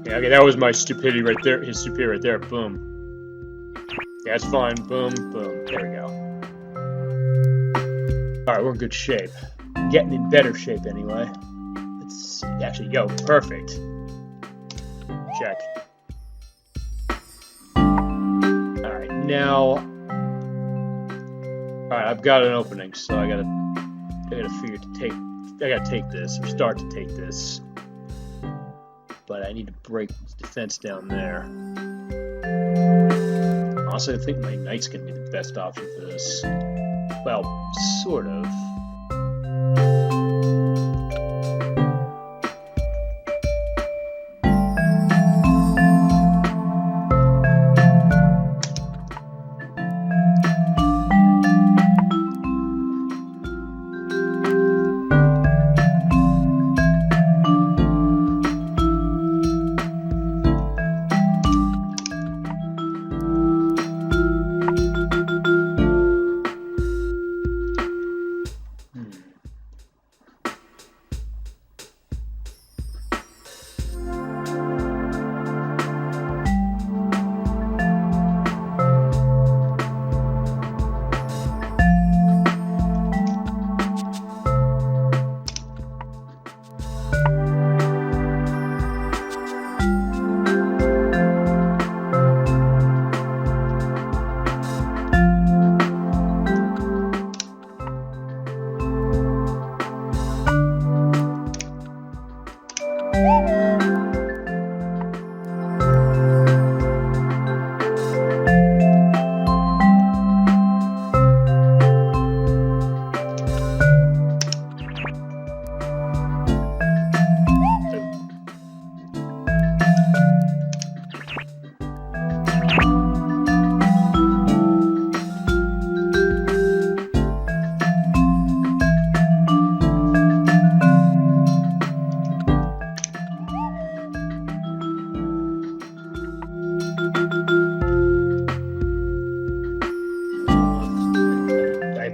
Okay, that was my stupidity right there. His stupidity right there. Boom. Yeah, that's fine. Boom, boom. There we go. Alright, we're in good shape. Getting in better shape anyway. Let's see. Actually, yo, perfect. Check. Alright, now... Alright, I've got an opening, so I gotta figure to take... I gotta take this, or start to take this. But I need to break the defense down there. Honestly, I think my knight's gonna be the best option for this. Well, sort of.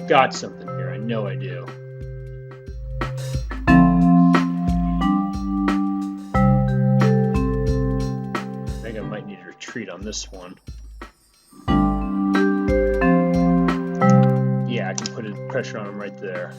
Got something here, I know I do. I think I might need to retreat on this one. Yeah, I can put a pressure on him right there.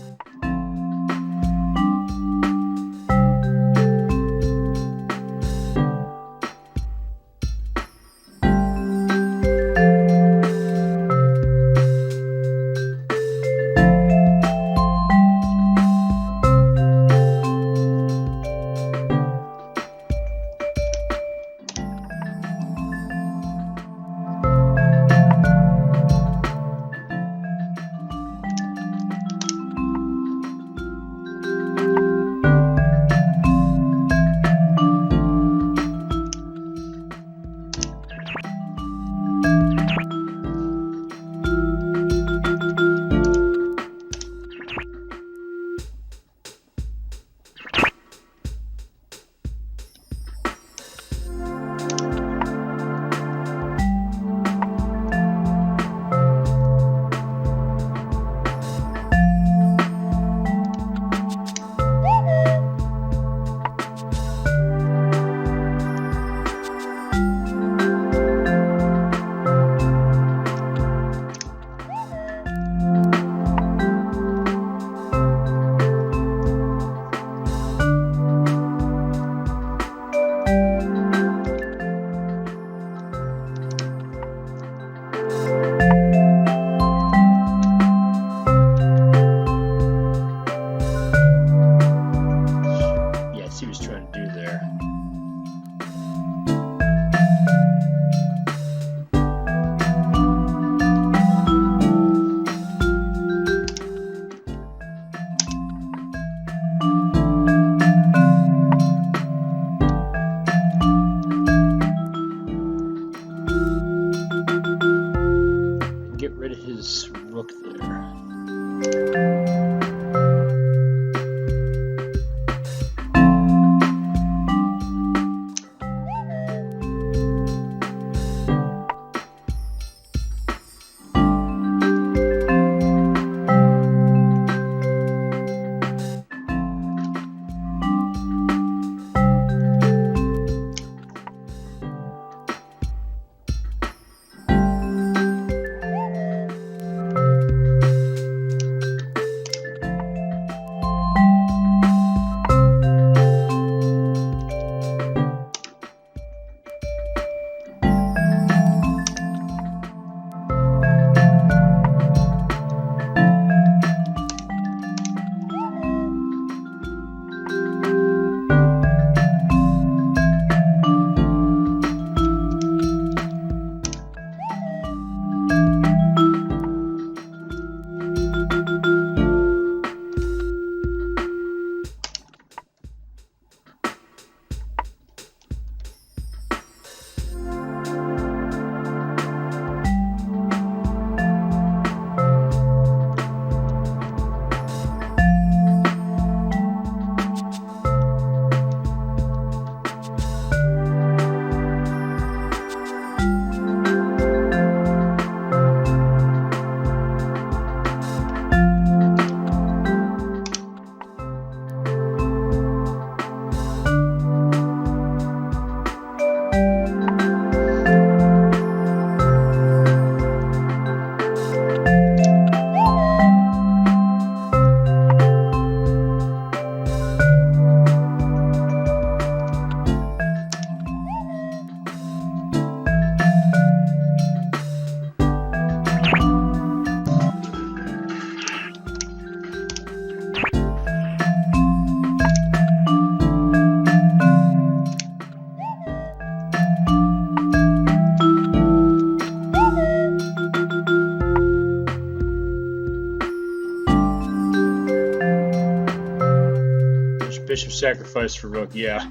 Bishop sacrifice for rook, yeah.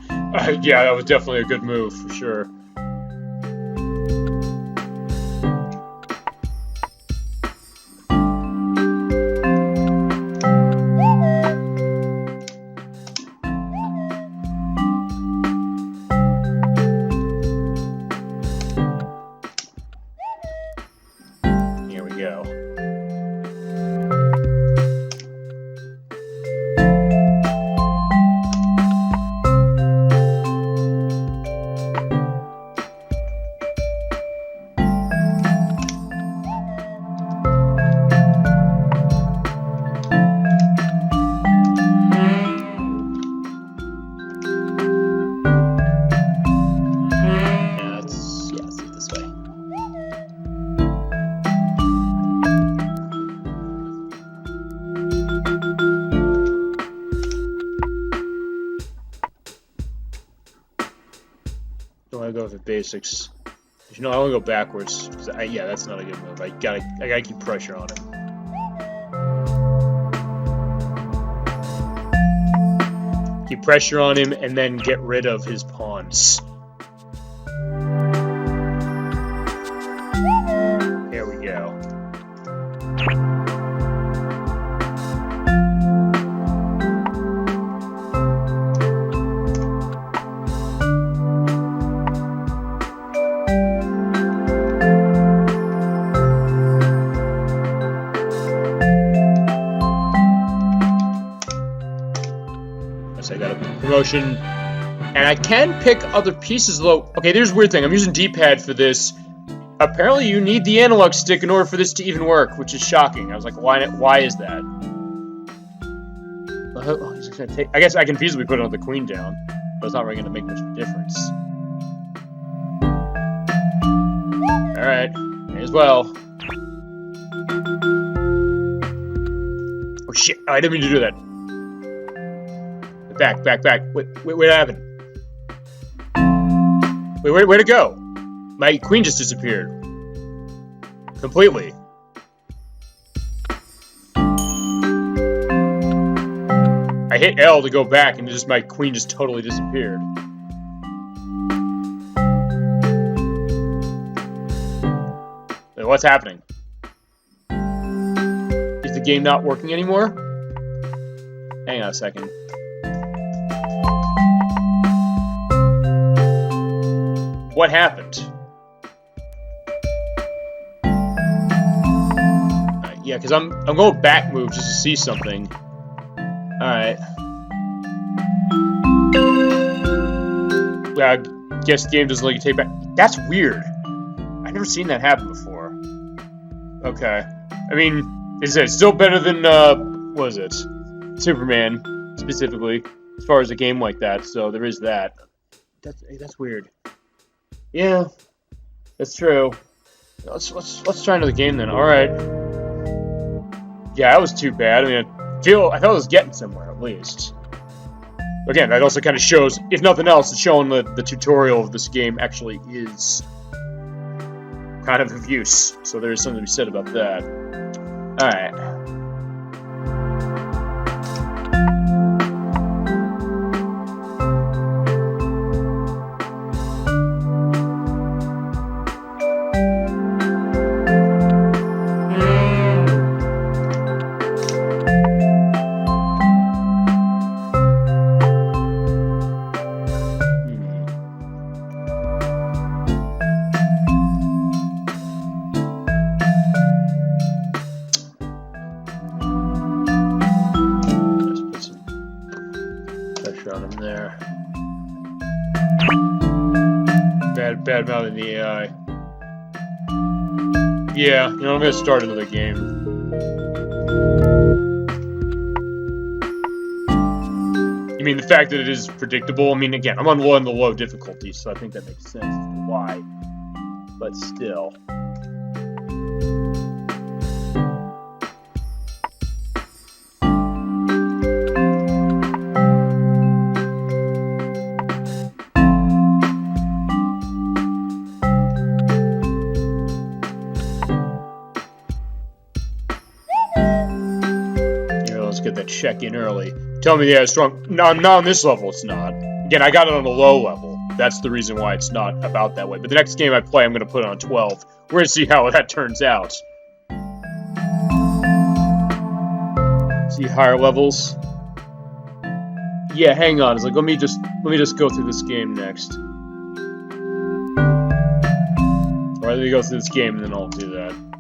Yeah, that was definitely a good move, for sure. Here we go. Don't want to go with the basics. You know, I want to go backwards. Yeah, that's not a good move. I gotta keep pressure on him. Keep pressure on him, and then get rid of his pawns. There we go. I got a promotion, and I can pick other pieces, though. Okay, there's a weird thing. I'm using D-pad for this. Apparently, you need the analog stick in order for this to even work, which is shocking. I was like, why is that? Oh, he's gonna take. I guess I can feasibly put another queen down, but it's not really going to make much of a difference. All right, may as well. Oh shit! I didn't mean to do that. Back. Wait, what happened? Wait, where'd it go? My queen just disappeared. Completely. I hit L to go back, and my queen just totally disappeared. Wait, what's happening? Is the game not working anymore? Hang on a second. What happened? Yeah, because I'm going back move just to see something. Alright. Yeah, I guess the game doesn't let you take back. That's weird. I've never seen that happen before. Okay. I mean, it's still better than, what is it? Superman, specifically, as far as a game like that, so there is that. That's weird. Yeah, that's true. Let's try another game then. All right. Yeah, that was too bad. I mean, I thought I was getting somewhere at least. Again, that also kind of shows, if nothing else, it's showing that the tutorial of this game actually is kind of of use. So there is something to be said about that. All right. On him there. Bad mouthing the AI. Yeah, you know, I'm gonna start another game. You mean the fact that it is predictable? I mean, again, I'm on the low difficulty, so I think that makes sense as to why. But still. get that check in early. Tell me, yeah, it's strong. No, not on this level, it's not. Again, I got it on a low level. That's the reason why it's not about that way. But the next game I play, I'm going to put it on 12. We're going to see how that turns out. See higher levels. Yeah, hang on. It's like let me just go through this game next. Alright, let me go through this game and then I'll do that.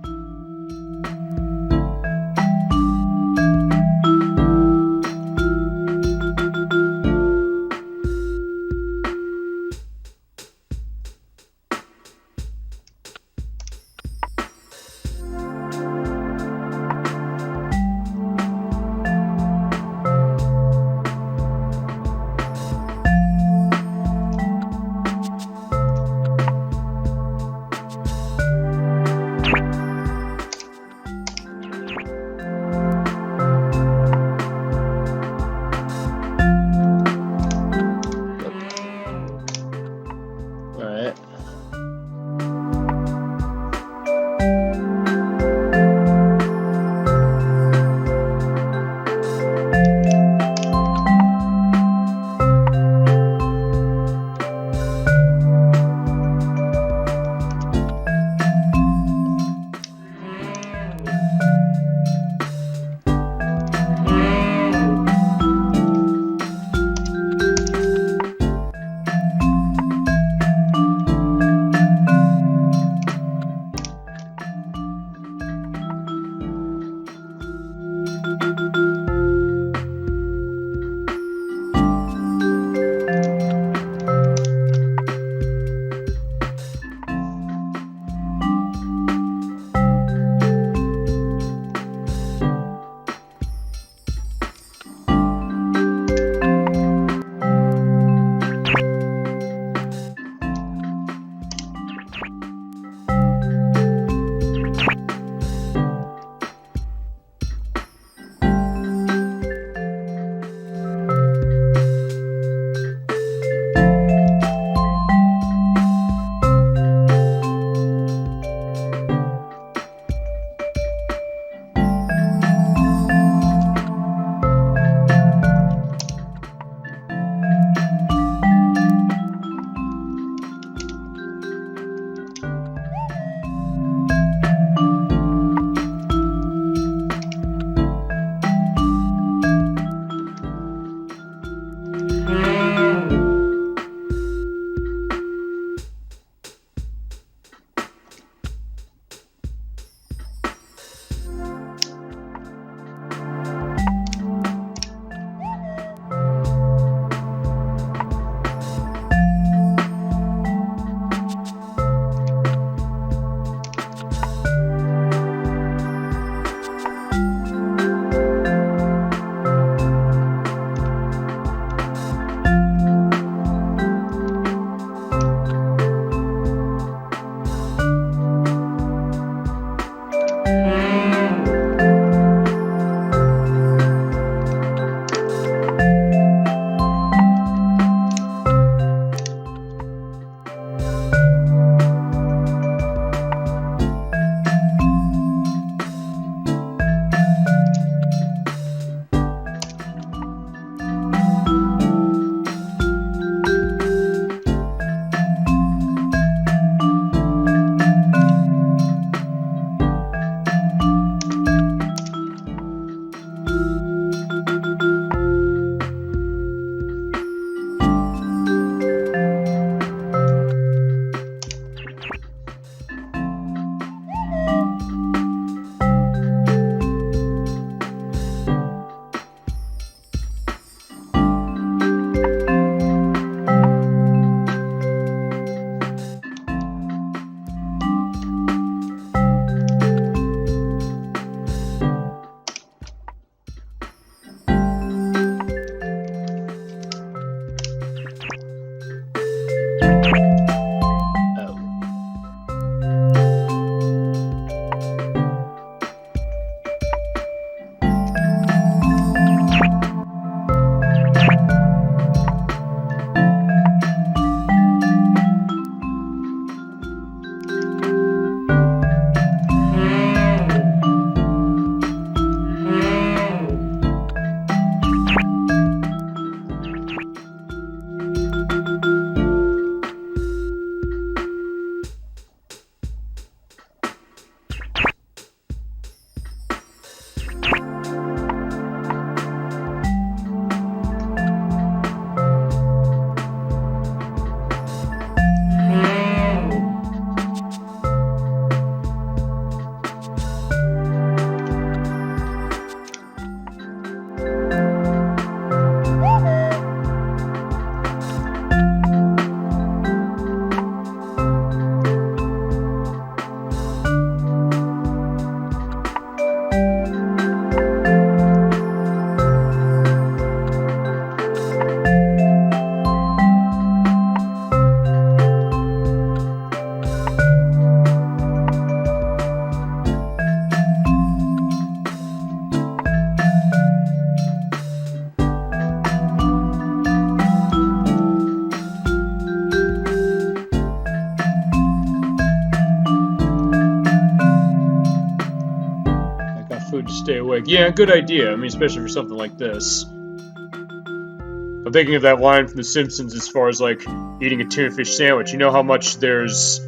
stay awake. Yeah, good idea. I mean, especially for something like this. I'm thinking of that line from The Simpsons as far as, like, eating a tuna fish sandwich. You know how much there's...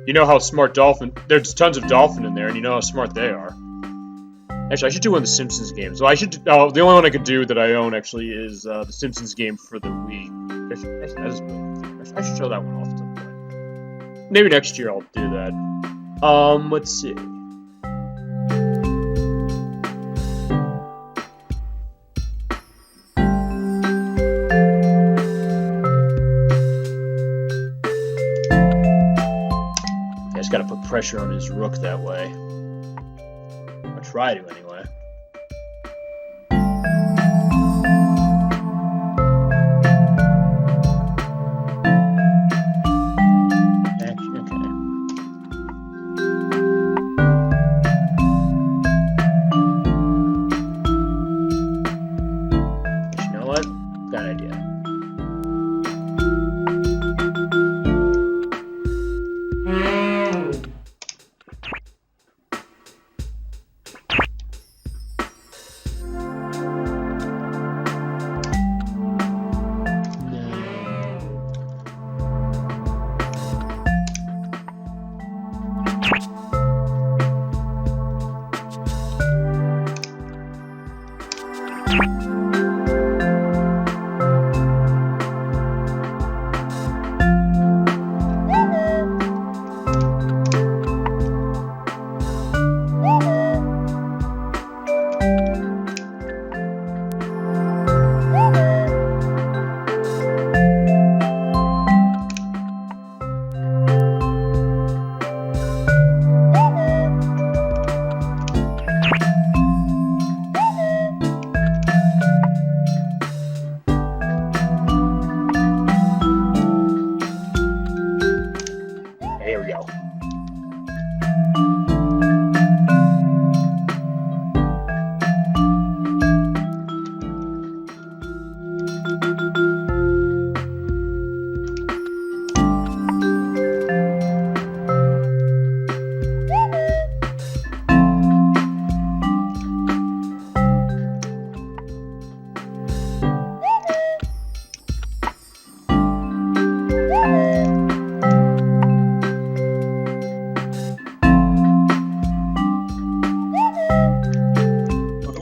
You know how smart dolphin... There's tons of dolphin in there, and you know how smart they are. Actually, I should do one of the Simpsons games. Well, I should... Oh, the only one I could do that I own, actually, is the Simpsons game for the Wii. Actually, that is really good. I should show that one off at some point. Maybe next year I'll do that. Let's see. Just gotta put pressure on his rook that way. I'll try to, anyway. Okay. You know what? Bad idea. There we go.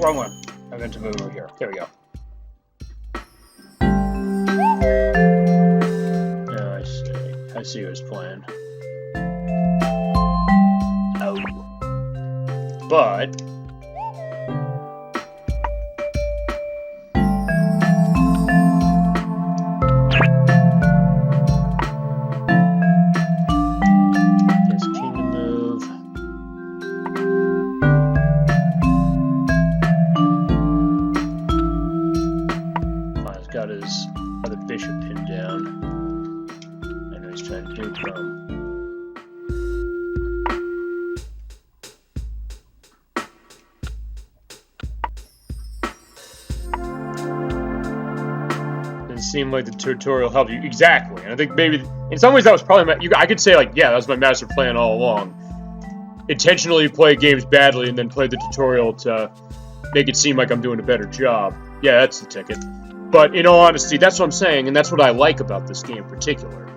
Wrong one. I meant to move over here. There we go. Oh, I see. I see his plan. Oh. But... Yes, king to move. Got his other bishop pinned down. I know he's trying to do from. Doesn't seem like the tutorial helped you exactly. And I think maybe in some ways that was probably I could say, like, yeah, that was my master plan all along. Intentionally play games badly and then play the tutorial to make it seem like I'm doing a better job. Yeah, that's the ticket. But in all honesty, that's what I'm saying, and that's what I like about this game in particular.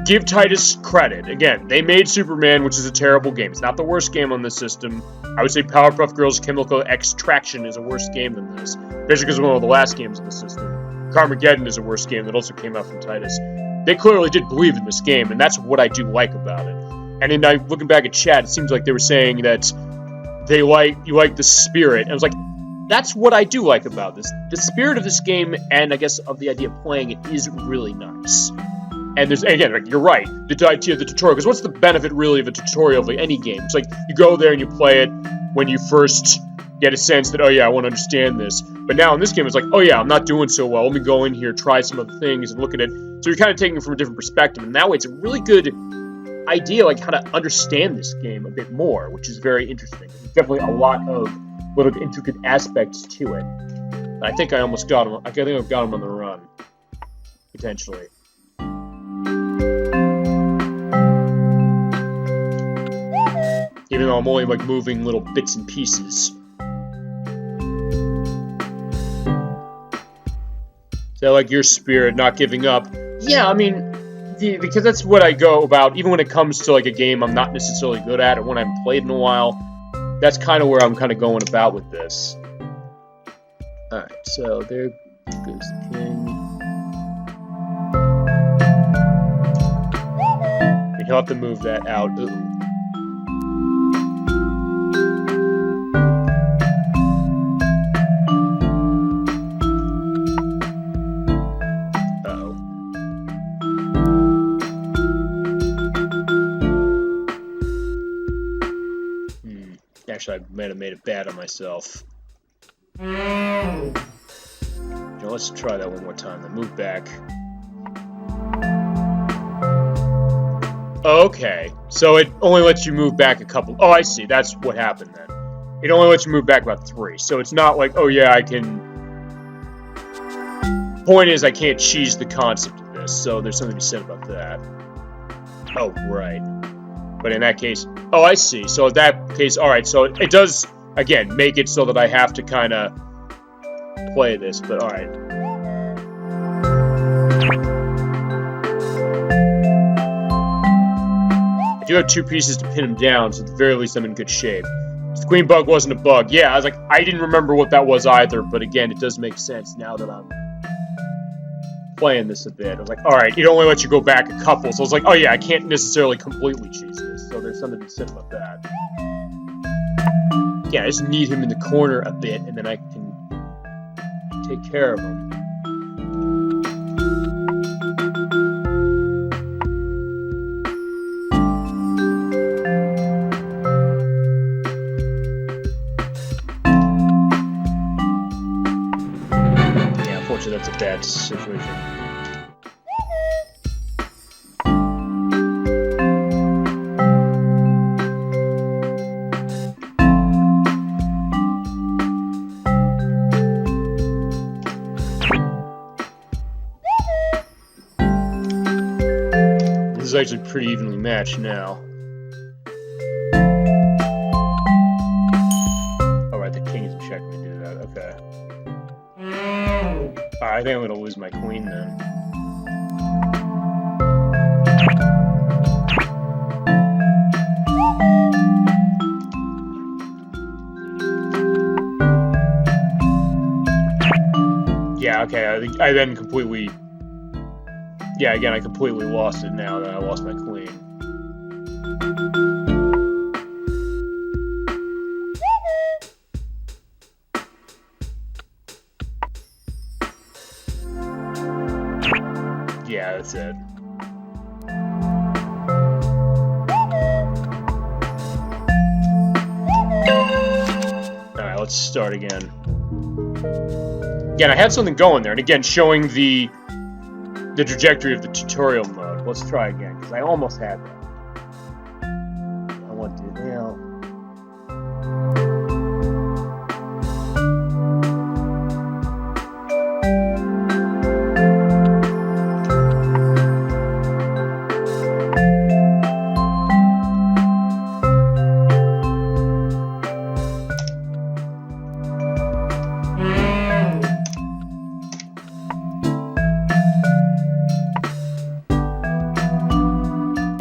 Give Titus credit. Again, they made Superman, which is a terrible game. It's not the worst game on this system. I would say Powerpuff Girls Chemical Extraction is a worse game than this, especially because it's one of the last games of the system. Carmageddon is a worse game that also came out from Titus. They clearly did believe in this game, and that's what I do like about it. And in looking back at chat, it seems like they were saying that you like the spirit. And I was like, that's what I do like about this. The spirit of this game, and I guess of the idea of playing it, is really nice. And there's, again, like, you're right, the idea of the tutorial, because what's the benefit really of a tutorial of like any game? It's like, you go there and you play it when you first get a sense that, oh yeah, I want to understand this. But now in this game, it's like, oh yeah, I'm not doing so well, let me go in here, try some other things, and look at it. So you're kind of taking it from a different perspective, and that way it's a really good idea, like, how to understand this game a bit more, which is very interesting. There's definitely a lot of little intricate aspects to it. I think I almost got him. I think I've got him on the run, potentially. Even though I'm only, like, moving little bits and pieces. So, like, your spirit, not giving up. Yeah, I mean, because that's what I go about, even when it comes to, like, a game I'm not necessarily good at, or when I haven't played in a while. That's kind of where I'm kind of going about with this. Alright, so there goes the king. And he'll have to move that out. Ooh. Actually, I might have made it bad on myself. You know, let's try that one more time. Then move back. Okay, so it only lets you move back a couple. Oh, I see. That's what happened then. It only lets you move back about 3. So it's not like, oh yeah, I can. Point is, I can't cheese the concept of this. So there's something to be said about that. Oh, right. But in that case, oh, I see. So in that case, all right. So it does, again, make it so that I have to kind of play this. But all right. I do have 2 pieces to pin him down, so at the very least I'm in good shape. So the queen bug wasn't a bug. Yeah, I was like, I didn't remember what that was either. But again, it does make sense now that I'm playing this a bit. I was like, all right, it only lets you go back a couple. So I was like, oh yeah, I can't necessarily completely cheese this. So there's something to be said about that. Yeah, I just need him in the corner a bit, and then I can take care of him. Yeah, unfortunately that's a bad situation. This is actually pretty evenly matched now. Alright, the king isn't checking to do that. Okay. Alright, I think I'm gonna lose my queen then. Yeah, okay, I then completely... Yeah, again, I completely lost it now that I lost my queen. Yeah, that's it. Alright, let's start again. Again, I had something going there, and again, showing the trajectory of the tutorial mode. Let's try again, because I almost had that. I want to now.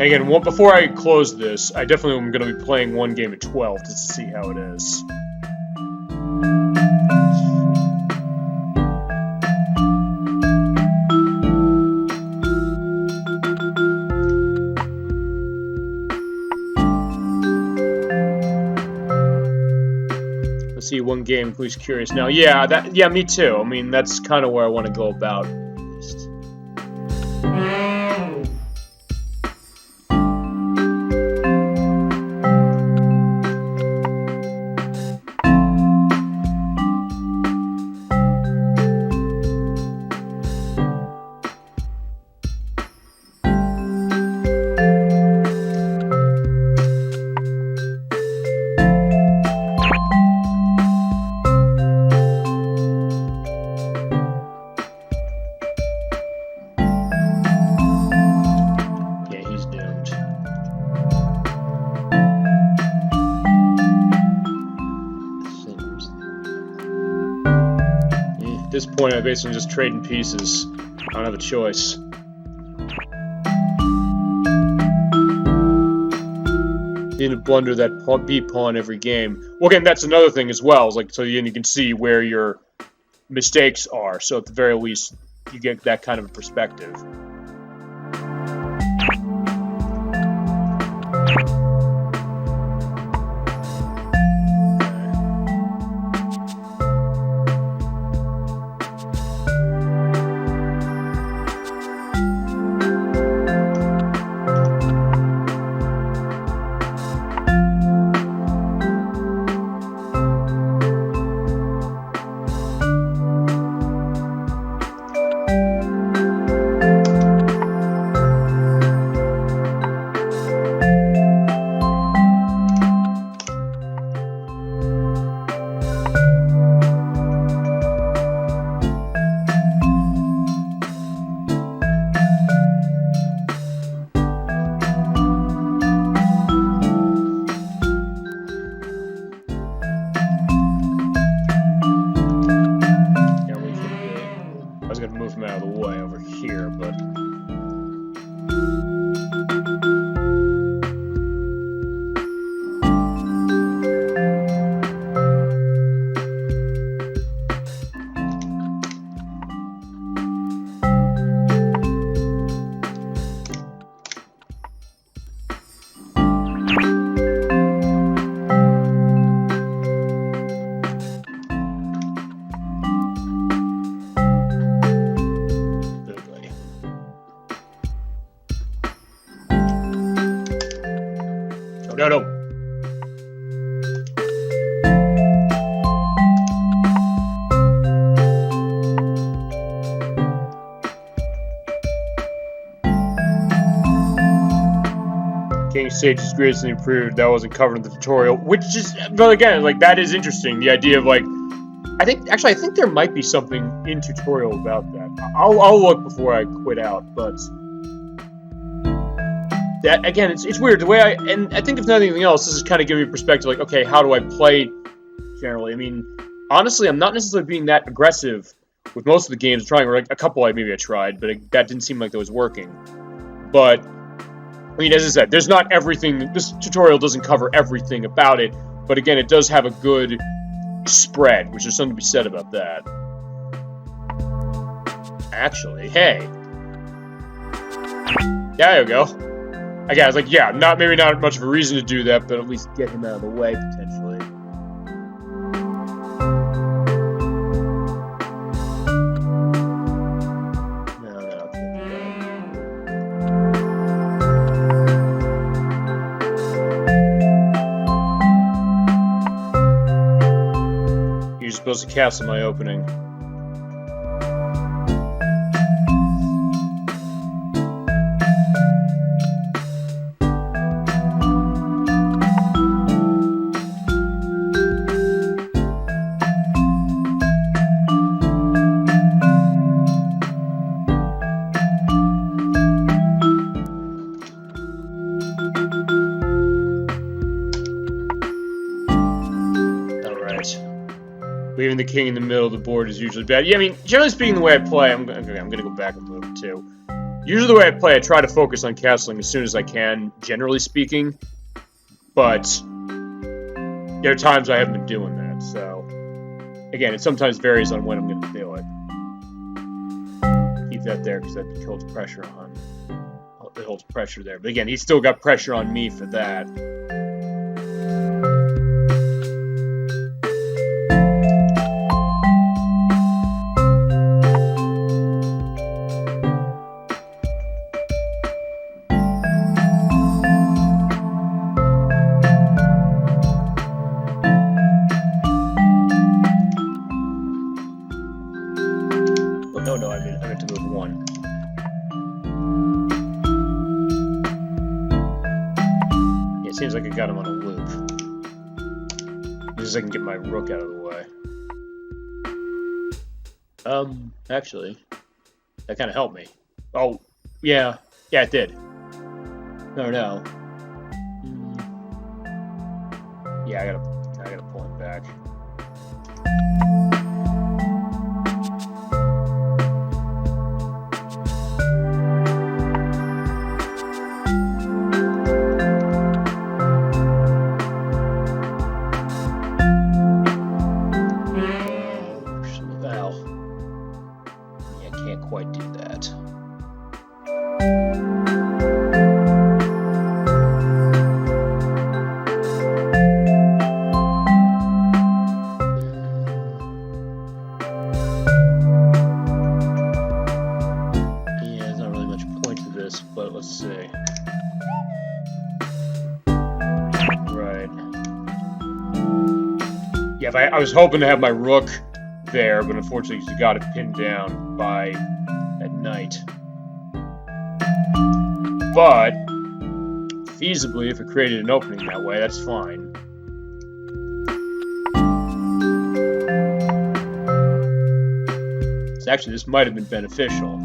And again, before I close this, I definitely am going to be playing one game at 12 just to see how it is. Let's see, one game, who's curious. Now, yeah, me too. I mean, that's kind of where I want to go about it, at least. this point, I'm basically just trading pieces. I don't have a choice. Need to blunder that B pawn every game. Well, again, that's another thing as well. Is like, so you can see where your mistakes are. So at the very least, you get that kind of a perspective. No. King Sage is greatly improved. That wasn't covered in the tutorial, which is, but again, like, that is interesting. The idea of, like, I think there might be something in tutorial about that. I'll look before I quit out, but that, again, it's weird. The way and I think if nothing else, this is kind of giving me perspective, like, okay, how do I play generally? I mean, honestly, I'm not necessarily being that aggressive with most of the games. Trying, like, a couple maybe I tried, but that didn't seem like that was working. But I mean, as I said, there's not everything. This tutorial doesn't cover everything about it, but again, it does have a good spread, which is something to be said about that. Actually, hey, there you go. Again, I was like, yeah, maybe not much of a reason to do that, but at least get him out of the way potentially. You're supposed to castle my opening. Leaving the king in the middle of the board is usually bad. Yeah, I mean, generally speaking, the way I play, I'm going to go back a little bit, too. Usually the way I play, I try to focus on castling as soon as I can, generally speaking. But there are times I haven't been doing that, so... Again, it sometimes varies on when I'm going to do it. Keep that there, because that holds pressure on... It holds pressure there. But again, he's still got pressure on me for that. No, I meant to move one. Yeah, it seems like I got him on a loop. Just so I can get my rook out of the way. Actually, that kind of helped me. Oh, yeah, it did. No. Yeah, I gotta pull him back. Yeah, but I was hoping to have my rook there, but unfortunately he got it pinned down by at night. But feasibly, if it created an opening that way, that's fine. So actually, this might have been beneficial.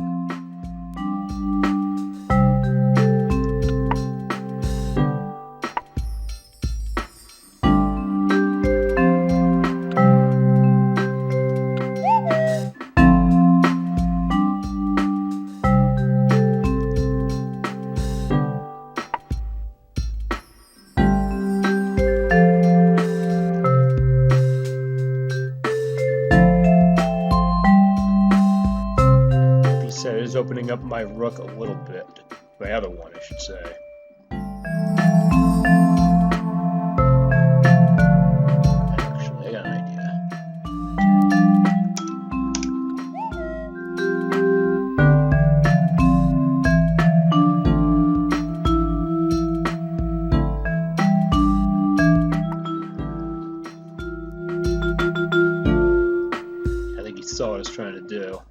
Opening up my rook a little bit. My other one, I should say. Actually, I got an idea. I think he saw what I was trying to do.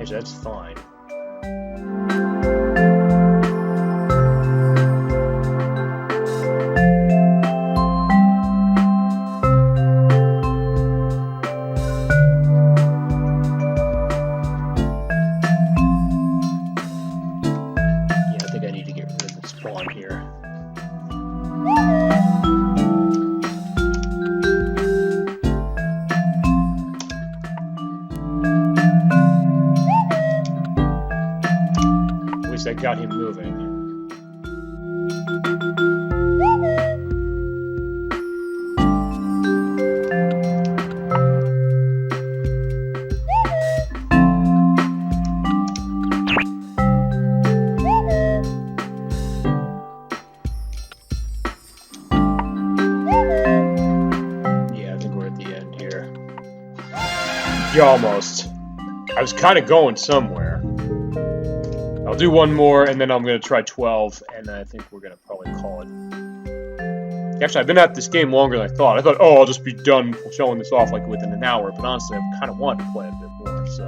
That's fine. Yeah, I think I need to get rid of this pawn here. That got him moving. Yeah, I think we're at the end here. Yeah, almost. I was kind of going somewhere. I'll do one more, and then I'm going to try 12, and I think we're going to probably call it. Actually, I've been at this game longer than I thought. I thought, oh, I'll just be done showing this off like within an hour, but honestly, I kind of want to play a bit more, so.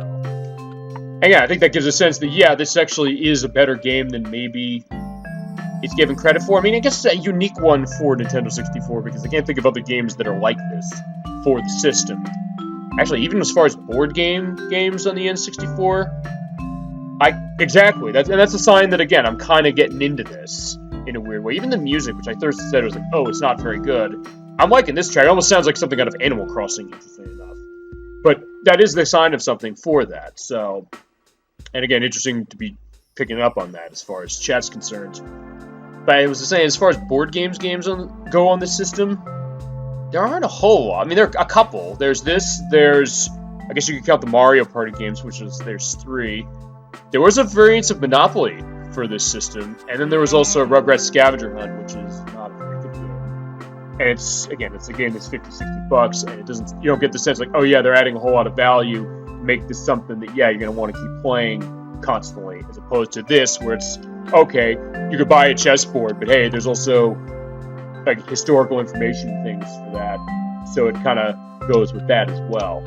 And yeah, I think that gives a sense that, yeah, this actually is a better game than maybe it's given credit for. I mean, I guess it's a unique one for Nintendo 64, because I can't think of other games that are like this for the system. Actually, even as far as board games on the N64, exactly. That's a sign that, again, I'm kind of getting into this in a weird way. Even the music, which I first said was like, oh, it's not very good. I'm liking this track. It almost sounds like something out of Animal Crossing, interestingly enough. But that is the sign of something for that. So, and again, interesting to be picking up on that as far as chat's concerned. But I was just saying, as far as board games go on this system, there aren't a whole lot. I mean, there are a couple. There's this. There's, I guess you could count the Mario Party games, there's 3. There was a variant of Monopoly for this system, and then there was also Rugrats Scavenger Hunt, which is not a very good game. And it's a game that's $50-$60, and it doesn't, you don't get the sense like, oh yeah, they're adding a whole lot of value to make this something that, yeah, you're going to want to keep playing constantly, as opposed to this, where it's, okay, you could buy a chessboard, but hey, there's also like historical information things for that, so it kind of goes with that as well.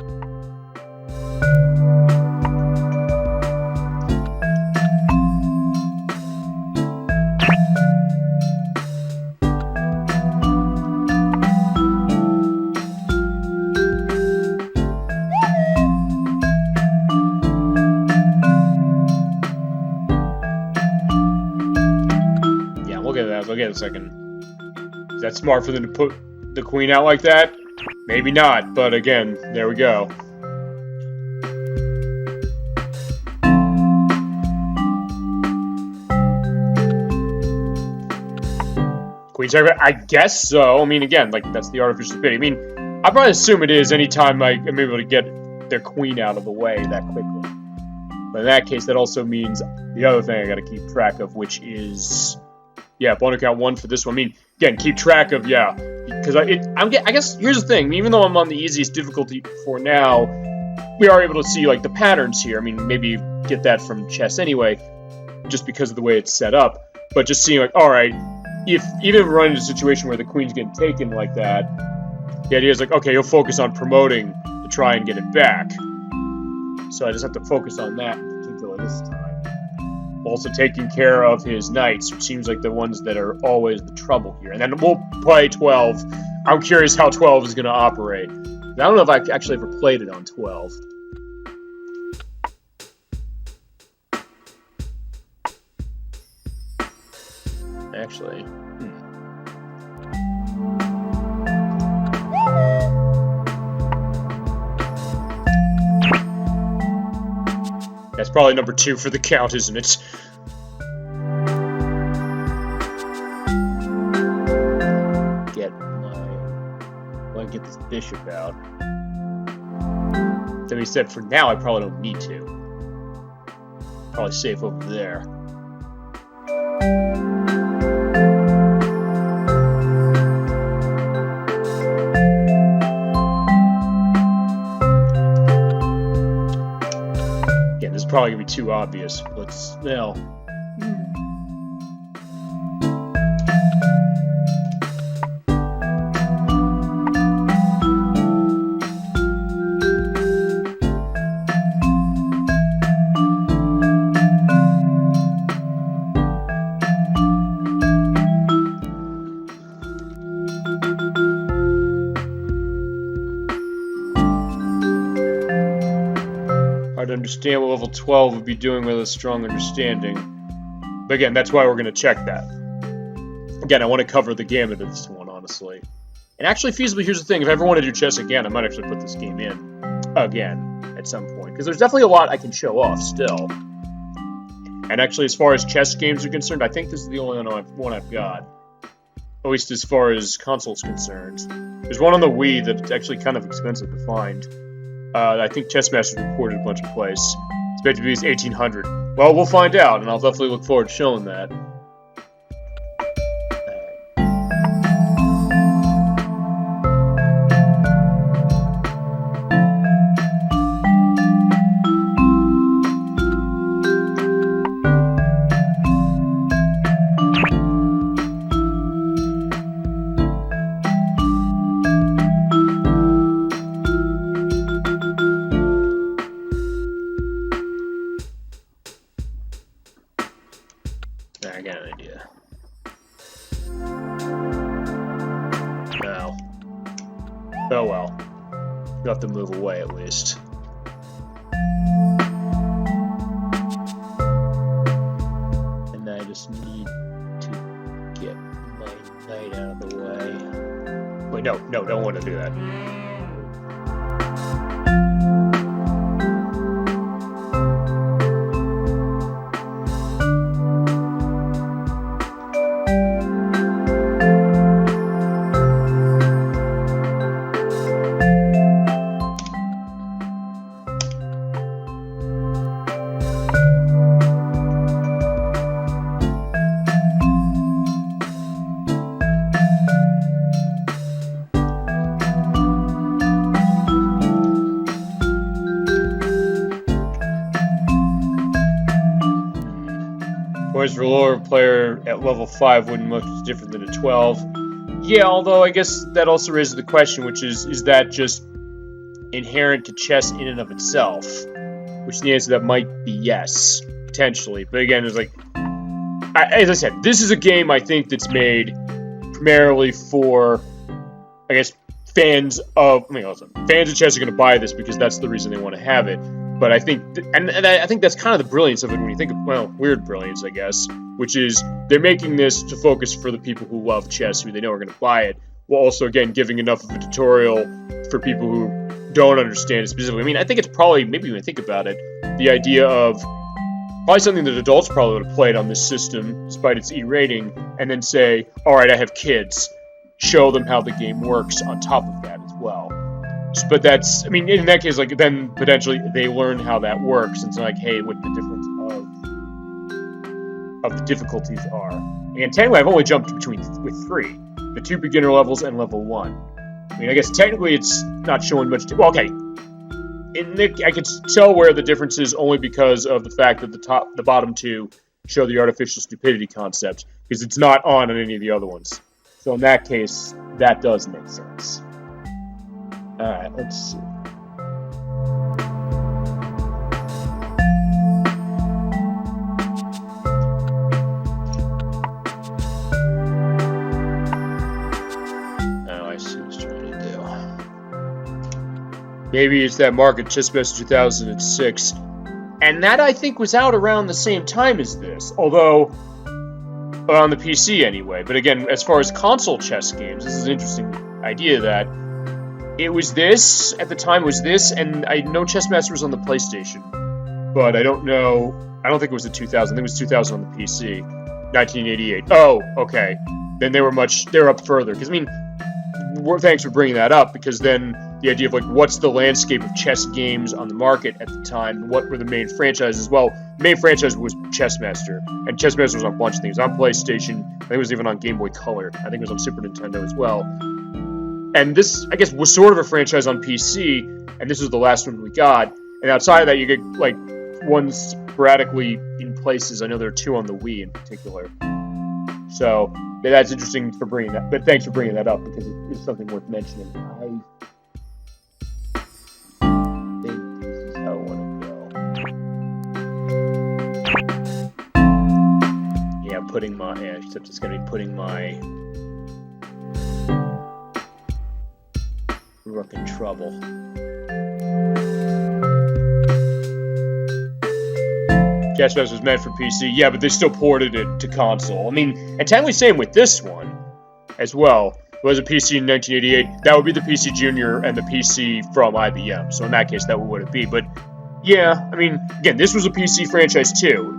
I'll get a second. Is that smart for them to put the queen out like that? Maybe not, but again, there we go. Queen Sacrifice? I guess so. I mean, again, like, that's the artificial stupidity. I mean, I probably assume it is anytime I'm able to get their queen out of the way that quickly. But in that case, that also means the other thing I gotta keep track of, which is... Yeah, blunder count 1 for this one. I mean, again, keep track of, yeah. Because I guess, here's the thing. Even though I'm on the easiest difficulty for now, we are able to see, like, the patterns here. I mean, maybe get that from chess anyway, just because of the way it's set up. But just seeing, like, alright, if even run into a situation where the queen's getting taken like that, the idea is like, okay, you'll focus on promoting to try and get it back. So I just have to focus on that in particular this time. Also taking care of his knights, which seems like the ones that are always the trouble here. And then we'll play 12. I'm curious how 12 is going to operate. I don't know if I've actually ever played it on 12. Actually, That's probably number 2 for the count, isn't it? Get this bishop out. Then he said, for now, I probably don't need to. Probably safe over there. Again, this is probably gonna be too obvious. Let's now. Understand what level 12 would be doing with a strong understanding. But again, that's why we're going to check that. Again, I want to cover the gamut of this one, honestly. And actually, feasibly, here's the thing. If I ever want to do chess again, I might actually put this game in again at some point. Because there's definitely a lot I can show off still. And actually, as far as chess games are concerned, I think this is the only one I've got. At least as far as consoles concerned. There's one on the Wii that's actually kind of expensive to find. I think Chessmaster's reported a bunch of plays. It's meant to be 1800. Well, we'll find out, and I'll definitely look forward to showing that. I got an idea. No. Oh well. You'll have to move away at least. And I just need to get my knight out of the way. Wait, no, don't want to do that. Whereas for a lower player at level 5 wouldn't much different than a 12. Yeah, although I guess that also raises the question, which is that just inherent to chess in and of itself? Which the answer to that might be yes, potentially. But again, it's like, as I said, this is a game I think that's made primarily for, I guess, fans of chess are going to buy this because that's the reason they want to have it. But I think, I think that's kind of the brilliance of it when you think of, well, weird brilliance, I guess, which is they're making this to focus for the people who love chess, who they know are going to buy it, while also, again, giving enough of a tutorial for people who don't understand it specifically. I mean, I think it's probably, maybe when you think about it, the idea of Probably something that adults probably would have played on this system, despite its E rating, and then say, all right, I have kids. Show them how the game works on top of that as well. But that's, I mean, in that case, like, then potentially they learn how that works. It's like, hey, what the difference of the difficulties are. And technically, I've only jumped with 3. The 2 beginner levels and level 1. I mean, I guess technically it's not showing much. Well, okay. I can tell where the difference is only because of the fact that the bottom 2 show the artificial stupidity concept, because it's not on any of the other ones. So in that case, that does make sense. Alright, let's see. Oh, I see what he's trying to do. Maybe it's that Market Chessmaster 2006. And that, I think, was out around the same time as this. Although, on the PC anyway. But again, as far as console chess games, this is an interesting idea that it was this, at the time was this, and I know Chessmaster was on the PlayStation. But I don't know, I don't think it was the 2000, I think it was 2000 on the PC. 1988. Oh, okay. Then they were up further. Because, I mean, thanks for bringing that up, because then the idea of, like, what's the landscape of chess games on the market at the time, what were the main franchises? Well, the main franchise was Chessmaster, and Chessmaster was on a bunch of things. On PlayStation, I think it was even on Game Boy Color, I think it was on Super Nintendo as well. And this, I guess, was sort of a franchise on PC, and this was the last one we got. And outside of that, you get, like, ones sporadically in places. I know there are 2 on the Wii in particular. So, yeah, that's interesting for bringing that, but thanks for bringing that up, because it is something worth mentioning. I think this is how I want to go. Yeah, except it's going to be putting my rook in trouble. Chessmaster was meant for PC, yeah, but they still ported it to console. I mean, and technically same with this one as well. It was a PC in 1988. That would be the PC Junior and the PC from IBM. So in that case, that would what it be. But yeah, I mean, again, this was a PC franchise too,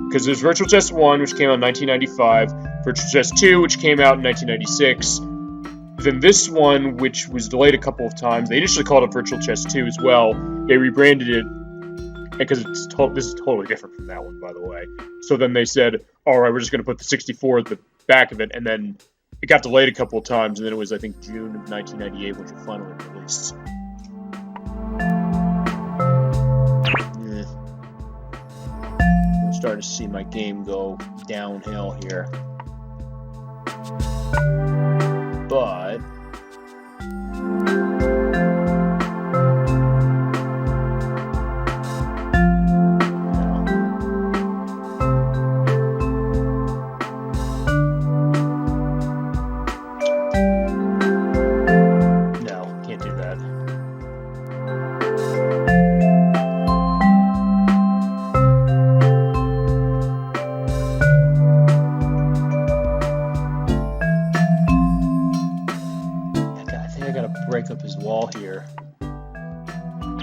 because there's Virtual Chess 1, which came out in 1995, Virtual Chess 2, which came out in 1996. Then this one, which was delayed a couple of times, they initially called it Virtual Chess 2 as well. They rebranded it, because this is totally different from that one, by the way. So then they said, all right, we're just going to put the 64 at the back of it, and then it got delayed a couple of times, and then it was, I think, June of 1998 when it finally released. I'm starting to see my game go downhill here. But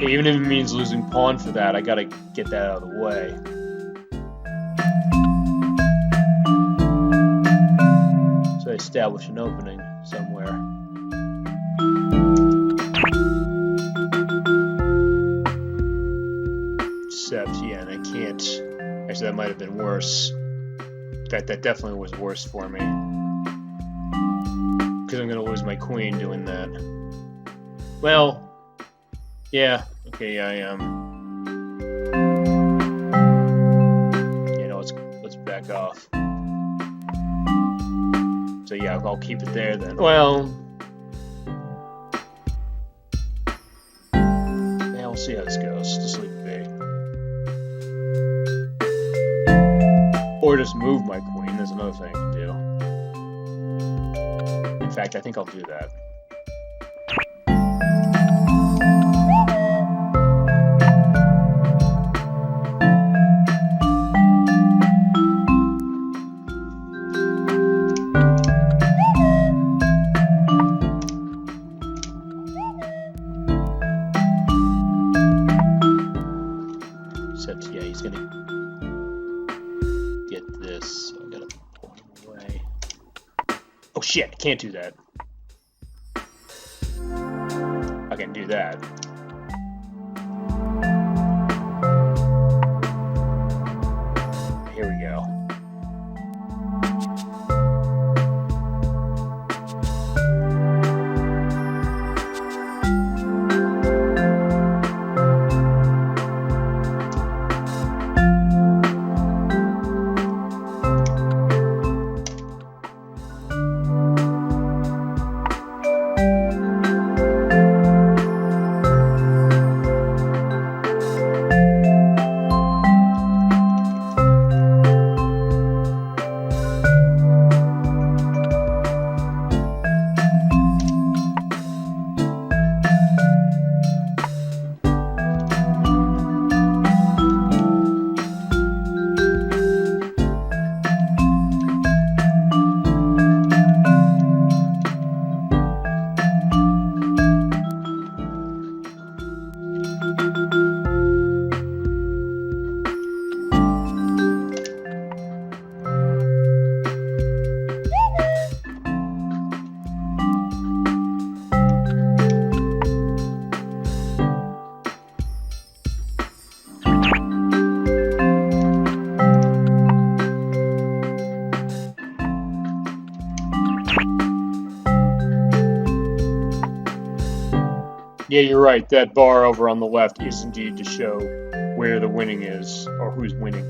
even if it means losing pawn for that, I gotta get that out of the way. So I establish an opening somewhere. Except, yeah, and I can't. Actually, that might have been worse. That definitely was worse for me. Because I'm gonna lose my queen doing that. Well, yeah. Okay, I am. You know, let's back off. So yeah, I'll keep it there then. Well, yeah, we'll see how this goes. Just leave it be. Or just move my queen. There's another thing I can do. In fact, I think I'll do that. shit, can't do that. I can do that. Here we go. Yeah, you're right. That bar over on the left is indeed to show where the winning is, or who's winning.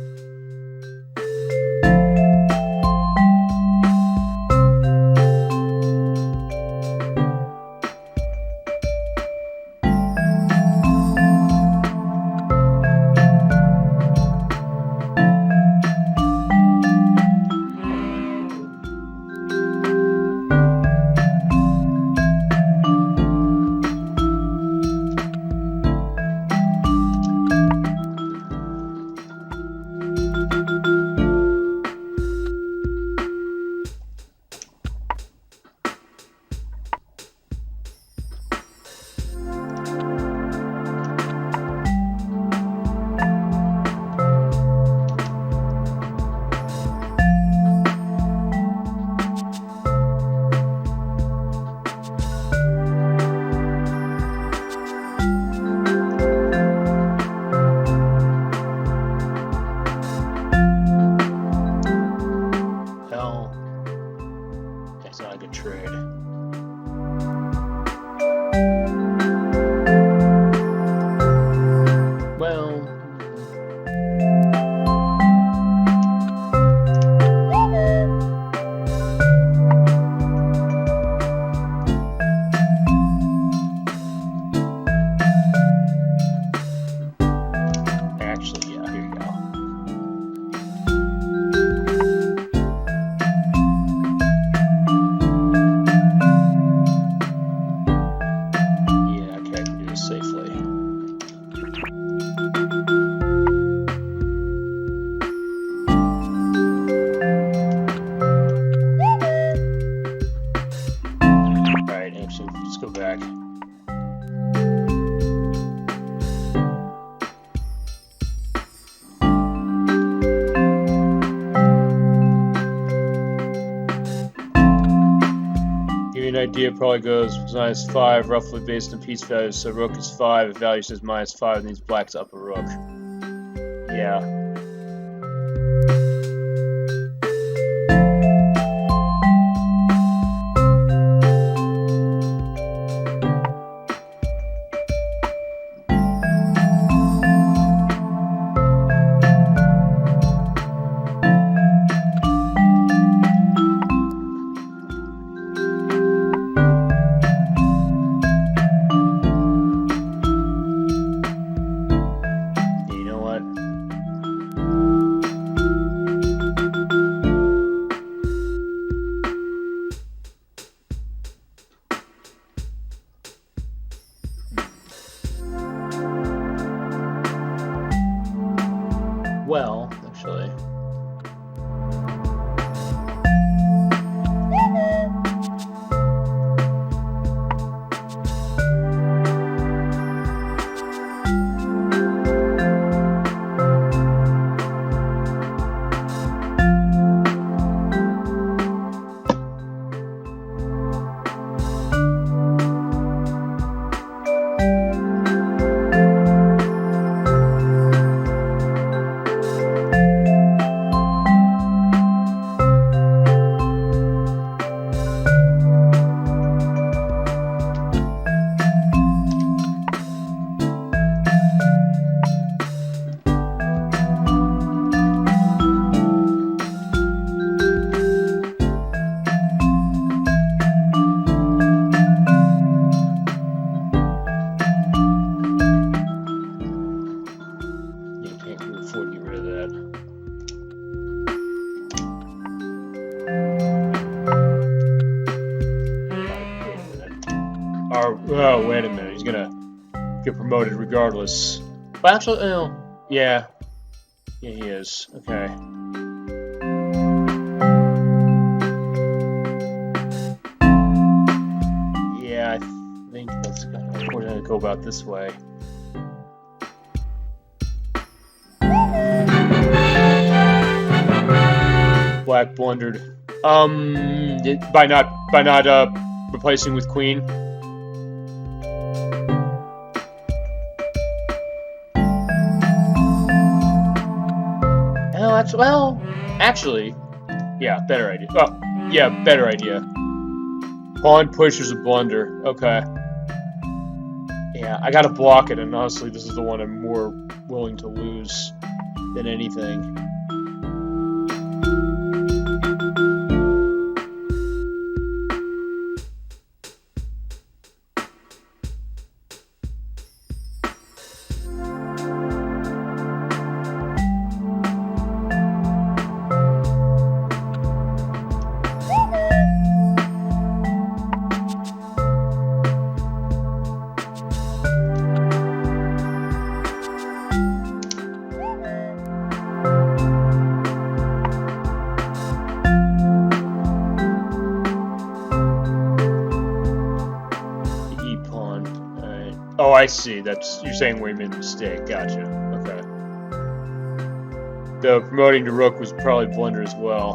Idea probably goes -5, roughly based on piece values. So rook is 5. If value says -5, it means black's up a rook. Yeah. Oh, wait a minute. He's gonna get promoted regardless. Well, actually, oh, yeah. Yeah, he is. Okay. Yeah, I think we're gonna go about this way. Black blundered. By not replacing with Queen. Well, actually, yeah, better idea. Oh, yeah, better idea. Pawn pushes a blunder. Okay. Yeah, I gotta block it, and honestly, this is the one I'm more willing to lose than anything. Oh, I see. You're saying we made a mistake. Gotcha. Okay. The promoting to rook was probably blunder as well.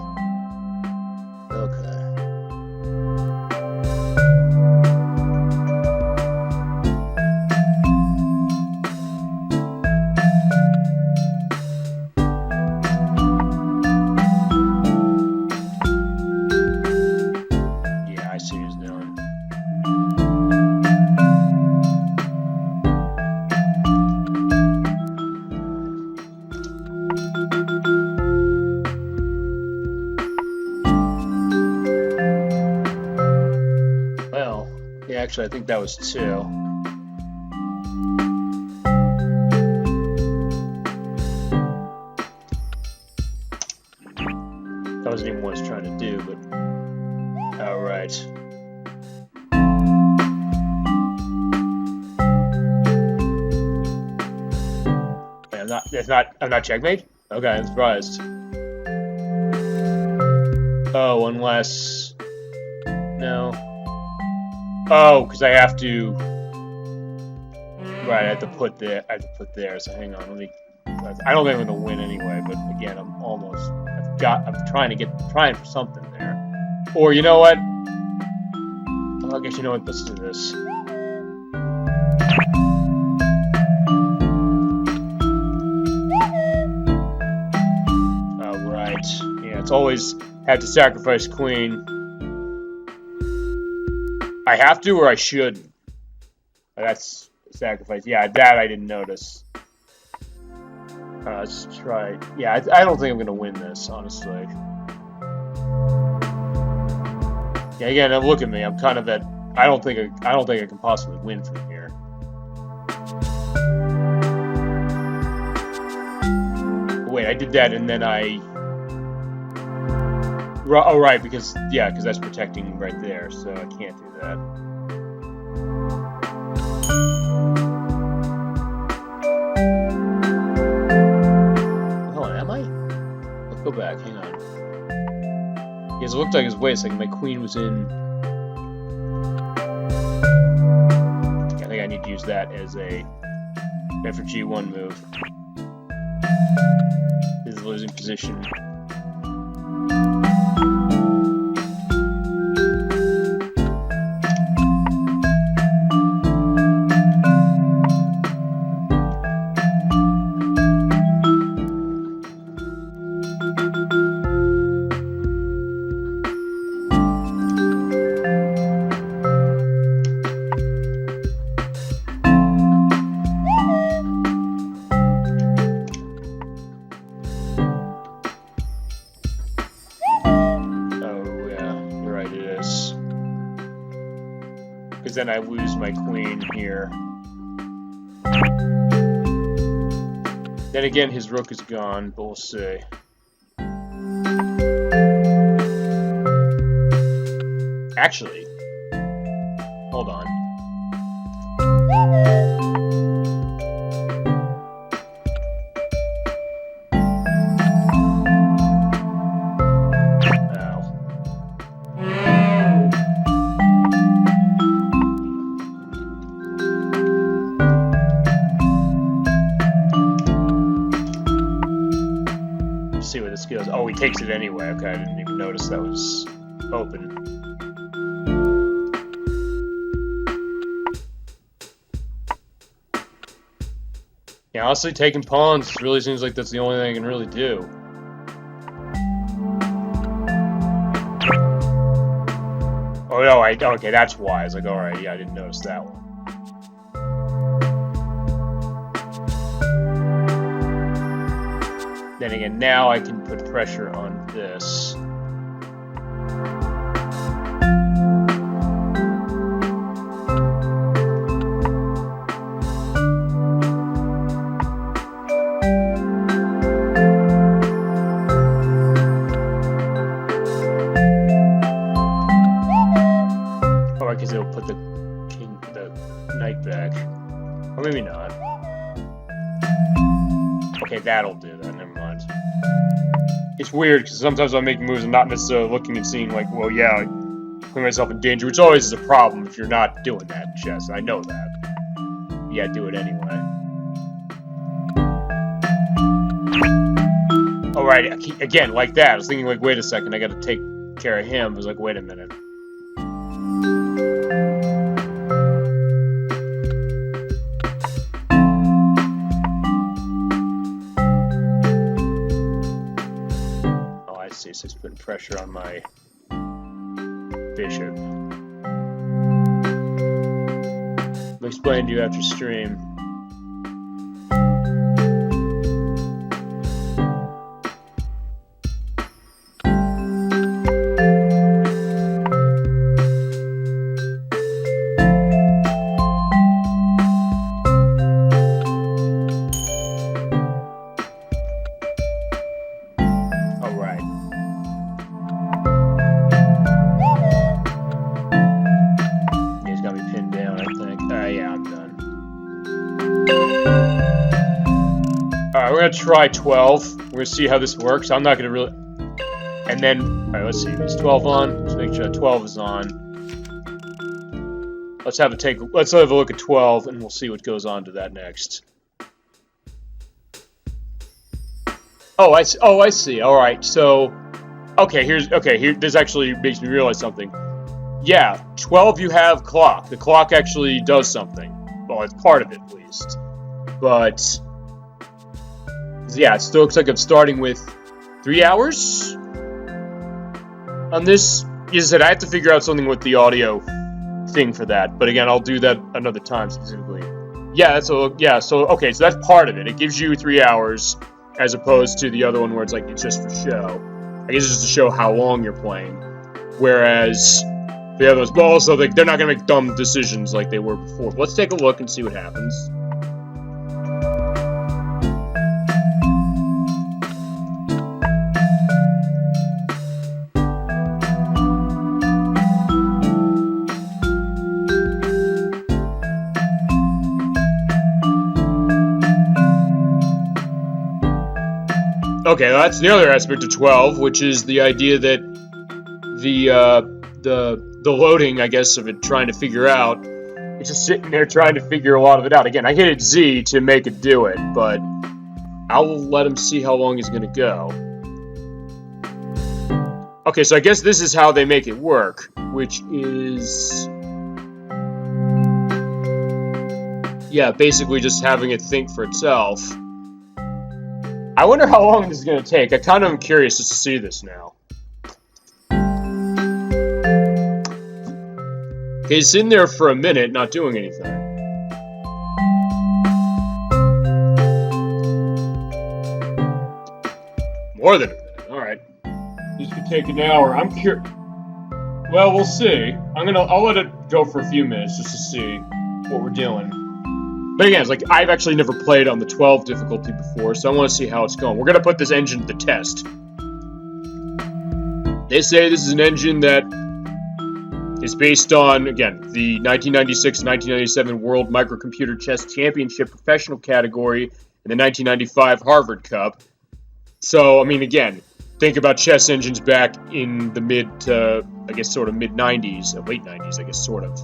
Okay. Yeah, I see what he's doing. Yeah, actually, I think that was 2. That wasn't even what I was trying to do, but... Alright. I'm not checkmate? Okay, I'm surprised. Oh, unless... No. Oh, because I have to... Right, I have to put there, so hang on, let me... I don't think I'm going to win anyway, but again, I'm almost... I'm trying for something there. Or, you know what? Well, I guess you know what, let's do this. Oh, right. Yeah, it's always have to sacrifice Queen. I have to, or I shouldn't? That's sacrifice. Yeah, that I didn't notice. Let's try. Yeah, I don't think I'm gonna win this, honestly. Yeah, again, look at me. I'm kind of at. I don't think I can possibly win from here. Wait, I did that, and then I. Oh, right, because that's protecting right there, so I can't do that. Hold on, am I? Let's go back, hang on. Because it looked like wait a second, my queen was in... I think I need to use that as a... after G1 move. This is a losing position. Then I lose my queen here. Then again, his rook is gone, but we'll see. Actually, hold on. skills. Oh, he takes it anyway. Okay, I didn't even notice that was open. Yeah, honestly, taking pawns really seems like that's the only thing I can really do. Oh no, okay, that's why. I was like, alright, yeah, I didn't notice that one. Then again, now I can put pressure on this. Because it'll put the knight back. Or maybe not. Okay, that'll do that, never mind. It's weird, because sometimes I'm making moves and not necessarily looking and seeing, like, well, yeah, putting myself in danger, which always is a problem if you're not doing that in chess. I know that. Yeah, do it anyway. Alright, again, like that. I was thinking, like, wait a second, I gotta take care of him. I was like, wait a minute. So it's putting pressure on my bishop. I'll explain to you after stream. We're gonna try 12. We're gonna see how this works. I'm not gonna really. And then, alright, let's see. Is 12 on? Let's make sure 12 is on. Let's have a look at 12, and we'll see what goes on to that next. Oh, I see. All right. So, here. This actually makes me realize something. Yeah, 12. You have clock. The clock actually does something. Well, it's part of it at least. But yeah, it still looks like I'm starting with 3 hours on this. You said I have to figure out something with the audio thing for that. But again, I'll do that another time specifically. Yeah, so okay, so that's part of it. It gives you 3 hours as opposed to the other one where it's like it's just for show. I guess it's just to show how long you're playing. Whereas the other ones, but also they're not gonna make dumb decisions like they were before. But let's take a look and see what happens. Okay, that's the other aspect of 12, which is the idea that the loading, I guess, of it trying to figure out, it's just sitting there trying to figure a lot of it out. Again, I hit Z to make it do it, but I'll let him see how long he's gonna go. Okay, so I guess this is how they make it work, which is, yeah, basically just having it think for itself. I wonder how long this is going to take. I kind of am curious just to see this now. Okay, he's sitting there for a minute, not doing anything. More than a minute. All right. This could take an hour. I'm curious. Well, we'll see. I'll let it go for a few minutes just to see what we're doing. But again, it's like, I've actually never played on the 12 difficulty before, so I want to see how it's going. We're going to put this engine to the test. They say this is an engine that is based on, again, the 1996-1997 World Microcomputer Chess Championship professional category and the 1995 Harvard Cup. So, I mean, again, think about chess engines back in the mid to, I guess, sort of mid-90s, late 90s, I guess, sort of.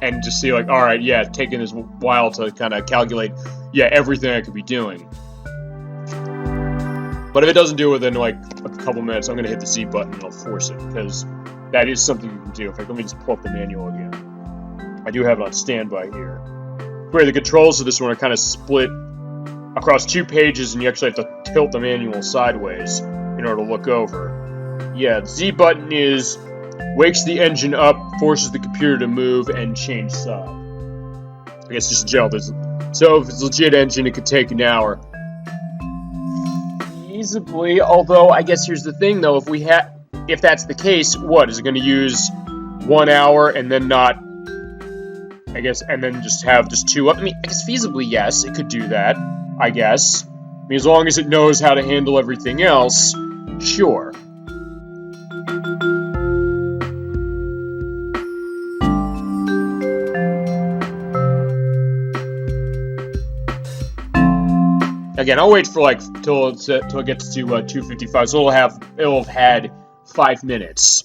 And just see, like, all right, yeah, taking this while to kind of calculate, yeah, everything I could be doing. But if it doesn't do it within like a couple minutes, I'm going to hit the Z button and I'll force it, because that is something you can do. In fact, let me just pull up the manual again. I do have it on standby here. Where the controls of this one are kind of split across 2 pages, and you actually have to tilt the manual sideways in order to look over. Yeah, the Z button is wakes the engine up, forces the computer to move, and change side. I guess just gel. So if it's a legit engine, it could take an hour. Feasibly, although I guess here's the thing though, if that's the case, what is it going to use 1 hour and then not, I guess, and then just have just 2 I mean, I guess feasibly, yes, it could do that, I guess. I mean, as long as it knows how to handle everything else, sure. Again, I'll wait for like till it gets to 2:55, so it'll have had 5 minutes,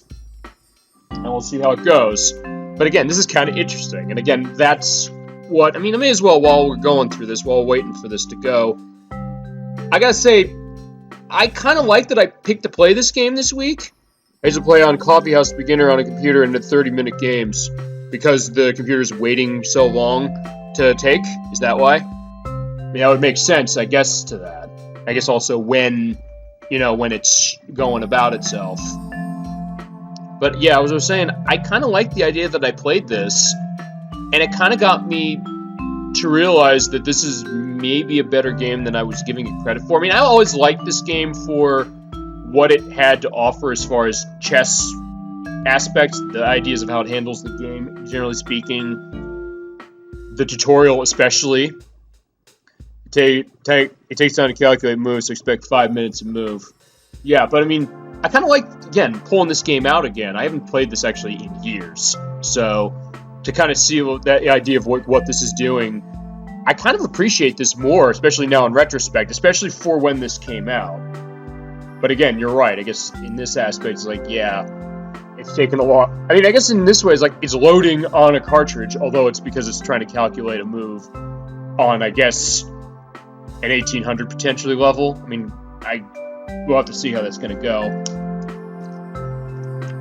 and we'll see how it goes. But again, this is kind of interesting, and again, that's what I mean. I may as well, while we're going through this, while waiting for this to go, I gotta say, I kind of like that I picked to play this game this week. I used to play on Coffee House Beginner on a computer and did 30-minute games because the computer's waiting so long to take. Is that why? I mean, that would make sense, I guess, to that. I guess also when it's going about itself. But yeah, as I was saying, I kind of like the idea that I played this, and it kind of got me to realize that this is maybe a better game than I was giving it credit for. I mean, I always liked this game for what it had to offer as far as chess aspects, the ideas of how it handles the game, generally speaking, the tutorial especially. It takes time to calculate moves, so expect 5 minutes to move. Yeah, but I mean, I kind of like, again, pulling this game out again. I haven't played this actually in years, so to kind of see that idea of what this is doing, I kind of appreciate this more, especially now in retrospect, especially for when this came out. But again, you're right. I guess in this aspect, it's like, yeah, it's taken a lot. I mean, I guess in this way, it's like it's loading on a cartridge, although it's because it's trying to calculate a move on, I guess, an 1800 potentially level. I mean, we'll have to see how that's going to go.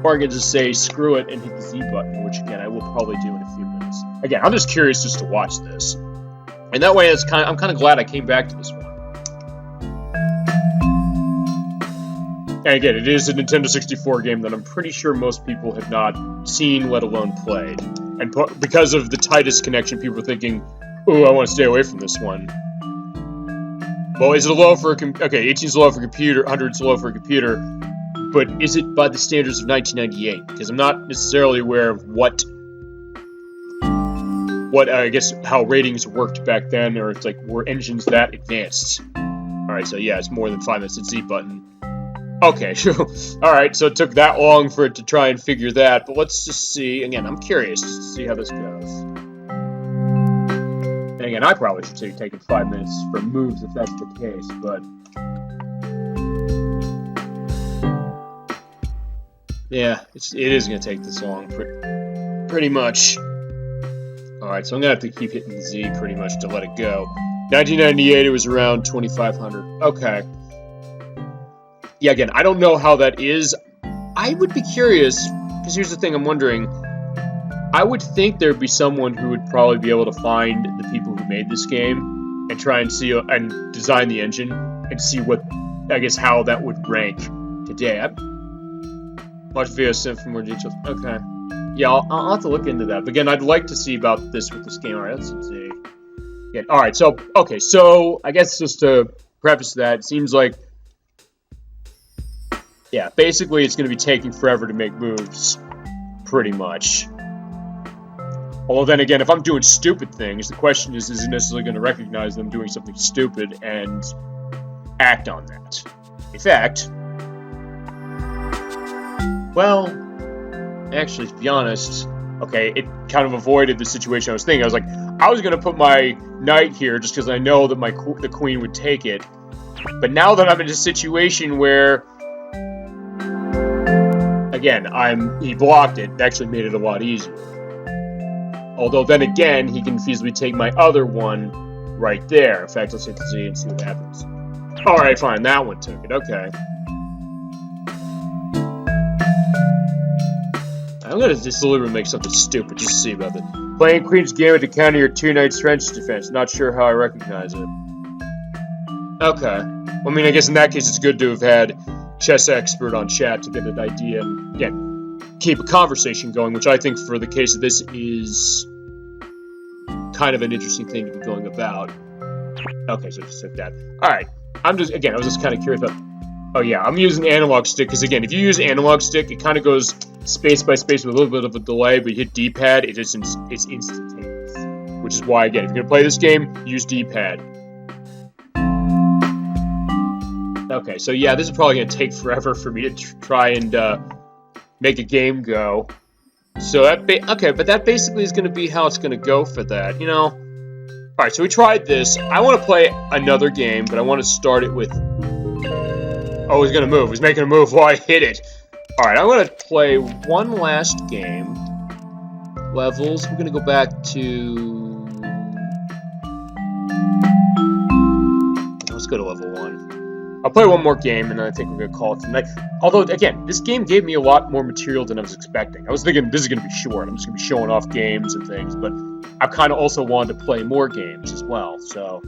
Or I can just say screw it and hit the Z button, which again I will probably do in a few minutes. Again, I'm just curious just to watch this, and that way I'm kind of glad I came back to this one. And again, it is a Nintendo 64 game that I'm pretty sure most people have not seen, let alone played. And because of the tightest connection, people are thinking, "Ooh, I want to stay away from this one." Well, is it low for okay? 18's low for a computer, 100's low for a computer, but is it by the standards of 1998? Because I'm not necessarily aware of what I guess how ratings worked back then, or it's like were engines that advanced. All right, so yeah, it's more than 5 minutes. It's Z button. Okay, sure. All right, so it took that long for it to try and figure that, but let's just see. Again, I'm curious to see how this goes. And again, I probably should say taking 5 minutes for moves if that's the case, but yeah, it is going to take this long, pretty much. All right, so I'm going to have to keep hitting the Z pretty much to let it go. 1998, it was around 2,500. Okay. Yeah, again, I don't know how that is. I would be curious, because here's the thing I'm wondering. I would think there'd be someone who would probably be able to find the people who made this game and try and see and design the engine and see what, I guess, how that would rank today. Watch video sent for more details. Okay. Yeah, I'll have to look into that. But again, I'd like to see about this with this game. All right, let's see. Yeah, all right, so, okay, so I guess just to preface that, it seems like, yeah, basically it's going to be taking forever to make moves, pretty much. Although then again, if I'm doing stupid things, the question is it necessarily going to recognize them doing something stupid and act on that? In fact, well, actually, to be honest, okay, it kind of avoided the situation I was thinking. I was like, I was going to put my knight here just because I know that the queen would take it. But now that I'm in a situation where, again, he blocked it, actually made it a lot easier. Although then again, he can feasibly take my other one right there. In fact, let's hit the Z and see what happens. Alright, fine. That one took it. Okay. I'm gonna just deliberately make something stupid just to see about it. Playing Queen's Gambit to counter your 2-knight trench defense. Not sure how I recognize it. Okay. Well, I mean, I guess in that case it's good to have had Chess Expert on chat to get an idea and, again, keep a conversation going, which I think for the case of this is kind of an interesting thing to be going about. Okay, so just took that. Alright. I was just kind of curious about... Oh yeah, I'm using analog stick, because again, if you use analog stick, it kind of goes space by space with a little bit of a delay, but you hit D-pad, it's instantaneous. Which is why, again, if you're going to play this game, use D-pad. Okay, so yeah, this is probably going to take forever for me to try and make a game go. So but that basically is going to be how it's going to go for that, you know? Alright, so we tried this. I want to play another game, but I want to start it with... Oh, he's gonna move. He's making a move while I hit it. Alright, I'm gonna play one last game. Levels. We're gonna go back to... Let's go to level 1. I'll play one more game, and then I think we're gonna call it tonight. Although, again, this game gave me a lot more material than I was expecting. I was thinking this is gonna be short. I'm just gonna be showing off games and things, but I kind of also wanted to play more games as well, so...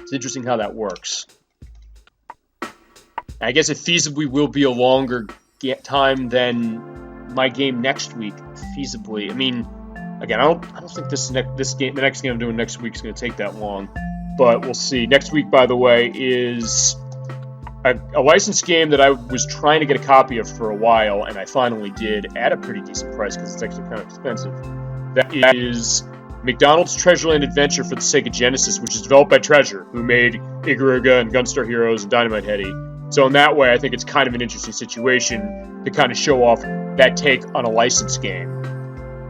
It's interesting how that works. I guess it feasibly will be a longer time than my game next week. Feasibly, I mean, again, I don't think the next game I'm doing next week is going to take that long, but we'll see. Next week, by the way, is a licensed game that I was trying to get a copy of for a while, and I finally did at a pretty decent price because it's actually kind of expensive. That is McDonald's Treasureland Adventure for the Sega Genesis, which is developed by Treasure, who made Ikaruga and Gunstar Heroes and Dynamite Headdy. So in that way, I think it's kind of an interesting situation to kind of show off that take on a licensed game.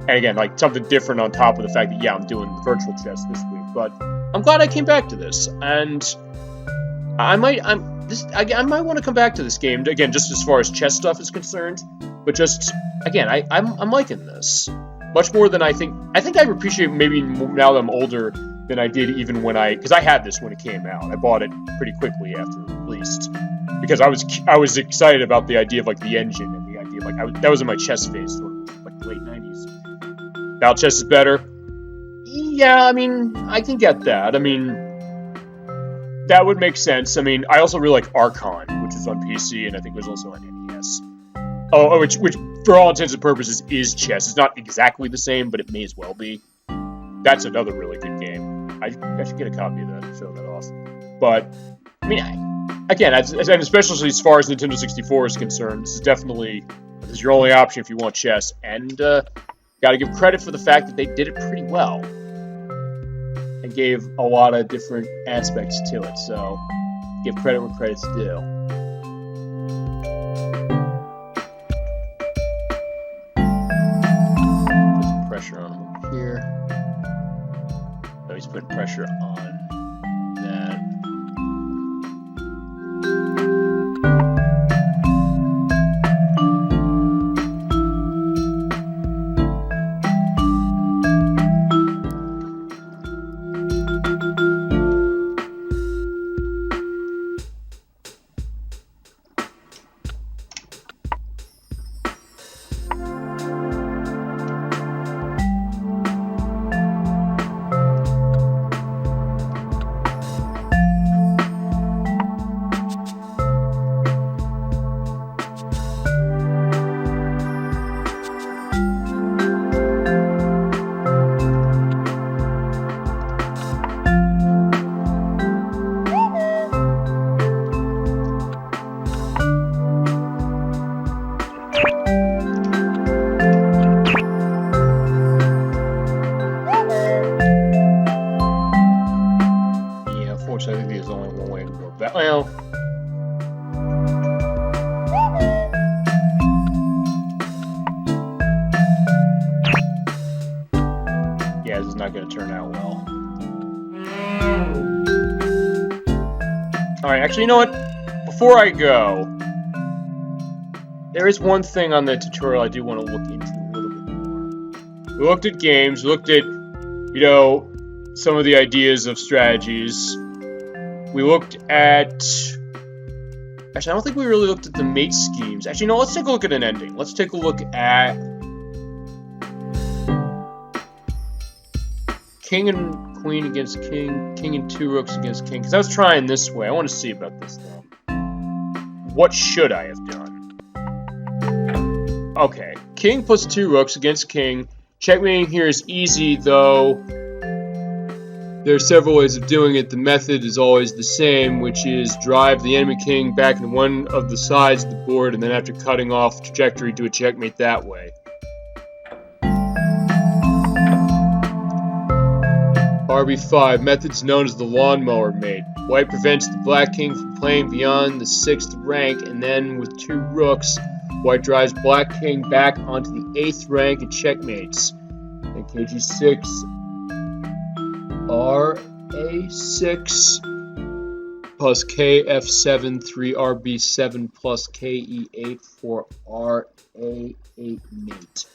And again, like something different on top of the fact that, yeah, I'm doing virtual chess this week. But I'm glad I came back to this. And I might want to come back to this game, again, just as far as chess stuff is concerned. But just, again, I'm liking this. Much more than I think. I think I appreciate maybe now that I'm older than I did even when because I had this when it came out. I bought it pretty quickly after it released. Because I was excited about the idea of like the engine and the idea of like that was in my chess phase, sort of like the late 90s. Battle chess is better. Yeah, I mean, I can get that. I mean, that would make sense. I mean, I also really like Archon, which is on PC and I think was also on NES. Oh, which for all intents and purposes is chess. It's not exactly the same, but it may as well be. That's another really good game. I should get a copy of that and show that off. But I mean, again, especially as far as Nintendo 64 is concerned, this is your only option if you want chess, and gotta give credit for the fact that they did it pretty well, and gave a lot of different aspects to it, so give credit where credit's due. Put some pressure on him over here. So he's putting pressure on that. Well, yeah, this is not going to turn out well. Alright, actually, you know what? Before I go, there is one thing on the tutorial I do want to look into a little bit more. We looked at games, we looked at, some of the ideas of strategies. We looked at... Actually, I don't think we really looked at the mate schemes. Actually, no, let's take a look at an ending. Let's take a look at... King and queen against king. King and 2 rooks against king. Because I was trying this way. I want to see about this, though. What should I have done? Okay. King plus 2 rooks against king. Checkmating here is easy, though. There are several ways of doing it. The method is always the same, which is drive the enemy king back into one of the sides of the board, and then after cutting off trajectory, do a checkmate that way. RB5, methods known as the lawnmower mate. White prevents the black king from playing beyond the 6th rank, and then with 2 rooks, white drives black king back onto the 8th rank and checkmates. Then KG6, RA6 plus KF7, 3RB7 plus KE8 for RA8 mate.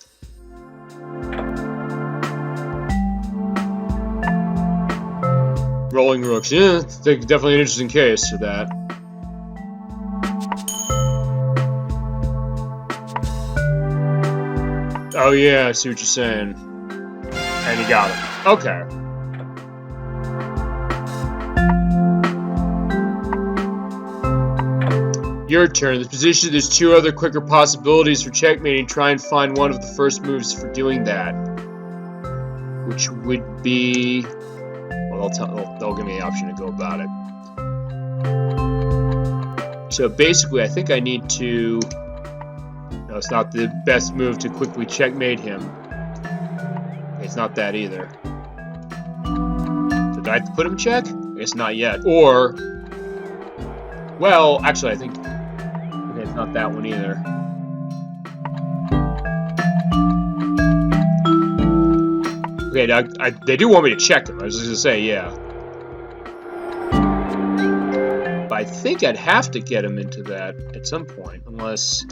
Rolling rooks. Yeah, it's definitely an interesting case for that. Oh yeah, I see what you're saying. And you got him. Okay. Your turn. This position, there's 2 other quicker possibilities for checkmating. Try and find one of the first moves for doing that. Which would be... Well, they'll give me the option to go about it. So basically, I think I need to... No, it's not the best move to quickly checkmate him. It's not that either. Did I have to put him in check? I guess not yet. Or... Well, actually, I think... Okay, it's not that one either. Okay, they do want me to check him. I was just gonna say, yeah. But I think I'd have to get him into that at some point, unless...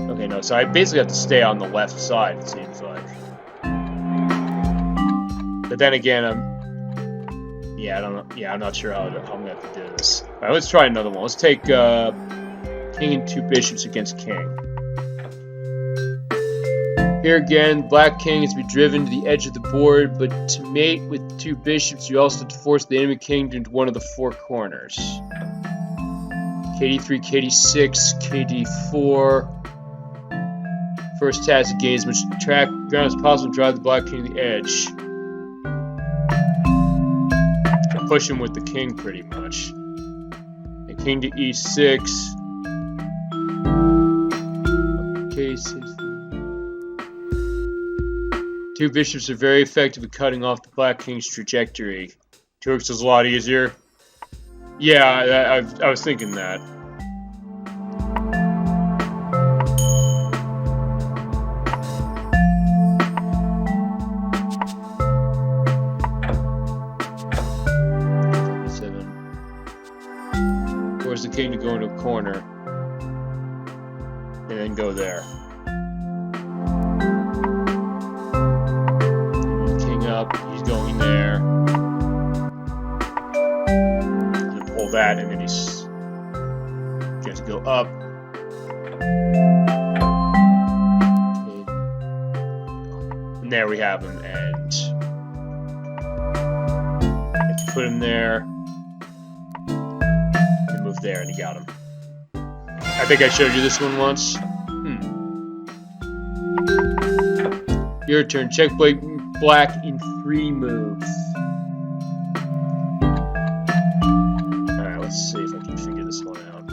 Okay, no, so I basically have to stay on the left side, it seems like. But then again, yeah, I don't know. Yeah, I'm not sure how I'm gonna have to do this. All right, let's try another one. Let's take king and 2 bishops against king. Here again, black king is to be driven to the edge of the board, but to mate with 2 bishops, you also have to force the enemy king into one of the 4 corners. KD3, KD6, KD4. First task of gain as much track ground as possible to drive the black king to the edge. Push him with the king pretty much. And king to e6. K6. 2 bishops are very effective at cutting off the black king's trajectory. 2 rooks is a lot easier. Yeah, I was thinking that. The king to go into a corner and then go there. King up, he's going there. And pull that, and then he's going to go up. And there we have him, and let's put him there. There, and he got him. I think I showed you this one once. Your turn. Check black in 3 moves. Alright, let's see if I can figure this one out.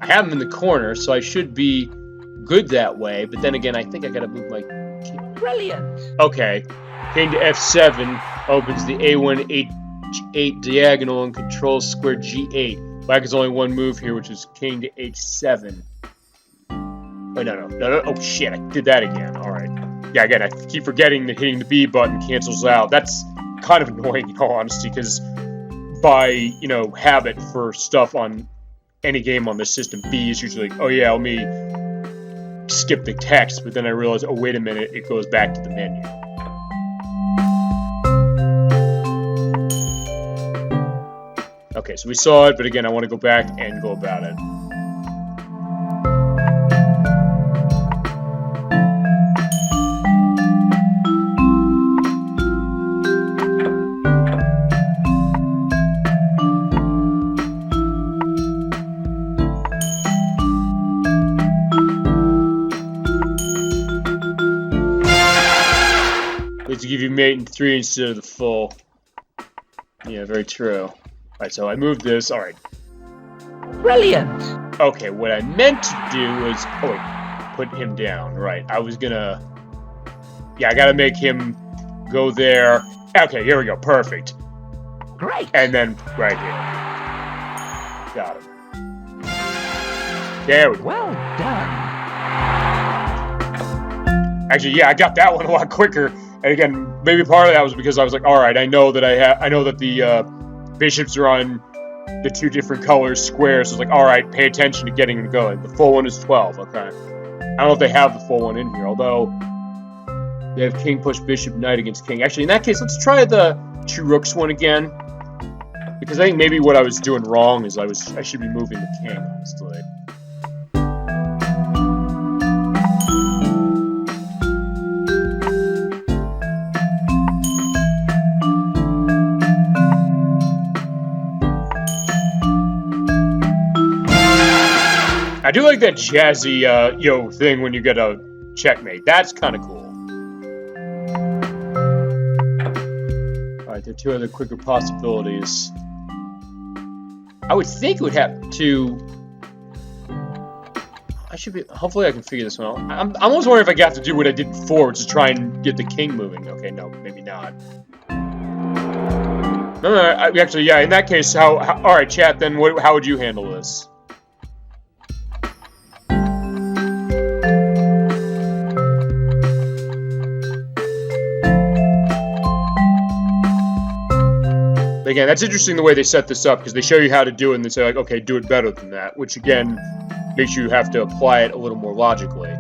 I have him in the corner, so I should be good that way, but then again, I think I gotta move my king. Brilliant! Okay. King to f7 opens the a1 h8 diagonal and controls square g8. Black has only 1 move here, which is king to h7. Oh, no. Oh, shit, I did that again. Alright. Yeah, again, I keep forgetting that hitting the B button cancels out. That's kind of annoying, in all honesty, because by, habit for stuff on any game on this system, B is usually like, oh, yeah, let me skip the text, but then I realized, oh, wait a minute, it goes back to the menu. Okay, so we saw it, but again, I want to go back and go about it. To give you mate in 3 instead of the full. Yeah, very true. Alright, so I moved this. Alright. Brilliant. Okay, what I meant to do was... Oh, wait. Put him down. Right. I was gonna... Yeah, I gotta make him go there. Okay, here we go. Perfect. Great. And then right here. Got him. There we go. Well done. Actually, yeah, I got that one a lot quicker. And again, maybe part of that was because I was like, all right, I know that the bishops are on the 2 different colors squares. So it's like, all right, pay attention to getting them going. The full one is 12. Okay. I don't know if they have the full one in here, although they have king push bishop knight against king. Actually, in that case, let's try the 2 rooks one again, because I think maybe what I was doing wrong is I should be moving the king, honestly. I do like that jazzy thing when you get a checkmate. That's kind of cool. Alright, there are 2 other quicker possibilities. I would think it would have to... Hopefully I can figure this one out. I'm almost wondering if I have to do what I did before, which is try and get the king moving. Okay, no, maybe not. No, actually, yeah, in that case, alright, chat, then how would you handle this? Again, that's interesting the way they set this up, because they show you how to do it and they say, like, okay, do it better than that, which again makes you have to apply it a little more logically.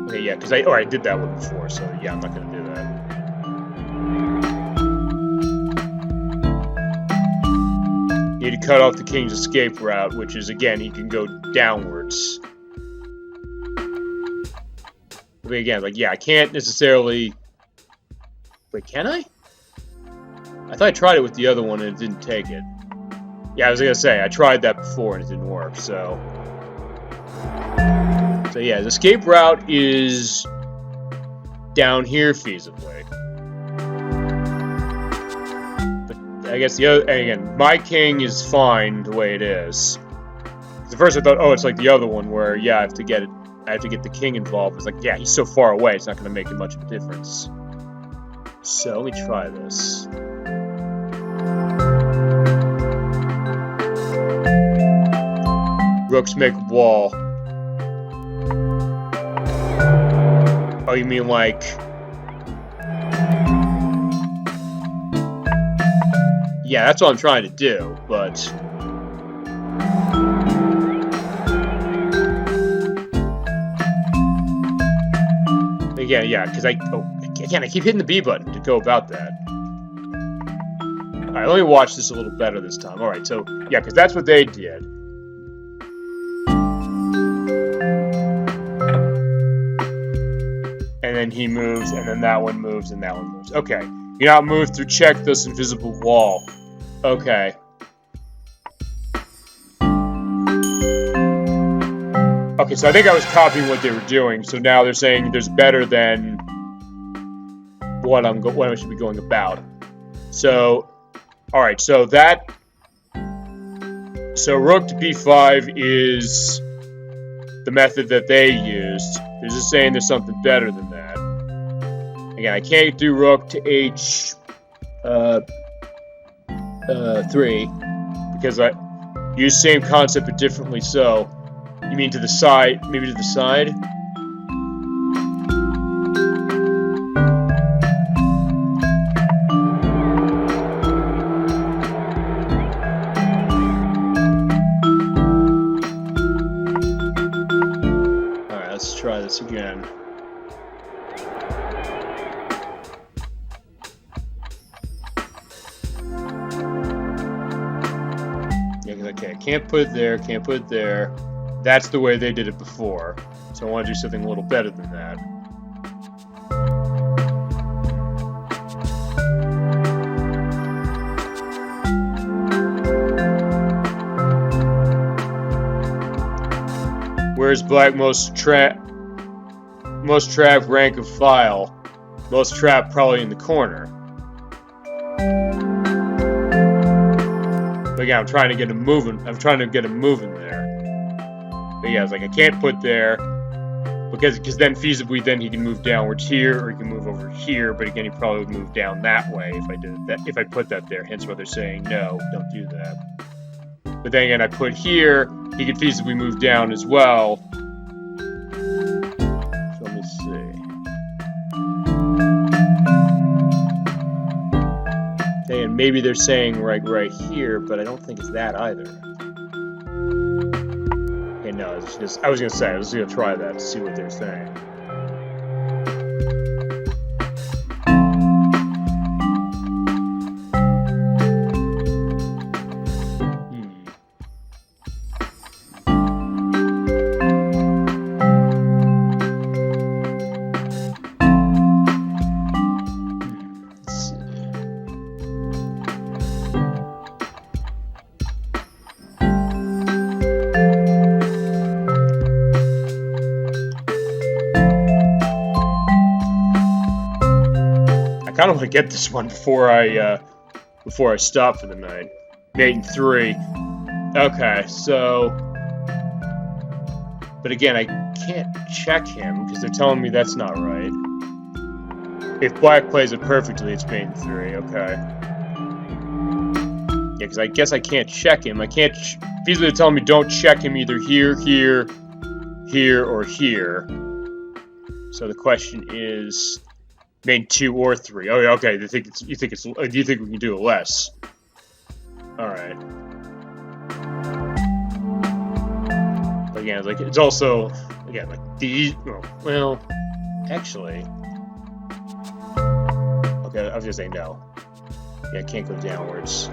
Okay, yeah, because I did that one before, so yeah, I'm not going to do that. You need to cut off the king's escape route, which is, again, he can go downwards. But again, like, yeah, I can't necessarily... Wait, can I? I thought I tried it with the other one and it didn't take it. Yeah, I was gonna say, I tried that before and it didn't work, so... So yeah, the escape route is... down here, feasibly. But I guess the other... And again, my king is fine the way it is. At first I thought, oh, it's like the other one where, yeah, I have to get the king involved. It's like, yeah, he's so far away, it's not going to make much of a difference. So, let me try this. Rooks make wall. Oh, you mean like... Yeah, that's what I'm trying to do, but... Again, yeah, because I keep hitting the B button to go about that. Alright, let me watch this a little better this time. Alright, so, yeah, because that's what they did. And then he moves, and then that one moves, and that one moves. Okay. You're not moved through check this invisible wall. Okay. Okay, so I think I was copying what they were doing, so now they're saying there's better than what I should be going about. So, alright, so that... So rook to b5 is the method that they used. They're just saying there's something better than that. Again, I can't do rook to h3 because I use same concept but differently so. You mean to the side, maybe to the side? again. Yeah, because okay, I can't put it there, can't put it there. That's the way they did it before. So I want to do something a little better than that. Where's black most trap rank of file? Most trap probably in the corner. But yeah, I'm trying to get him moving. I'm trying to get him moving there. But yeah, it's like I can't put there because then feasibly then he can move downwards here or he can move over here. But again, he probably would move down that way if I did that. If I put that there, hence why they're saying no, don't do that. But then again, I put here, he could feasibly move down as well. So let me see. And maybe they're saying right here, but I don't think it's that either. Okay, no, I was gonna say, I was gonna try that to see what they're saying. I kind of want to get this one before I stop for the night. 8 and 3. Okay, so, but again, I can't check him because they're telling me that's not right. If black plays it perfectly, it's 8 and 3. Okay. Yeah, because I guess I can't check him. I can't. Feasibly, they're telling me don't check him either here, here, here, or here. So the question is. Main 2 or 3. Oh, yeah, okay. Do you think we can do it less? All right. But again, like it's also again like the well, actually. Okay, I was gonna say no. Yeah, I can't go downwards.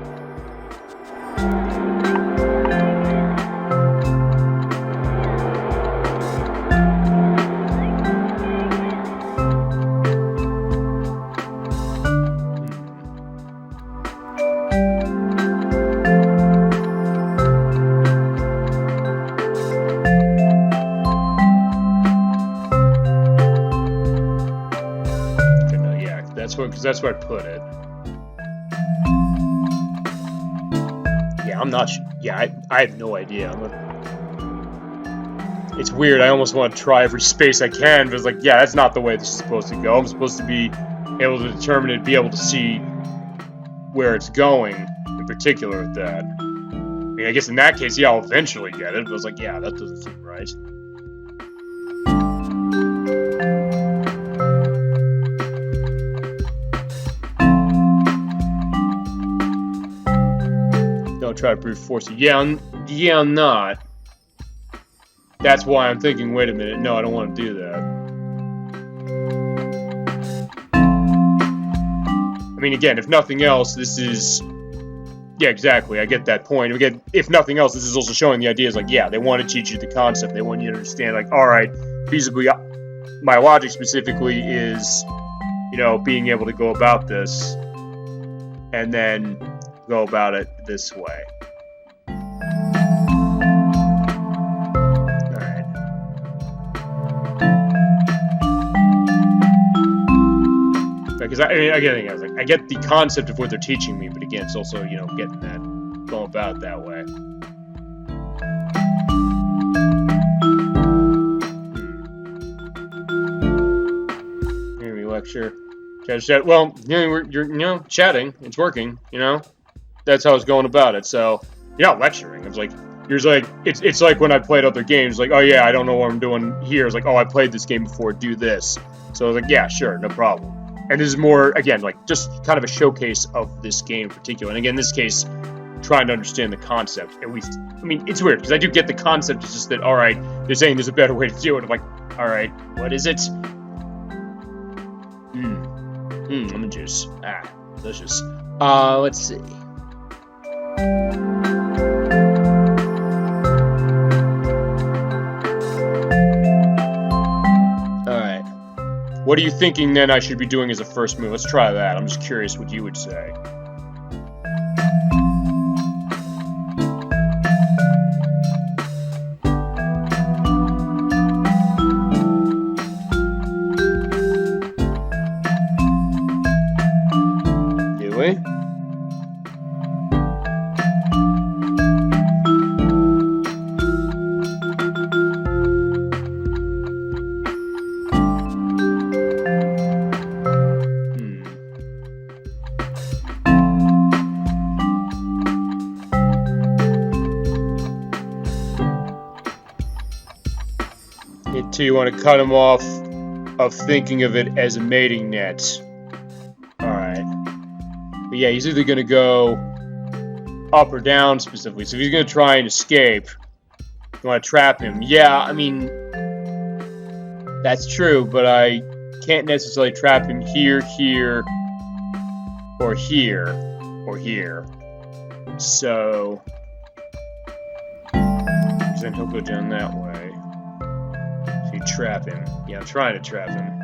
Because that's where I put it. Yeah, I'm not. Yeah, I have no idea. It's weird. I almost want to try every space I can, but it's like, yeah, that's not the way this is supposed to go. I'm supposed to be able to determine it, be able to see where it's going, in particular with that. I mean, I guess in that case, yeah, I'll eventually get it. But I was like, yeah, that doesn't seem right. Don't try to brute force it. Yeah, I'm not. That's why I'm thinking, wait a minute, no, I don't want to do that. I mean, again, if nothing else, this is... Yeah, exactly, I get that point. Again, if nothing else, this is also showing the idea is like, yeah, they want to teach you the concept. They want you to understand, like, alright, feasibly, my logic specifically is, you know, being able to go about this, and then go about it this way. Alright. Because I mean, again, I was like, I get the concept of what they're teaching me, but again, it's also, you know, getting that, going about it that way. Hear me lecture. Chat. Well, you're you know, chatting. It's working. You know, that's how it's going about it. So you're not lecturing. It's like you're like it's like when I played other games. Like, oh yeah, I don't know what I'm doing here. It's like, oh, I played this game before. Do this. So I was like, yeah, sure, no problem. And this is more again like just kind of a showcase of this game in particular. And again, in this case, trying to understand the concept. At least, I mean, it's weird because I do get the concept. It's just that all right, they're saying there's a better way to do it. I'm like, Alright, what is it? Lemon juice. Ah, delicious. Let's see. Alright. What are you thinking then I should be doing as a first move? Let's try that. I'm just curious what you would say. Do we? So you want to cut him off of thinking of it as a mating net. Alright. But yeah, he's either going to go up or down specifically. So if he's going to try and escape, you want to trap him. Yeah, I mean, that's true, but I can't necessarily trap him here, here, or here, or here. So, then he'll go down that way. Trap him. Yeah, I'm trying to trap him.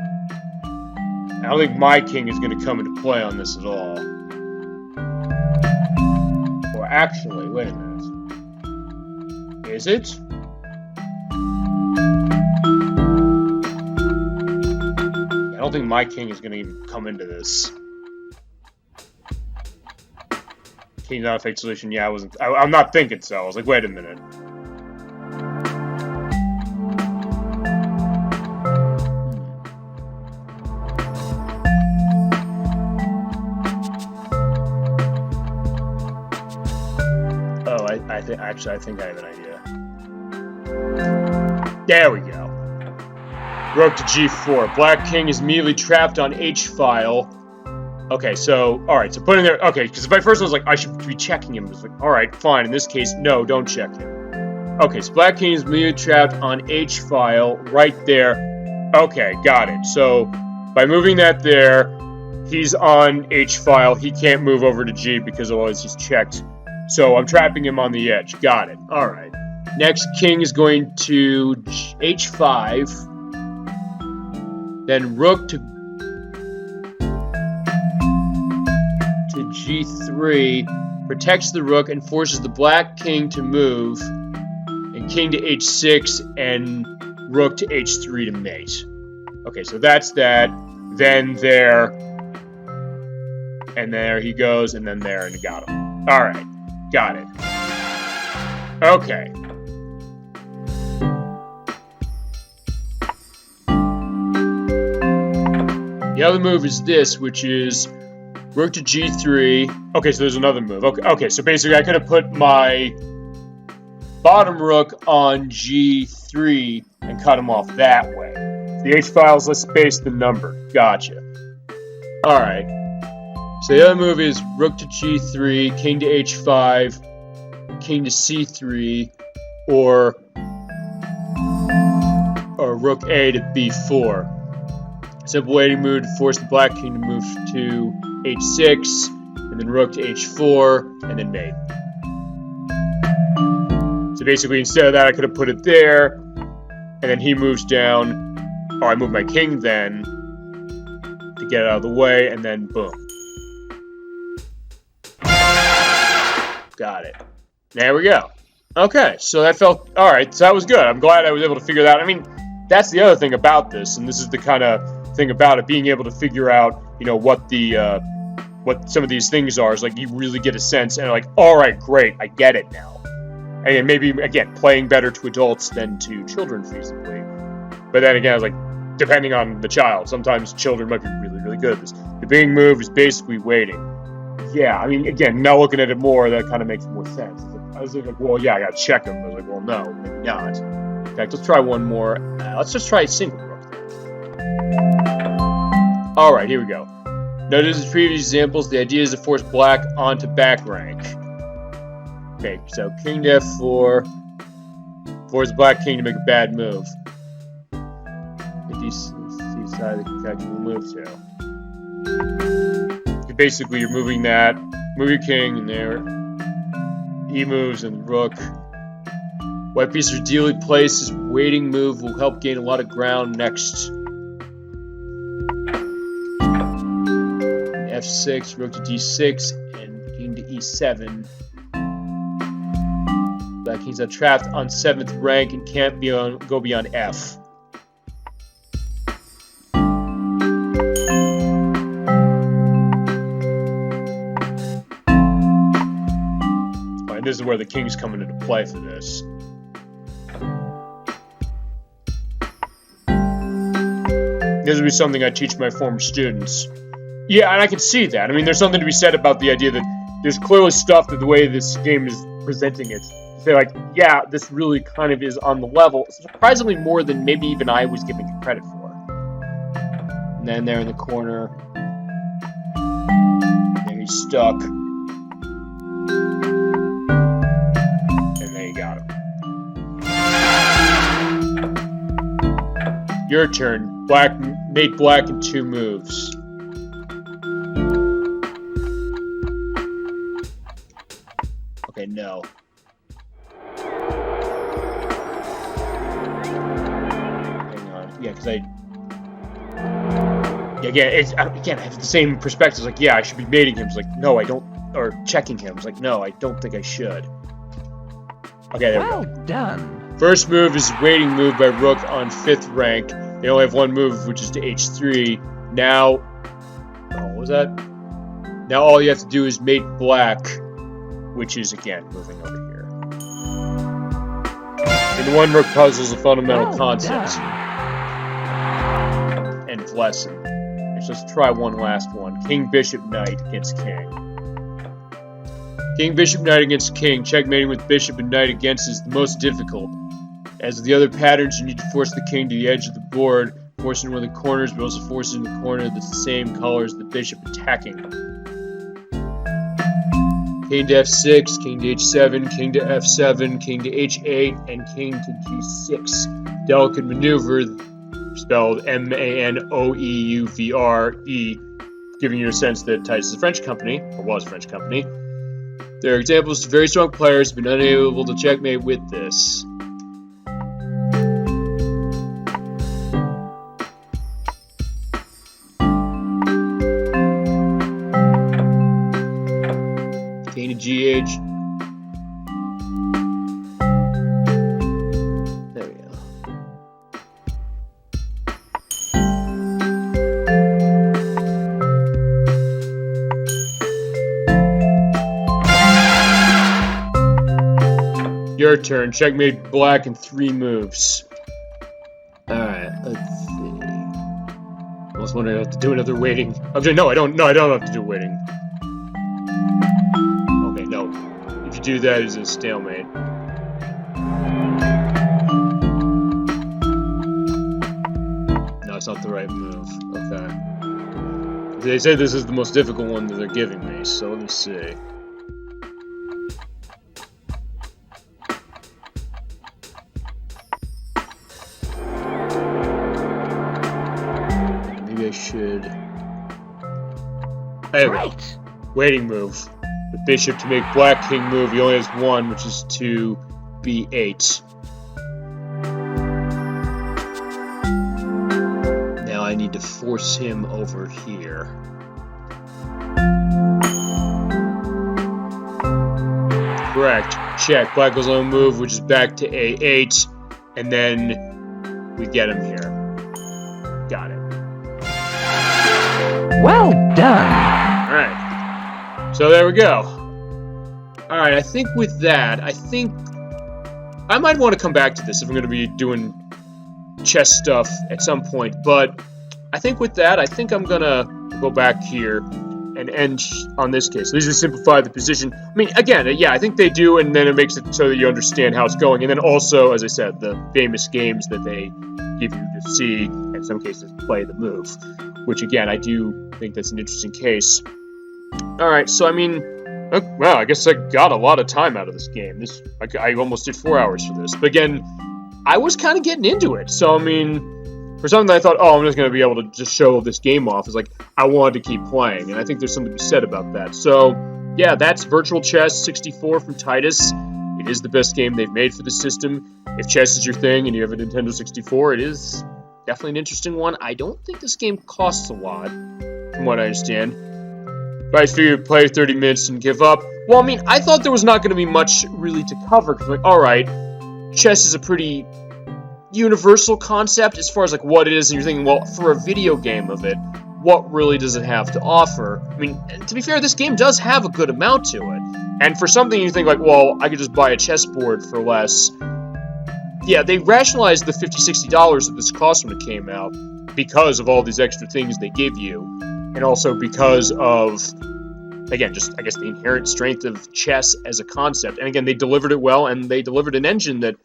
I don't think my king is going to come into play on this at all. Or actually, wait a minute. Is it? I don't think my king is going to even come into this. King's not a fake solution. Yeah, I'm not thinking so. I was like, wait a minute. Actually, I think I have an idea. There we go. Rook to g4. Black king is immediately trapped on h-file. Okay, so, alright, so put in there, okay, because my first one was like, I should be checking him. It was like, alright, fine. In this case, no, don't check him. Okay, so black king is immediately trapped on h-file right there. Okay, got it. So, by moving that there, he's on h-file. He can't move over to g because otherwise he's checked. So I'm trapping him on the edge. Got it. All right. Next, king is going to h5. Then rook to g3. Protects the rook and forces the black king to move. And king to h6 and rook to h3 to mate. Okay, so that's that. Then there. And there he goes. And then there, and got him. All right. Got it. Okay. The other move is this, which is rook to g3. Okay, so there's another move. Okay, so basically I could have put my bottom rook on g3 and cut him off that way. The h-file is less spaced than numbered. Gotcha. Alright. So the other move is rook to g3, king to h5, king to c3, or rook a to b4. Simple waiting move to force the black king to move to h6, and then rook to h4, and then mate. So basically, instead of that, I could have put it there, and then he moves down, or I move my king then to get it out of the way, and then boom. Got it. There we go. Okay, so that felt... Alright, so that was good. I'm glad I was able to figure that out. I mean, that's the other thing about this, and this is the kind of thing about it, being able to figure out, you know, what some of these things are, is like you really get a sense, and like, alright, great, I get it now. And maybe, again, playing better to adults than to children, feasibly. But then again, I was like, depending on the child, sometimes children might be really, really good at this. The big move is basically waiting. Yeah, I mean, again, now looking at it more, that kind of makes more sense. I was like, well, yeah, I gotta check him. I was like, well, no, maybe not. In fact, let's try one more. Let's just try a single rook. Alright, here we go. Notice as previous examples, the idea is to force black onto back rank. Okay, so king to f4, force black king to make a bad move. side of the character will move to. Basically, you're moving that. Move your king in there. He moves and rook. White piece are ideally placed. This waiting move will help gain a lot of ground next. F6, rook to D6, and king to E7. Black kings are trapped on 7th rank and can't go beyond F. And this is where the king's coming into play for this. This would be something I teach my former students. Yeah, and I can see that. I mean, there's something to be said about the idea that there's clearly stuff that the way this game is presenting it. Say like, yeah, this really kind of is on the level, surprisingly more than maybe even I was giving it credit for. And then there in the corner, there he's stuck. And there you got him. Your turn. Black made black in 2 moves. Okay, no. Yeah, because again, I have the same perspective. Like, yeah, I should be mating him. It's like, no, I don't. Or checking him. It's like, no, I don't think I should. Okay, there we go. Well done. First move is waiting move by rook on 5th rank. They only have 1 move, which is to H3. Now, what was that? Now all you have to do is mate black, which is again moving over here. And the 1 rook puzzle is a fundamental concept. And lesson. Let's try one last one. King, bishop, knight against king. King, bishop, knight against king. Checkmating with bishop and knight against is the most difficult. As with the other patterns, you need to force the king to the edge of the board, forcing one of the corners, but also forcing the corner that's the same color as the bishop attacking. King to F6, king to H7, king to F7, king to H8, and king to G6. Delicate maneuver, spelled M-A-N-O-E-U-V-R-E, giving you a sense that Titus is a French company, or was a French company. There are examples of very strong players who have been unable to checkmate with this. King to GH. There we go. Your turn. Checkmate black in 3 moves. Alright, let's see. I was wondering if I have to do another waiting. No, I don't have to do waiting. Okay, no. If you do that, it's a stalemate. No, it's not the right move. Okay. They say this is the most difficult one that they're giving me, so let me see. Maybe I should... There we go. Waiting move. The bishop to make black king move. He only has 1, which is to B8. Now I need to force him over here. Correct. Check. Black goes on move, which is back to A8. And then we get him here. Got it. Well done. Alright. So there we go. Alright, I think with that, I might want to come back to this if I'm going to be doing chess stuff at some point, but I think with that, I think I'm going to go back here and end on this case. These are simplify the position. I mean, again, yeah, I think they do, and then it makes it so that you understand how it's going, and then also, as I said, the famous games that they give you to see, in some cases, play the move, which, again, I do think that's an interesting case. Alright, so I mean, well, I guess I got a lot of time out of this game. I almost did 4 hours for this. But again, I was kind of getting into it. So, I mean, for something that I thought, oh, I'm just going to be able to just show this game off, is like, I wanted to keep playing, and I think there's something to be said about that. So, yeah, that's Virtual Chess 64 from Titus. It is the best game they've made for the system. If chess is your thing and you have a Nintendo 64, it is definitely an interesting one. I don't think this game costs a lot, from what I understand. But I figured play 30 minutes and give up. Well, I mean, I thought there was not going to be much really to cover, because like, alright, chess is a pretty universal concept as far as like what it is, and you're thinking, well, for a video game of it, what really does it have to offer? I mean, to be fair, this game does have a good amount to it. And for something you think like, well, I could just buy a chessboard for less. Yeah, they rationalized the $50, $60 that this cost when it came out because of all these extra things they give you. And also because of, again, just, I guess, the inherent strength of chess as a concept. And again, they delivered it well, and they delivered an engine that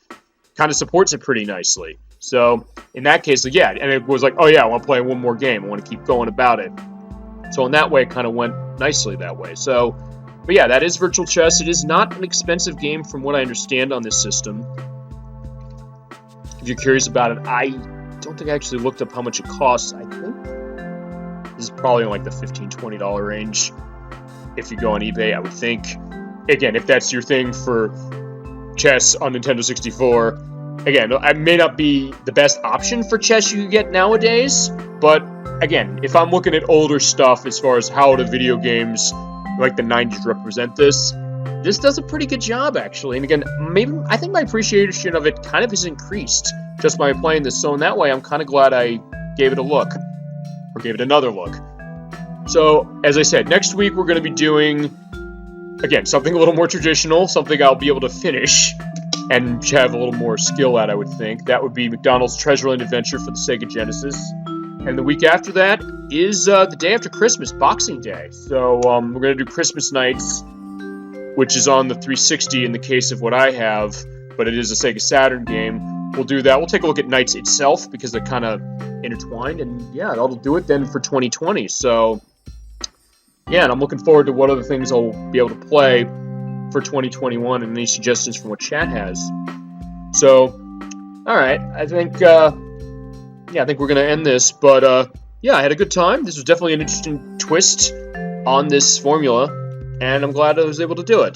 kind of supports it pretty nicely. So, in that case, like, yeah, and it was like, oh yeah, I want to play one more game. I want to keep going about it. So in that way, it kind of went nicely that way. So, but yeah, that is Virtual Chess. It is not an expensive game from what I understand on this system. If you're curious about it, I don't think I actually looked up how much it costs. I think this is probably in like the $15, $20 range. If you go on eBay, I would think. Again, if that's your thing for chess on Nintendo 64, again, it may not be the best option for chess you get nowadays, but again, if I'm looking at older stuff as far as how the video games like the 90s represent this does a pretty good job, actually. And again, maybe I think my appreciation of it kind of has increased just by playing this, so in that way, I'm kind of glad I gave it a look, or gave it another look. So, as I said, next week we're going to be doing, again, something a little more traditional, something I'll be able to finish and have a little more skill at, I would think. That would be McDonald's Treasure Island Adventure for the Sega Genesis. And the week after that is the day after Christmas, Boxing Day. So we're going to do Christmas Nights, which is on the 360 in the case of what I have, but it is a Sega Saturn game. We'll do that. We'll take a look at Nights itself, because they're kind of intertwined. And yeah, that'll do it then for 2020. So yeah, and I'm looking forward to what other things I'll be able to play for 2021 and any suggestions from what chat has. So, all right, I think I think we're gonna end this. But yeah, I had a good time. This was definitely an interesting twist on this formula, and I'm glad I was able to do it.